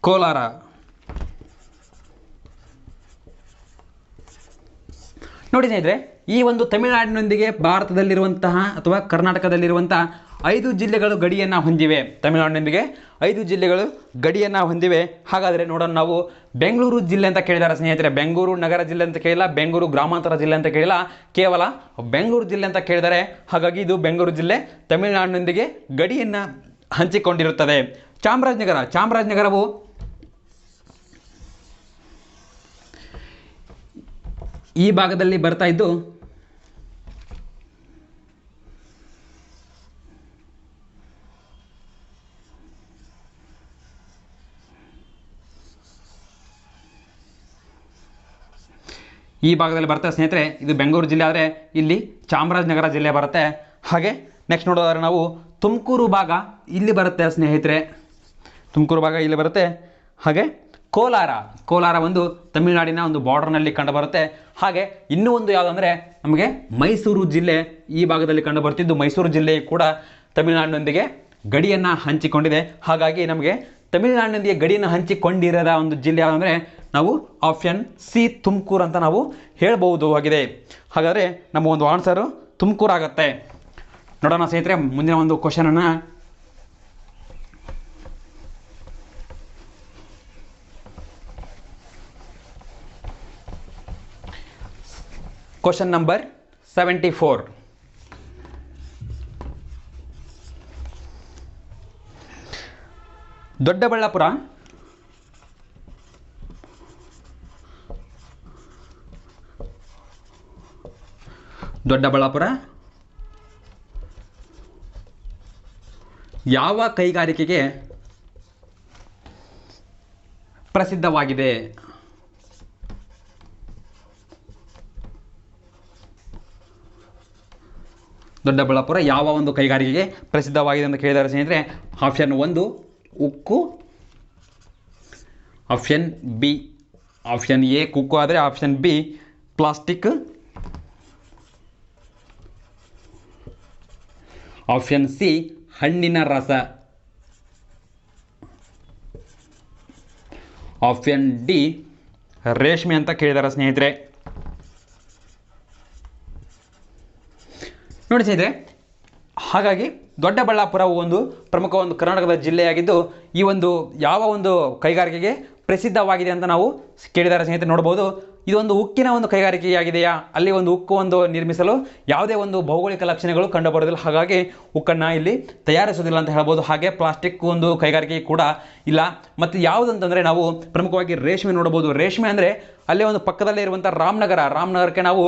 Kolar. ನೋಡಿ ಸ್ನೇಹಿತರೆ, ಈ ಒಂದು ತಮಿಳುನಾಡಿನೊಂದಿಗೆ ಭಾರತದಲ್ಲಿರುವಂತಹ ಅಥವಾ ಕರ್ನಾಟಕದಲ್ಲಿರುವಂತಹ 5 ಜಿಲ್ಲೆಗಳು ಗಡಿಯನ್ನು ಹೊಂದಿವೆ. ತಮಿಳುನಾಡಿನೊಂದಿಗೆ 5 ಜಿಲ್ಲೆಗಳು ಗಡಿಯನ್ನು ಹೊಂದಿವೆ. ಹಾಗಾದರೆ ನೋಡೋಣ, ನಾವು ಬೆಂಗಳೂರು ಜಿಲ್ಲೆ ಅಂತ ಕೇಳಿದ್ದಾರೆ ಸ್ನೇಹಿತರೆ. ಬೆಂಗಳೂರು ನಗರ ಜಿಲ್ಲೆ ಅಂತ ಕೇಳಿಲ್ಲ, ಬೆಂಗಳೂರು ಗ್ರಾಮಾಂತರ ಜಿಲ್ಲೆ ಅಂತ ಕೇಳಿಲ್ಲ, ಕೇವಲ ಬೆಂಗಳೂರು ಜಿಲ್ಲೆ ಅಂತ ಕೇಳಿದ್ದಾರೆ. ಹಾಗಾಗಿ ಇದು ಬೆಂಗಳೂರು ಜಿಲ್ಲೆ ತಮಿಳುನಾಡಿನೊಂದಿಗೆ ಗಡಿಯನ್ನು ಹಂಚಿಕೊಂಡಿರುತ್ತದೆ. ಚಾಮರಾಜನಗರವು ಈ ಭಾಗದಲ್ಲಿ ಬರ್ತಾ ಇದ್ದು ಈ ಭಾಗದಲ್ಲಿ ಬರುತ್ತೆ ಸ್ನೇಹಿತರೆ. ಇದು ಬೆಂಗಳೂರು ಜಿಲ್ಲೆ ಆದರೆ ಇಲ್ಲಿ ಚಾಮರಾಜನಗರ ಜಿಲ್ಲೆ ಬರುತ್ತೆ. ಹಾಗೆ ನೆಕ್ಸ್ಟ್ ನೋಡೋದಾದ್ರೆ ನಾವು ತುಮಕೂರು ಭಾಗ ಇಲ್ಲಿ ಬರುತ್ತೆ ಸ್ನೇಹಿತರೆ, ತುಮಕೂರು ಭಾಗ ಇಲ್ಲಿ ಬರುತ್ತೆ. ಹಾಗೆ ಕೋಲಾರ ಒಂದು ತಮಿಳುನಾಡಿನ ಒಂದು ಬಾರ್ಡರ್ನಲ್ಲಿ ಕಂಡು ಬರುತ್ತೆ. ಹಾಗೆ ಇನ್ನೂ ಒಂದು ಯಾವುದಂದರೆ ನಮಗೆ ಮೈಸೂರು ಜಿಲ್ಲೆ ಈ ಭಾಗದಲ್ಲಿ ಕಂಡು ಬರ್ತಿದ್ದು, ಮೈಸೂರು ಜಿಲ್ಲೆ ಕೂಡ ತಮಿಳುನಾಡಿನೊಂದಿಗೆ ಗಡಿಯನ್ನು ಹಂಚಿಕೊಂಡಿದೆ. ಹಾಗಾಗಿ ನಮಗೆ ತಮಿಳುನಾಡಿನೊಂದಿಗೆ ಗಡಿಯನ್ನು ಹಂಚಿಕೊಂಡಿರದ ಒಂದು ಜಿಲ್ಲೆ ಯಾವುದಂದರೆ ನಾವು ಆಪ್ಷನ್ ಸಿ ತುಮಕೂರು ಅಂತ ನಾವು ಹೇಳ್ಬೋದು ಆಗಿದೆ. ಹಾಗಾದರೆ ನಮ್ಮ ಒಂದು ಆನ್ಸರು ತುಮಕೂರು ಆಗುತ್ತೆ. ನೋಡೋಣ ಸ್ನೇಹಿತರೆ ಮುಂದಿನ ಒಂದು ಕ್ವಶನನ್ನು. Question number 74. ದೊಡ್ಡಬಳ್ಳಾಪುರ ಯಾವ ಕೈಗಾರಿಕೆಗೆ ಪ್ರಸಿದ್ಧವಾಗಿದೆ? ದೊಡ್ಡಬಳ್ಳಾಪುರ ಯಾವ ಒಂದು ಕೈಗಾರಿಕೆಗೆ ಪ್ರಸಿದ್ಧವಾಗಿದೆ ಅಂತ ಕೇಳಿದ್ದಾರೆ ಸ್ನೇಹಿತರೆ. ಆಪ್ಷನ್ 1 ಉಕ್ಕು, ಆಪ್ಷನ್ ಬಿ, ಆಪ್ಷನ್ ಎ ಉಕ್ಕು ಆದರೆ option B plastic, option C ಹಣ್ಣಿನ ರಸ, ಆಪ್ಷನ್ ಡಿ ರೇಷ್ಮೆ ಅಂತ ಕೇಳಿದ್ದಾರೆ ಸ್ನೇಹಿತರೆ. ನೋಡಿ ಸ್ನೇಹಿತರೆ, ಹಾಗಾಗಿ ದೊಡ್ಡಬಳ್ಳಾಪುರವು ಒಂದು ಪ್ರಮುಖ ಒಂದು ಕರ್ನಾಟಕದ ಜಿಲ್ಲೆಯಾಗಿದ್ದು ಈ ಒಂದು ಯಾವ ಒಂದು ಕೈಗಾರಿಕೆಗೆ ಪ್ರಸಿದ್ಧವಾಗಿದೆ ಅಂತ ನಾವು ಕೇಳಿದ್ದಾರೆ ಸ್ನೇಹಿತರೆ. ನೋಡ್ಬೋದು, ಇದೊಂದು ಉಕ್ಕಿನ ಒಂದು ಕೈಗಾರಿಕೆಯಾಗಿದೆಯಾ, ಅಲ್ಲಿ ಒಂದು ಉಕ್ಕು ಒಂದು ನಿರ್ಮಿಸಲು ಯಾವುದೇ ಒಂದು ಭೌಗೋಳಿಕ ಲಕ್ಷಣಗಳು ಕಂಡುಬರೋದಿಲ್ಲ. ಹಾಗಾಗಿ ಉಕ್ಕನ್ನು ಇಲ್ಲಿ ತಯಾರಿಸೋದಿಲ್ಲ ಅಂತ ಹೇಳ್ಬೋದು. ಹಾಗೆ ಪ್ಲಾಸ್ಟಿಕ್ ಒಂದು ಕೈಗಾರಿಕೆ ಕೂಡ ಇಲ್ಲ. ಮತ್ತು ಯಾವುದಂತಂದರೆ ನಾವು ಪ್ರಮುಖವಾಗಿ ರೇಷ್ಮೆ ನೋಡ್ಬೋದು. ರೇಷ್ಮೆ ಅಂದರೆ ಅಲ್ಲೇ ಒಂದು ಪಕ್ಕದಲ್ಲೇ ಇರುವಂಥ ರಾಮನಗರಕ್ಕೆ ನಾವು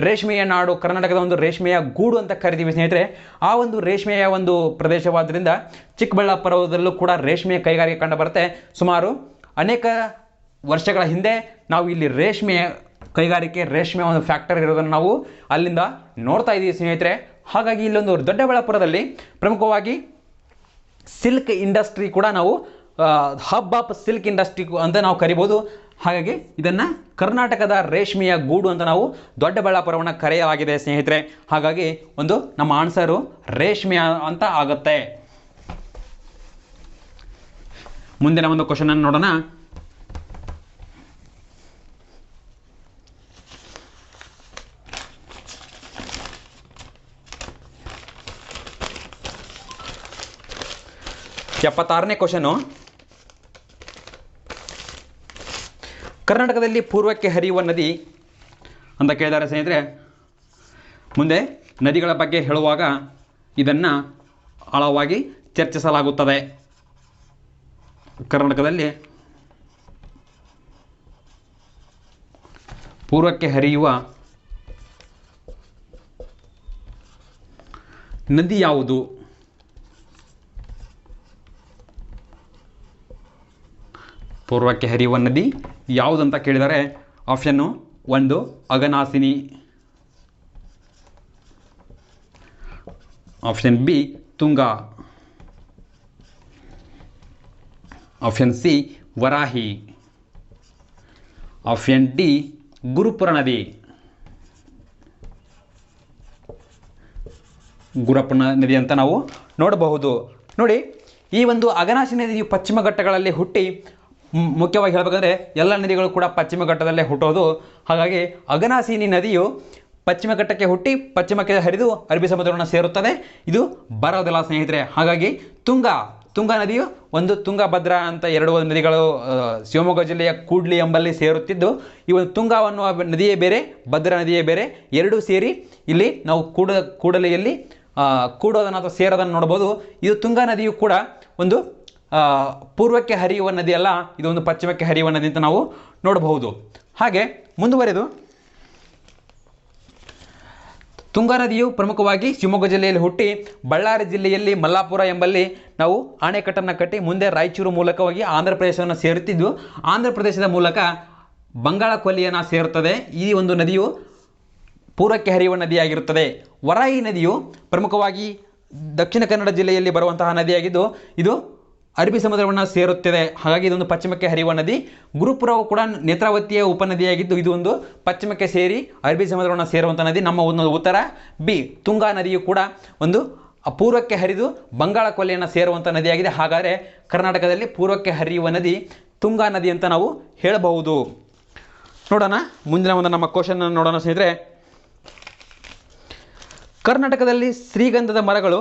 ರೇಷ್ಮೆಯ ನಾಡು, ಕರ್ನಾಟಕದ ಒಂದು ರೇಷ್ಮೆಯ ಗೂಡು ಅಂತ ಕರಿತೀವಿ ಸ್ನೇಹಿತರೆ. ಆ ಒಂದು ರೇಷ್ಮೆಯ ಒಂದು ಪ್ರದೇಶವಾದ್ದರಿಂದ ಚಿಕ್ಕಬಳ್ಳಾಪುರದಲ್ಲೂ ಕೂಡ ರೇಷ್ಮೆಯ ಕೈಗಾರಿಕೆ ಕಂಡುಬರುತ್ತೆ. ಸುಮಾರು ಅನೇಕ ವರ್ಷಗಳ ಹಿಂದೆ ನಾವು ಇಲ್ಲಿ ರೇಷ್ಮೆಯ ಕೈಗಾರಿಕೆ, ರೇಷ್ಮೆ ಒಂದು ಫ್ಯಾಕ್ಟರಿ ಇರೋದನ್ನು ನಾವು ಅಲ್ಲಿಂದ ನೋಡ್ತಾ ಇದ್ದೀವಿ ಸ್ನೇಹಿತರೆ. ಹಾಗಾಗಿ ಇಲ್ಲೊಂದು ದೊಡ್ಡಬಳ್ಳಾಪುರದಲ್ಲಿ ಪ್ರಮುಖವಾಗಿ ಸಿಲ್ಕ್ ಇಂಡಸ್ಟ್ರಿ ಕೂಡ ನಾವು ಹಬ್ ಆಫ್ ಸಿಲ್ಕ್ ಇಂಡಸ್ಟ್ರಿ ಅಂತ ನಾವು ಕರಿಬೋದು. ಹಾಗಾಗಿ ಇದನ್ನು ಕರ್ನಾಟಕದ ರೇಷ್ಮೆಯ ಗೂಡು ಅಂತ ನಾವು ದೊಡ್ಡಬಳ್ಳಾಪುರವನ್ನು ಕರೆಯಲಾಗಿದೆ ಸ್ನೇಹಿತರೆ. ಹಾಗಾಗಿ ಒಂದು ನಮ್ಮ ಆನ್ಸರು ರೇಷ್ಮೆ ಅಂತ ಆಗುತ್ತೆ. ಮುಂದಿನ ಒಂದು ಕ್ವಶನ್ ಅನ್ನು ನೋಡೋಣ. ಎಪ್ಪತ್ತಾರನೇ ಕ್ವಶನು, ಕರ್ನಾಟಕದಲ್ಲಿ ಪೂರ್ವಕ್ಕೆ ಹರಿಯುವ ನದಿ ಅಂತ ಕೇಳಿದ್ದಾರೆ ಸ್ನೇಹಿತರೆ. ಮುಂದೆ ನದಿಗಳ ಬಗ್ಗೆ ಹೇಳುವಾಗ ಇದನ್ನು ಆಳವಾಗಿ ಚರ್ಚಿಸಲಾಗುತ್ತದೆ. ಕರ್ನಾಟಕದಲ್ಲಿ ಪೂರ್ವಕ್ಕೆ ಹರಿಯುವ ನದಿ ಯಾವುದು? ಪೂರ್ವಕ್ಕೆ ಹರಿಯುವ ನದಿ ಯಾವುದಂತ ಕೇಳಿದರೆ option 1 Aghanashini, option B Tunga, option C Varahi, option D Gurupura ನದಿ. ಗುರುಪುರ ನದಿ ಅಂತ ನಾವು ನೋಡಬಹುದು. ನೋಡಿ, ಈ ಒಂದು ಅಘನಾಸಿನಿ ನದಿಯು ಪಶ್ಚಿಮ ಘಟ್ಟಗಳಲ್ಲಿ ಹುಟ್ಟಿ, ಮುಖ್ಯವಾಗಿ ಹೇಳಬೇಕಂದ್ರೆ ಎಲ್ಲ ನದಿಗಳು ಕೂಡ ಪಶ್ಚಿಮ ಘಟ್ಟದಲ್ಲೇ ಹುಟ್ಟೋದು. ಹಾಗಾಗಿ ಅಘನಾಸಿನಿ ನದಿಯು ಪಶ್ಚಿಮ ಘಟ್ಟಕ್ಕೆ ಹುಟ್ಟಿ ಪಶ್ಚಿಮಕ್ಕೆ ಹರಿದು ಅರಬ್ಬಿ ಸಮುದ್ರವನ್ನು ಸೇರುತ್ತದೆ. ಇದು ಬರೋದಿಲ್ಲ ಸ್ನೇಹಿತರೆ. ಹಾಗಾಗಿ ತುಂಗಾ ನದಿಯು ಒಂದು ತುಂಗಭದ್ರಾ ಅಂತ 2 ನದಿಗಳು ಶಿವಮೊಗ್ಗ ಜಿಲ್ಲೆಯ ಕೂಡ್ಲಿ ಎಂಬಲ್ಲಿ ಸೇರುತ್ತಿದ್ದು, ಈ ಒಂದು ತುಂಗಾ ಅನ್ನುವ ನದಿಯೇ ಬೇರೆ, ಭದ್ರಾ ನದಿಯೇ ಬೇರೆ, ಎರಡೂ ಸೇರಿ ಇಲ್ಲಿ ನಾವು ಕೂಡಲಿಯಲ್ಲಿ ಕೂಡೋದನ್ನು ಅಥವಾ ಸೇರೋದನ್ನು ನೋಡ್ಬೋದು. ಇದು ತುಂಗಾ ನದಿಯು ಕೂಡ ಒಂದು ಪೂರ್ವಕ್ಕೆ ಹರಿಯುವ ನದಿ ಅಲ್ಲ, ಇದೊಂದು ಪಶ್ಚಿಮಕ್ಕೆ ಹರಿಯುವ ನದಿ ಅಂತ ನಾವು ನೋಡಬಹುದು. ಹಾಗೆ ಮುಂದುವರೆದು ತುಂಗಾ ನದಿಯು ಪ್ರಮುಖವಾಗಿ ಶಿವಮೊಗ್ಗ ಜಿಲ್ಲೆಯಲ್ಲಿ ಹುಟ್ಟಿ ಬಳ್ಳಾರಿ ಜಿಲ್ಲೆಯಲ್ಲಿ ಮಲ್ಲಾಪುರ ಎಂಬಲ್ಲಿ ನಾವು ಅಣೆಕಟ್ಟನ್ನು ಕಟ್ಟಿ ಮುಂದೆ ರಾಯಚೂರು ಮೂಲಕವಾಗಿ ಆಂಧ್ರ ಪ್ರದೇಶವನ್ನು ಸೇರುತ್ತಿದ್ದು, ಆಂಧ್ರ ಪ್ರದೇಶದ ಮೂಲಕ ಬಂಗಾಳ ಕೊಲ್ಲಿಯನ್ನು ಸೇರುತ್ತದೆ. ಈ ಒಂದು ನದಿಯು ಪೂರ್ವಕ್ಕೆ ಹರಿಯುವ ನದಿಯಾಗಿರುತ್ತದೆ. ವರಾಯಿ ನದಿಯು ಪ್ರಮುಖವಾಗಿ ದಕ್ಷಿಣ ಕನ್ನಡ ಜಿಲ್ಲೆಯಲ್ಲಿ ಬರುವಂತಹ ನದಿಯಾಗಿದ್ದು, ಇದು ಅರಬ್ಬಿ ಸಮುದ್ರವನ್ನು ಸೇರುತ್ತದೆ. ಹಾಗಾಗಿ ಇದೊಂದು ಪಶ್ಚಿಮಕ್ಕೆ ಹರಿಯುವ ನದಿ. ಗುರುಪುರವು ಕೂಡ ನೇತ್ರಾವತಿಯ ಉಪನದಿಯಾಗಿದ್ದು, ಇದು ಒಂದು ಪಶ್ಚಿಮಕ್ಕೆ ಸೇರಿ ಅರಬ್ಬಿ ಸಮುದ್ರವನ್ನು ಸೇರುವಂಥ ನದಿ. ನಮ್ಮ ಒಂದು ಉತ್ತರ ಬಿ. ತುಂಗಾ ನದಿಯು ಕೂಡ ಒಂದು ಪೂರ್ವಕ್ಕೆ ಹರಿದು ಬಂಗಾಳ ಕೊಲ್ಲಿಯನ್ನು ಸೇರುವಂಥ ನದಿಯಾಗಿದೆ. ಹಾಗಾದರೆ ಕರ್ನಾಟಕದಲ್ಲಿ ಪೂರ್ವಕ್ಕೆ ಹರಿಯುವ ನದಿ ತುಂಗಾ ನದಿ ಅಂತ ನಾವು ಹೇಳಬಹುದು. ನೋಡೋಣ ಮುಂದಿನ ಒಂದು ನಮ್ಮ ಕ್ವಶನ್ ನೋಡೋಣ ಸ್ನೇಹಿತರೆ. ಕರ್ನಾಟಕದಲ್ಲಿ ಶ್ರೀಗಂಧದ ಮರಗಳು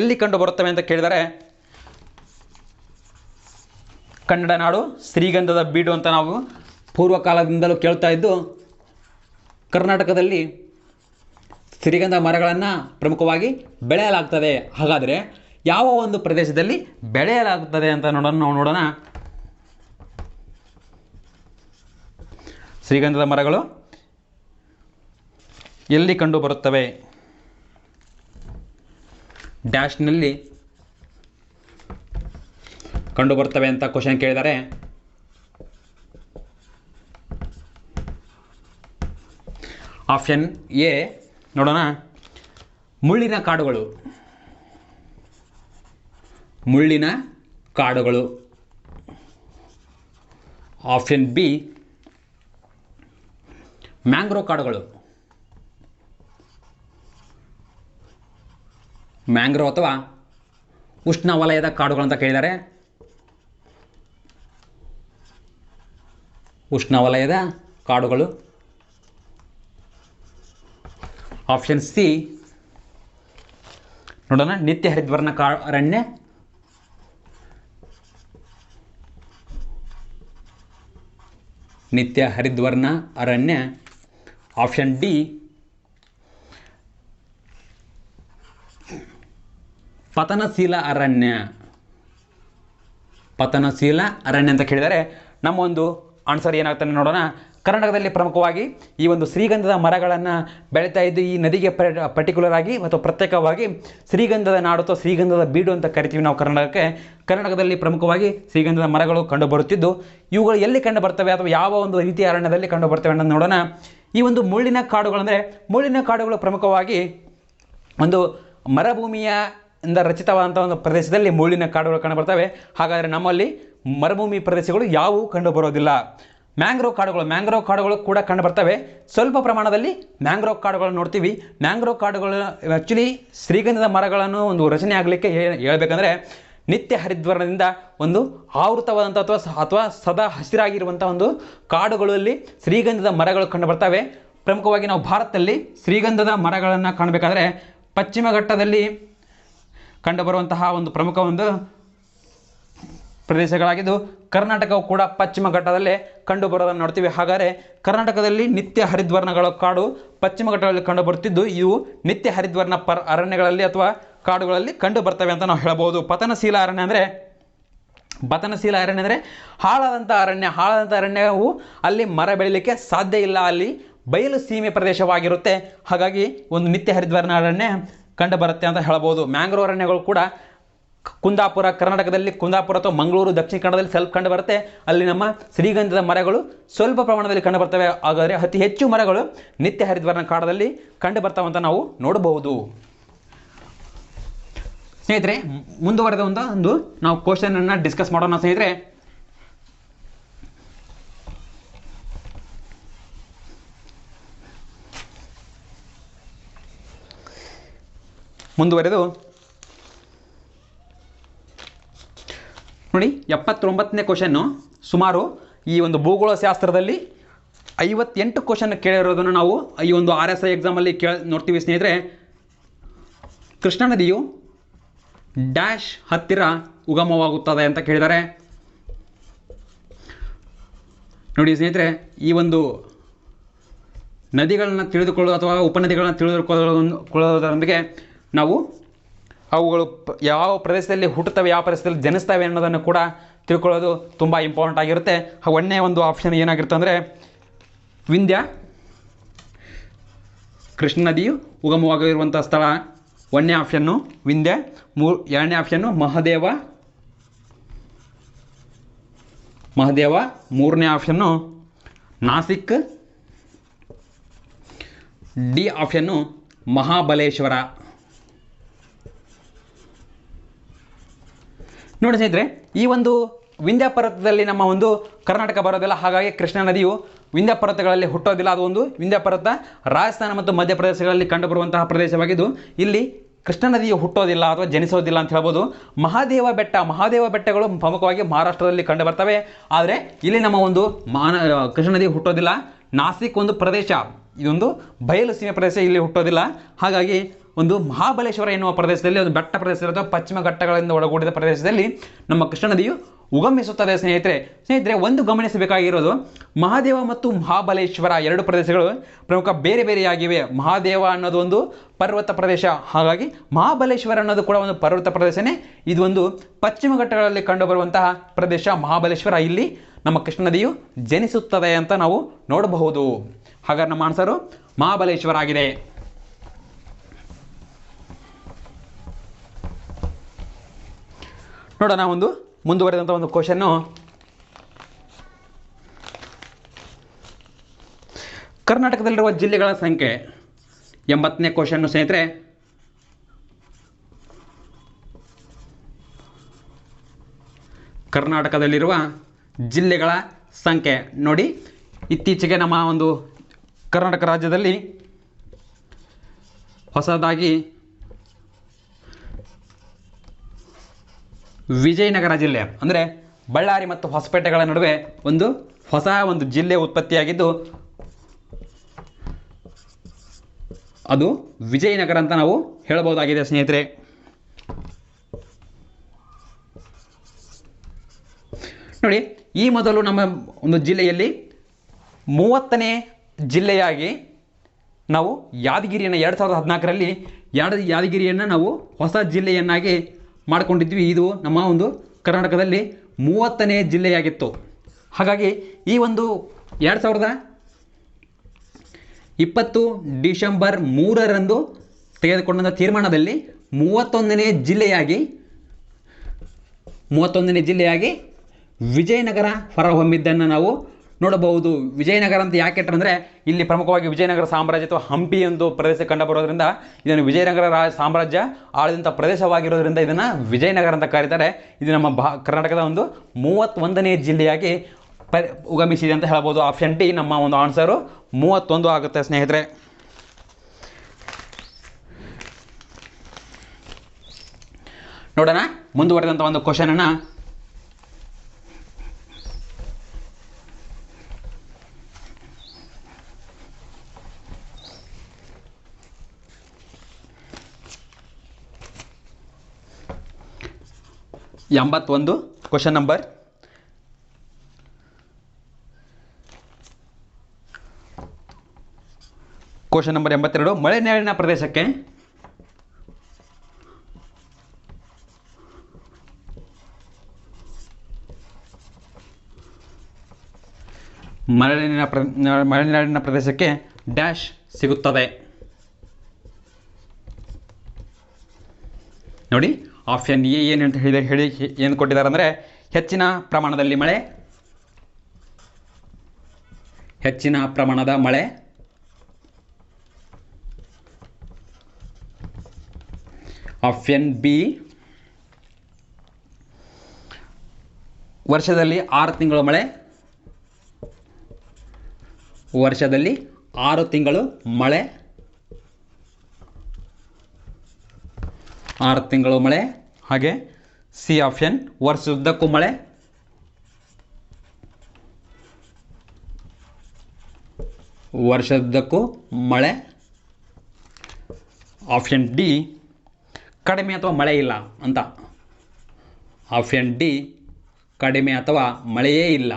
ಎಲ್ಲಿ ಕಂಡು ಬರುತ್ತವೆ ಅಂತ ಕೇಳಿದರೆ, ಕನ್ನಡ ನಾಡು ಶ್ರೀಗಂಧದ ಬೀಡು ಅಂತ ನಾವು ಪೂರ್ವಕಾಲದಿಂದಲೂ ಕೇಳ್ತಾ ಇದ್ದು, ಕರ್ನಾಟಕದಲ್ಲಿ ಶ್ರೀಗಂಧ ಮರಗಳನ್ನು ಪ್ರಮುಖವಾಗಿ ಬೆಳೆಯಲಾಗ್ತದೆ. ಹಾಗಾದರೆ ಯಾವ ಒಂದು ಪ್ರದೇಶದಲ್ಲಿ ಬೆಳೆಯಲಾಗುತ್ತದೆ ಅಂತ ನೋಡೋಣ. ಶ್ರೀಗಂಧದ ಮರಗಳು ಎಲ್ಲಿ ಕಂಡು ಬರುತ್ತವೆ ಡ್ಯಾಶ್ನಲ್ಲಿ ಕಂಡು ಬರ್ತವೆ ಅಂತ ಕ್ವಶನ್ ಕೇಳಿದರೆ, ಆಪ್ಷನ್ ಎ ನೋಡೋಣ, ಮುಳ್ಳಿನ ಕಾಡುಗಳು. ಆಪ್ಷನ್ ಬಿ ಮ್ಯಾಂಗ್ರೋವ್ ಕಾಡುಗಳು. ಮ್ಯಾಂಗ್ರೋವ್ ಅಥವಾ ಉಷ್ಣವಲಯದ ಕಾಡುಗಳು ಅಂತ ಕೇಳಿದರೆ, ಉಷ್ಣವಲಯದ ಕಾಡುಗಳು. ಆಪ್ಷನ್ ಸಿ ನೋಡೋಣ, ನಿತ್ಯ ಹರಿದ್ವರ್ಣ ಅರಣ್ಯ. ನಿತ್ಯ ಹರಿದ್ವರ್ಣ ಅರಣ್ಯ. ಆಪ್ಷನ್ ಡಿ ಪತನಶೀಲ ಅರಣ್ಯ ಅಂತ ಕೇಳಿದರೆ ನಮ್ಮ ಒಂದು ಆನ್ಸರ್ ಏನಾಗ್ತಾನೆ ನೋಡೋಣ. ಕರ್ನಾಟಕದಲ್ಲಿ ಪ್ರಮುಖವಾಗಿ ಈ ಒಂದು ಶ್ರೀಗಂಧದ ಮರಗಳನ್ನು ಬೆಳೀತಾ ಇದ್ದು, ಈ ನದಿಗೆ ಪರ್ಟಿಕ್ಯುಲರ್ ಆಗಿ ಮತ್ತು ಪ್ರತ್ಯೇಕವಾಗಿ ಶ್ರೀಗಂಧದ ನಾಡು ಅಥವಾ ಶ್ರೀಗಂಧದ ಬೀಡು ಅಂತ ಕರಿತೀವಿ ನಾವು ಕರ್ನಾಟಕದಲ್ಲಿ ಪ್ರಮುಖವಾಗಿ ಶ್ರೀಗಂಧದ ಮರಗಳು ಕಂಡುಬರುತ್ತಿದ್ದು, ಇವುಗಳು ಎಲ್ಲಿ ಕಂಡು ಬರ್ತವೆ ಅಥವಾ ಯಾವ ಒಂದು ರೀತಿಯ ಅರಣ್ಯದಲ್ಲಿ ಕಂಡು ಬರ್ತವೆ ಅನ್ನೋದು ನೋಡೋಣ. ಈ ಒಂದು ಮುಳ್ಳಿನ ಕಾಡುಗಳು ಪ್ರಮುಖವಾಗಿ ಒಂದು ಮರುಭೂಮಿಯ ಇಂದ ರಚಿತವಾದಂಥ ಒಂದು ಪ್ರದೇಶದಲ್ಲಿ ಮುಳ್ಳಿನ ಕಾಡುಗಳು ಕಂಡುಬರ್ತವೆ. ಹಾಗಾದರೆ ನಮ್ಮಲ್ಲಿ ಮರುಭೂಮಿ ಪ್ರದೇಶಗಳು ಯಾವುವು ಕಂಡುಬರೋದಿಲ್ಲ. ಮ್ಯಾಂಗ್ರೋವ್ ಕಾಡುಗಳು ಕೂಡ ಕಂಡುಬರ್ತವೆ. ಸ್ವಲ್ಪ ಪ್ರಮಾಣದಲ್ಲಿ ಮ್ಯಾಂಗ್ರೋವ್ ಕಾಡುಗಳನ್ನು ನೋಡ್ತೀವಿ. ಮ್ಯಾಂಗ್ರೋವ್ ಕಾಡುಗಳು ಆ್ಯಕ್ಚುಲಿ ಶ್ರೀಗಂಧದ ಮರಗಳನ್ನು ಒಂದು ರಚನೆ ಆಗಲಿಕ್ಕೆ ಹೇಳ್ಬೇಕಂದ್ರೆ ನಿತ್ಯ ಹರಿದ್ವರ್ಣದಿಂದ ಒಂದು ಆವೃತವಾದಂಥ ಅಥವಾ ಸದಾ ಹಸಿರಾಗಿರುವಂಥ ಒಂದು ಕಾಡುಗಳಲ್ಲಿ ಶ್ರೀಗಂಧದ ಮರಗಳು ಕಂಡುಬರ್ತವೆ. ಪ್ರಮುಖವಾಗಿ ನಾವು ಭಾರತದಲ್ಲಿ ಶ್ರೀಗಂಧದ ಮರಗಳನ್ನು ಕಾಣಬೇಕಾದ್ರೆ ಪಶ್ಚಿಮ ಘಟ್ಟದಲ್ಲಿ ಕಂಡುಬರುವಂತಹ ಒಂದು ಪ್ರಮುಖ ಒಂದು ಪ್ರದೇಶಗಳಾಗಿದ್ದು, ಕರ್ನಾಟಕವು ಕೂಡ ಪಶ್ಚಿಮ ಘಟ್ಟದಲ್ಲೇ ಕಂಡುಬರೋದನ್ನು ನೋಡ್ತೀವಿ. ಹಾಗಾದರೆ ಕರ್ನಾಟಕದಲ್ಲಿ ನಿತ್ಯ ಹರಿದ್ವರ್ಣಗಳ ಕಾಡು ಪಶ್ಚಿಮ ಘಟ್ಟದಲ್ಲಿ ಕಂಡುಬರುತ್ತಿದ್ದು, ಇವು ನಿತ್ಯ ಹರಿದ್ವರ್ಣ ಅರಣ್ಯಗಳಲ್ಲಿ ಅಥವಾ ಕಾಡುಗಳಲ್ಲಿ ಕಂಡು ಬರ್ತವೆ ಅಂತ ನಾವು ಹೇಳ್ಬೋದು. ಪತನಶೀಲ ಅರಣ್ಯ ಅಂದರೆ ಹಾಳಾದಂಥ ಅರಣ್ಯವು ಅಲ್ಲಿ ಮರ ಬೆಳೀಲಿಕ್ಕೆ ಸಾಧ್ಯ ಇಲ್ಲ, ಅಲ್ಲಿ ಬಯಲು ಸೀಮೆ ಪ್ರದೇಶವಾಗಿರುತ್ತೆ. ಹಾಗಾಗಿ ಒಂದು ನಿತ್ಯ ಹರಿದ್ವರ್ಣ ಅರಣ್ಯ ಕಂಡು ಬರುತ್ತೆ ಅಂತ ಹೇಳ್ಬೋದು. ಮ್ಯಾಂಗ್ರೋವ್ ಅರಣ್ಯಗಳು ಕೂಡ ಕುಂದಾಪುರ, ಕರ್ನಾಟಕದಲ್ಲಿ ಕುಂದಾಪುರ ಅಥವಾ ಮಂಗಳೂರು, ದಕ್ಷಿಣ ಕನ್ನಡದಲ್ಲಿ ಸ್ವಲ್ಪ ಕಂಡು ಬರುತ್ತೆ. ಅಲ್ಲಿ ನಮ್ಮ ಶ್ರೀಗಂಧದ ಮರಗಳು ಸ್ವಲ್ಪ ಪ್ರಮಾಣದಲ್ಲಿ ಕಂಡು ಬರ್ತವೆ. ಹಾಗಾದರೆ ಅತಿ ಹೆಚ್ಚು ಮರಗಳು ನಿತ್ಯ ಹರಿದ್ವರ್ಣ ಕಾಡದಲ್ಲಿ ಕಂಡು ಬರ್ತಾವೆ ಅಂತ ನಾವು ನೋಡಬಹುದು. ಸ್ನೇಹಿತರೆ, ಮುಂದುವರೆದ ಒಂದು ನಾವು ಕ್ವಶನ್ ಅನ್ನು ಡಿಸ್ಕಸ್ ಮಾಡೋಣ. ಸ್ನೇಹಿತರೆ, ಮುಂದುವರೆದು ನೋಡಿ, 79ನೇ ಕ್ವಶನ್ನು. ಸುಮಾರು ಈ ಒಂದು ಭೂಗೋಳಶಾಸ್ತ್ರದಲ್ಲಿ 58 ಕ್ವಶನ್ ಕೇಳಿರೋದನ್ನು ನಾವು ಈ ಒಂದು RSI ಎಕ್ಸಾಮಲ್ಲಿ ನೋಡ್ತೀವಿ. ಸ್ನೇಹಿತರೆ, ಕೃಷ್ಣಾ ನದಿಯು ಡ್ಯಾಶ್ ಹತ್ತಿರ ಉಗಮವಾಗುತ್ತದೆ ಅಂತ ಕೇಳಿದ್ದಾರೆ. ನೋಡಿ ಸ್ನೇಹಿತರೆ, ಈ ಒಂದು ನದಿಗಳನ್ನು ತಿಳಿದುಕೊಳ್ಳೋದು ಅಥವಾ ಉಪನದಿಗಳನ್ನು ತಿಳಿದುಕೊಳ್ಳೋದರೊಂದಿಗೆ ನಾವು ಅವುಗಳು ಯಾವ ಪ್ರದೇಶದಲ್ಲಿ ಹುಟ್ಟುತ್ತವೆ, ಯಾವ ಪ್ರದೇಶದಲ್ಲಿ ಜನಿಸ್ತವೆ ಅನ್ನೋದನ್ನು ಕೂಡ ತಿಳ್ಕೊಳ್ಳೋದು ತುಂಬ ಇಂಪಾರ್ಟೆಂಟ್ ಆಗಿರುತ್ತೆ. ಒಂದನೇ ಒಂದು ಆಪ್ಷನ್ ಏನಾಗಿರುತ್ತೆ ಅಂದರೆ ವಿಂಧ್ಯ, ಕೃಷ್ಣ ನದಿಯು ಉಗಮವಾಗಿರುವಂಥ ಸ್ಥಳ. ಒಂದನೇ ಆಪ್ಷನ್ನು ವಿಂಧ್ಯ, ಎರಡನೇ ಆಪ್ಷನ್ನು ಮಹದೇವ, ಮೂರನೇ option Nashik, D option Mahabaleshwar. ನೋಡಿ ಸ್ನೇಹಿತರೆ, ಈ ಒಂದು ವಿಂಧ್ಯ ಪರ್ವತದಲ್ಲಿ ನಮ್ಮ ಒಂದು ಕರ್ನಾಟಕ ಬರೋದಿಲ್ಲ. ಹಾಗಾಗಿ ಕೃಷ್ಣಾ ನದಿಯು ವಿಂಧ್ಯ ಪರ್ವತಗಳಲ್ಲಿ ಹುಟ್ಟೋದಿಲ್ಲ. ಅದು ಒಂದು ವಿಂಧ್ಯ ಪರ್ವತ ರಾಜಸ್ಥಾನ ಮತ್ತು ಮಧ್ಯಪ್ರದೇಶಗಳಲ್ಲಿ ಕಂಡುಬರುವಂತಹ ಪ್ರದೇಶವಾಗಿದ್ದು, ಇಲ್ಲಿ ಕೃಷ್ಣಾ ನದಿಯು ಹುಟ್ಟೋದಿಲ್ಲ ಅಥವಾ ಜನಿಸೋದಿಲ್ಲ ಅಂತ ಹೇಳ್ಬೋದು. ಮಹಾದೇವ ಬೆಟ್ಟಗಳು ಪ್ರಮುಖವಾಗಿ ಮಹಾರಾಷ್ಟ್ರದಲ್ಲಿ ಕಂಡು ಬರ್ತವೆ. ಆದರೆ ಇಲ್ಲಿ ನಮ್ಮ ಒಂದು ಕೃಷ್ಣಾ ನದಿ ಹುಟ್ಟೋದಿಲ್ಲ. ನಾಸಿಕ್ ಒಂದು ಪ್ರದೇಶ, ಇದೊಂದು ಬಯಲು ಸೀಮೆ ಪ್ರದೇಶ, ಇಲ್ಲಿ ಹುಟ್ಟೋದಿಲ್ಲ. ಹಾಗಾಗಿ ಒಂದು ಮಹಾಬಲೇಶ್ವರ ಎನ್ನುವ ಪ್ರದೇಶದಲ್ಲಿ, ಒಂದು ಬೆಟ್ಟ ಪ್ರದೇಶ ಇರುತ್ತೆ, ಪಶ್ಚಿಮ ಘಟ್ಟಗಳಿಂದ ಒಳಗೂಡಿದ ಪ್ರದೇಶದಲ್ಲಿ ನಮ್ಮ ಕೃಷ್ಣಾ ನದಿಯು ಉಗಮಿಸುತ್ತದೆ. ಸ್ನೇಹಿತರೆ, ಒಂದು ಗಮನಿಸಬೇಕಾಗಿರೋದು, ಮಹಾದೇವ ಮತ್ತು ಮಹಾಬಲೇಶ್ವರ ಎರಡು ಪ್ರದೇಶಗಳು ಪ್ರಮುಖ ಬೇರೆ ಬೇರೆಯಾಗಿವೆ. ಮಹಾದೇವ ಅನ್ನೋದು ಒಂದು ಪರ್ವತ ಪ್ರದೇಶ, ಹಾಗಾಗಿ ಮಹಾಬಲೇಶ್ವರ ಅನ್ನೋದು ಕೂಡ ಒಂದು ಪರ್ವತ ಪ್ರದೇಶನೇ. ಇದು ಒಂದು ಪಶ್ಚಿಮ ಘಟ್ಟಗಳಲ್ಲಿ ಕಂಡುಬರುವಂತಹ ಪ್ರದೇಶ ಮಹಾಬಲೇಶ್ವರ. ಇಲ್ಲಿ ನಮ್ಮ ಕೃಷ್ಣಾ ನದಿಯು ಜನಿಸುತ್ತದೆ ಅಂತ ನಾವು ನೋಡಬಹುದು. ಹಾಗಾದ್ರೆ ನಮ್ಮ ಆನ್ಸರು ಮಹಾಬಲೇಶ್ವರ ಆಗಿದೆ. ನೋಡೋಣ ಒಂದು ಮುಂದುವರೆದಂಥ ಒಂದು ಕ್ವಶನ್ನು. ಕರ್ನಾಟಕದಲ್ಲಿರುವ ಜಿಲ್ಲೆಗಳ ಸಂಖ್ಯೆ 80ನೇ ಕ್ವಶನ್ನು. ಸ್ನೇಹಿತರೆ, ಕರ್ನಾಟಕದಲ್ಲಿರುವ ಜಿಲ್ಲೆಗಳ ಸಂಖ್ಯೆ ನೋಡಿ. ಇತ್ತೀಚೆಗೆ ನಮ್ಮ ಒಂದು ಕರ್ನಾಟಕ ರಾಜ್ಯದಲ್ಲಿ ಹೊಸದಾಗಿ ವಿಜಯನಗರ ಜಿಲ್ಲೆ ಅಂದರೆ ಬಳ್ಳಾರಿ ಮತ್ತು ಹೊಸಪೇಟೆಗಳ ನಡುವೆ ಹೊಸ ಒಂದು ಜಿಲ್ಲೆ ಉತ್ಪತ್ತಿಯಾಗಿದ್ದು, ಅದು ವಿಜಯನಗರ ಅಂತ ನಾವು ಹೇಳಬಹುದಾಗಿದೆ. ಸ್ನೇಹಿತರೆ, ನೋಡಿ, ಈ ಮೊದಲು ನಮ್ಮ ಒಂದು ಜಿಲ್ಲೆಯಲ್ಲಿ 30ನೇ ಜಿಲ್ಲೆಯಾಗಿ ನಾವು ಯಾದಗಿರಿಯನ್ನು 2014ರಲ್ಲಿ ಯಾದಗಿರಿಯನ್ನು ನಾವು ಹೊಸ ಜಿಲ್ಲೆಯನ್ನಾಗಿ ಮಾಡಿಕೊಂಡಿದ್ವಿ. ಇದು ನಮ್ಮ ಒಂದು ಕರ್ನಾಟಕದಲ್ಲಿ 30ನೇ ಜಿಲ್ಲೆಯಾಗಿತ್ತು. ಹಾಗಾಗಿ ಈ ಒಂದು 2020 ಡಿಸೆಂಬರ್ 3ರಂದು ತೆಗೆದುಕೊಂಡ ತೀರ್ಮಾನದಲ್ಲಿ 31ನೇ ಜಿಲ್ಲೆಯಾಗಿ ವಿಜಯನಗರ ಹೊರಹೊಮ್ಮಿದ್ದನ್ನು ನಾವು ನೋಡಬಹುದು. ವಿಜಯನಗರ ಅಂತ ಯಾಕೆ ಇಟ್ಟರಂದರೆ ಇಲ್ಲಿ ಪ್ರಮುಖವಾಗಿ ವಿಜಯನಗರ ಸಾಮ್ರಾಜ್ಯ ಅಥವಾ ಹಂಪಿ ಒಂದು ಪ್ರದೇಶ ಕಂಡುಬರೋದ್ರಿಂದ ಇದನ್ನು ವಿಜಯನಗರ ಸಾಮ್ರಾಜ್ಯ ಆಳಿದಂಥ ಪ್ರದೇಶವಾಗಿರೋದ್ರಿಂದ ಇದನ್ನು ವಿಜಯನಗರ ಅಂತ ಕರೀತಾರೆ. ಇದು ನಮ್ಮ ಕರ್ನಾಟಕದ ಒಂದು 31ನೇ ಜಿಲ್ಲೆಯಾಗಿ ಉಗಮಿಸಿದೆ ಅಂತ ಹೇಳ್ಬೋದು. ಆಪ್ಷನ್ ಡಿ ನಮ್ಮ ಒಂದು ಆನ್ಸರು 31 ಆಗುತ್ತೆ ಸ್ನೇಹಿತರೆ. ನೋಡೋಣ ಮುಂದುವರೆದಂಥ ಒಂದು ಕ್ವಶನನ್ನು. ಎಂಬತ್ತೊಂದು ಕ್ವಶನ್ ನಂಬರ್. Question number 82. ಮಲೆನಾಡಿನ ಪ್ರದೇಶಕ್ಕೆ ಮಲೆನಾಡಿನ ಪ್ರದೇಶಕ್ಕೆ ಡ್ಯಾಶ್ ಸಿಗುತ್ತದೆ. ನೋಡಿ ಆಪ್ಷನ್ ಎ ಏನು ಅಂತ ಹೇಳಿ ಏನು ಕೊಟ್ಟಿದ್ದಾರೆ ಅಂದರೆ ಹೆಚ್ಚಿನ ಪ್ರಮಾಣದಲ್ಲಿ ಮಳೆ, ಹೆಚ್ಚಿನ ಪ್ರಮಾಣದ ಮಳೆ, ಆಪ್ಷನ್ ಬಿ ವರ್ಷದಲ್ಲಿ 6 ತಿಂಗಳು ಮಳೆ, ವರ್ಷದಲ್ಲಿ 6 ತಿಂಗಳು ಮಳೆ, 6 ತಿಂಗಳು ಮಳೆ. ಹಾಗೆ ಸಿ ಆಪ್ಷನ್ ವರ್ಷದುದ್ದಕ್ಕೂ ಮಳೆ, ವರ್ಷದುದ್ದಕ್ಕೂ ಮಳೆ. ಆಪ್ಷನ್ ಡಿ ಕಡಿಮೆ ಅಥವಾ ಮಳೆ ಇಲ್ಲ ಅಂತ. ಆಪ್ಷನ್ ಡಿ ಕಡಿಮೆ ಅಥವಾ ಮಳೆಯೇ ಇಲ್ಲ.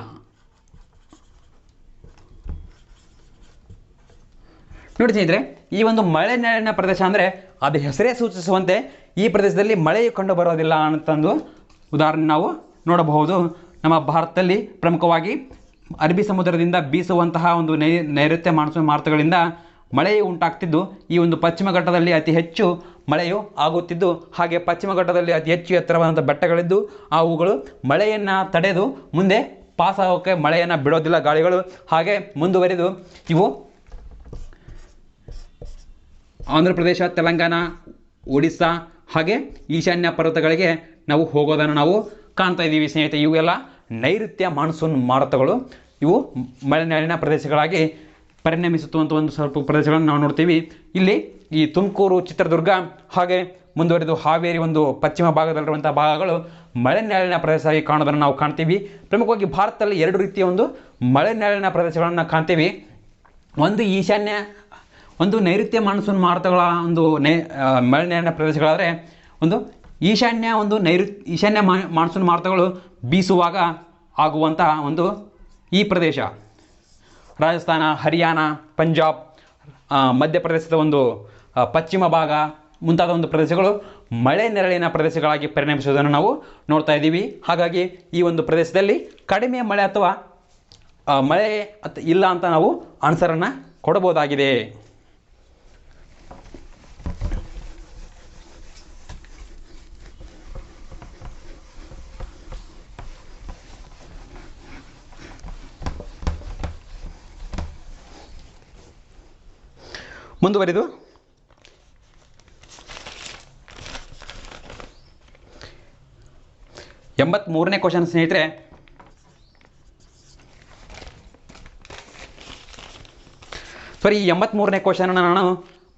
ನೋಡಿ ಸ್ನೇಹಿತರೆ, ಈ ಒಂದು ಮಲೆನಾಡಿನ ಪ್ರದೇಶ ಅಂದರೆ ಅದು ಹೆಸರೇ ಸೂಚಿಸುವಂತೆ ಈ ಪ್ರದೇಶದಲ್ಲಿ ಮಳೆಯು ಕಂಡು ಬರೋದಿಲ್ಲ ಅಂತಂದು ಉದಾಹರಣೆ ನಾವು ನೋಡಬಹುದು. ನಮ್ಮ ಭಾರತದಲ್ಲಿ ಪ್ರಮುಖವಾಗಿ ಅರಬ್ಬಿ ಸಮುದ್ರದಿಂದ ಬೀಸುವಂತಹ ಒಂದು ನೈಋತ್ಯ ಮಾನ್ಸೂನ್ ಮಾರುತಗಳಿಂದ ಮಳೆಯು ಉಂಟಾಗ್ತಿದ್ದು ಈ ಒಂದು ಪಶ್ಚಿಮ ಘಟ್ಟದಲ್ಲಿ ಅತಿ ಹೆಚ್ಚು ಮಳೆಯು ಆಗುತ್ತಿದ್ದು, ಹಾಗೆ ಪಶ್ಚಿಮ ಘಟ್ಟದಲ್ಲಿ ಅತಿ ಹೆಚ್ಚು ಎತ್ತರವಾದಂಥ ಬೆಟ್ಟಗಳಿದ್ದು ಅವುಗಳು ಮಳೆಯನ್ನು ತಡೆದು ಮುಂದೆ ಪಾಸ್ ಆಗೋಕ್ಕೆ ಮಳೆಯನ್ನು ಬಿಡೋದಿಲ್ಲ ಗಾಳಿಗಳು. ಹಾಗೆ ಮುಂದುವರಿದು ಇವು ಆಂಧ್ರ ಪ್ರದೇಶ, ತೆಲಂಗಾಣ, ಒಡಿಸ್ಸಾ ಹಾಗೆ ಈಶಾನ್ಯ ಪರ್ವತಗಳಿಗೆ ನಾವು ಹೋಗೋದನ್ನು ನಾವು ಕಾಣ್ತಾ ಇದ್ದೀವಿ ಸ್ನೇಹಿತರೆ. ಇವೆಲ್ಲ ನೈಋತ್ಯ ಮಾನ್ಸೂನ್ ಮಾರುತಗಳು. ಇವು ಮಲೆನಾಡಿನ ಪ್ರದೇಶಗಳಾಗಿ ಪರಿಣಮಿಸುವಂಥ ಒಂದು ಸ್ವಲ್ಪ ಪ್ರದೇಶಗಳನ್ನು ನಾವು ನೋಡ್ತೀವಿ. ಇಲ್ಲಿ ಈ ತುಮಕೂರು, ಚಿತ್ರದುರ್ಗ ಹಾಗೆ ಮುಂದುವರೆದು ಹಾವೇರಿ ಒಂದು ಪಶ್ಚಿಮ ಭಾಗದಲ್ಲಿರುವಂಥ ಭಾಗಗಳು ಮಲೆನಾಡಿನ ಪ್ರದೇಶವಾಗಿ ಕಾಣೋದನ್ನು ನಾವು ಕಾಣ್ತೀವಿ. ಪ್ರಮುಖವಾಗಿ ಭಾರತದಲ್ಲಿ 2 ರೀತಿಯ ಒಂದು ಮಲೆನಾಡಿನ ಪ್ರದೇಶಗಳನ್ನು ಕಾಣ್ತೀವಿ. ಒಂದು ಈಶಾನ್ಯ, ಒಂದು ನೈಋತ್ಯ ಮಾನ್ಸೂನ್ ಮಾರುತಗಳ ಒಂದು ಮಲೆನಾಡಿನ ಪ್ರದೇಶಗಳಾದರೆ ಒಂದು ಈಶಾನ್ಯ ಮಾನ್ಸೂನ್ ಮಾರುತಗಳು ಬೀಸುವಾಗ ಆಗುವಂಥ ಒಂದು ಈ ಪ್ರದೇಶ ರಾಜಸ್ಥಾನ, ಹರಿಯಾಣ, ಪಂಜಾಬ್, ಮಧ್ಯಪ್ರದೇಶದ ಒಂದು ಪಶ್ಚಿಮ ಭಾಗ ಮುಂತಾದ ಒಂದು ಪ್ರದೇಶಗಳು ಮಳೆನೆರಳಿನ ಪ್ರದೇಶಗಳಾಗಿ ಪರಿಣಮಿಸುವುದನ್ನು ನಾವು ನೋಡ್ತಾ ಇದ್ದೀವಿ. ಹಾಗಾಗಿ ಈ ಒಂದು ಪ್ರದೇಶದಲ್ಲಿ ಕಡಿಮೆ ಮಳೆ ಅಥವಾ ಮಳೆ ಇಲ್ಲ ಅಂತ ನಾವು ಆನ್ಸರನ್ನು ಕೊಡಬಹುದಾಗಿದೆ. ಮುಂದುವರಿದು 83ನೇ ಕ್ವಶನ್ ಸ್ನೇಹಿತರೆ. ಸರಿ, ಈ 83ನೇ ಕ್ವಶನನ್ನು ನಾನು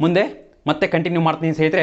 ಮುಂದೆ ಮತ್ತೆ ಕಂಟಿನ್ಯೂ ಮಾಡ್ತೀನಿ ಸ್ನೇಹಿತರೆ.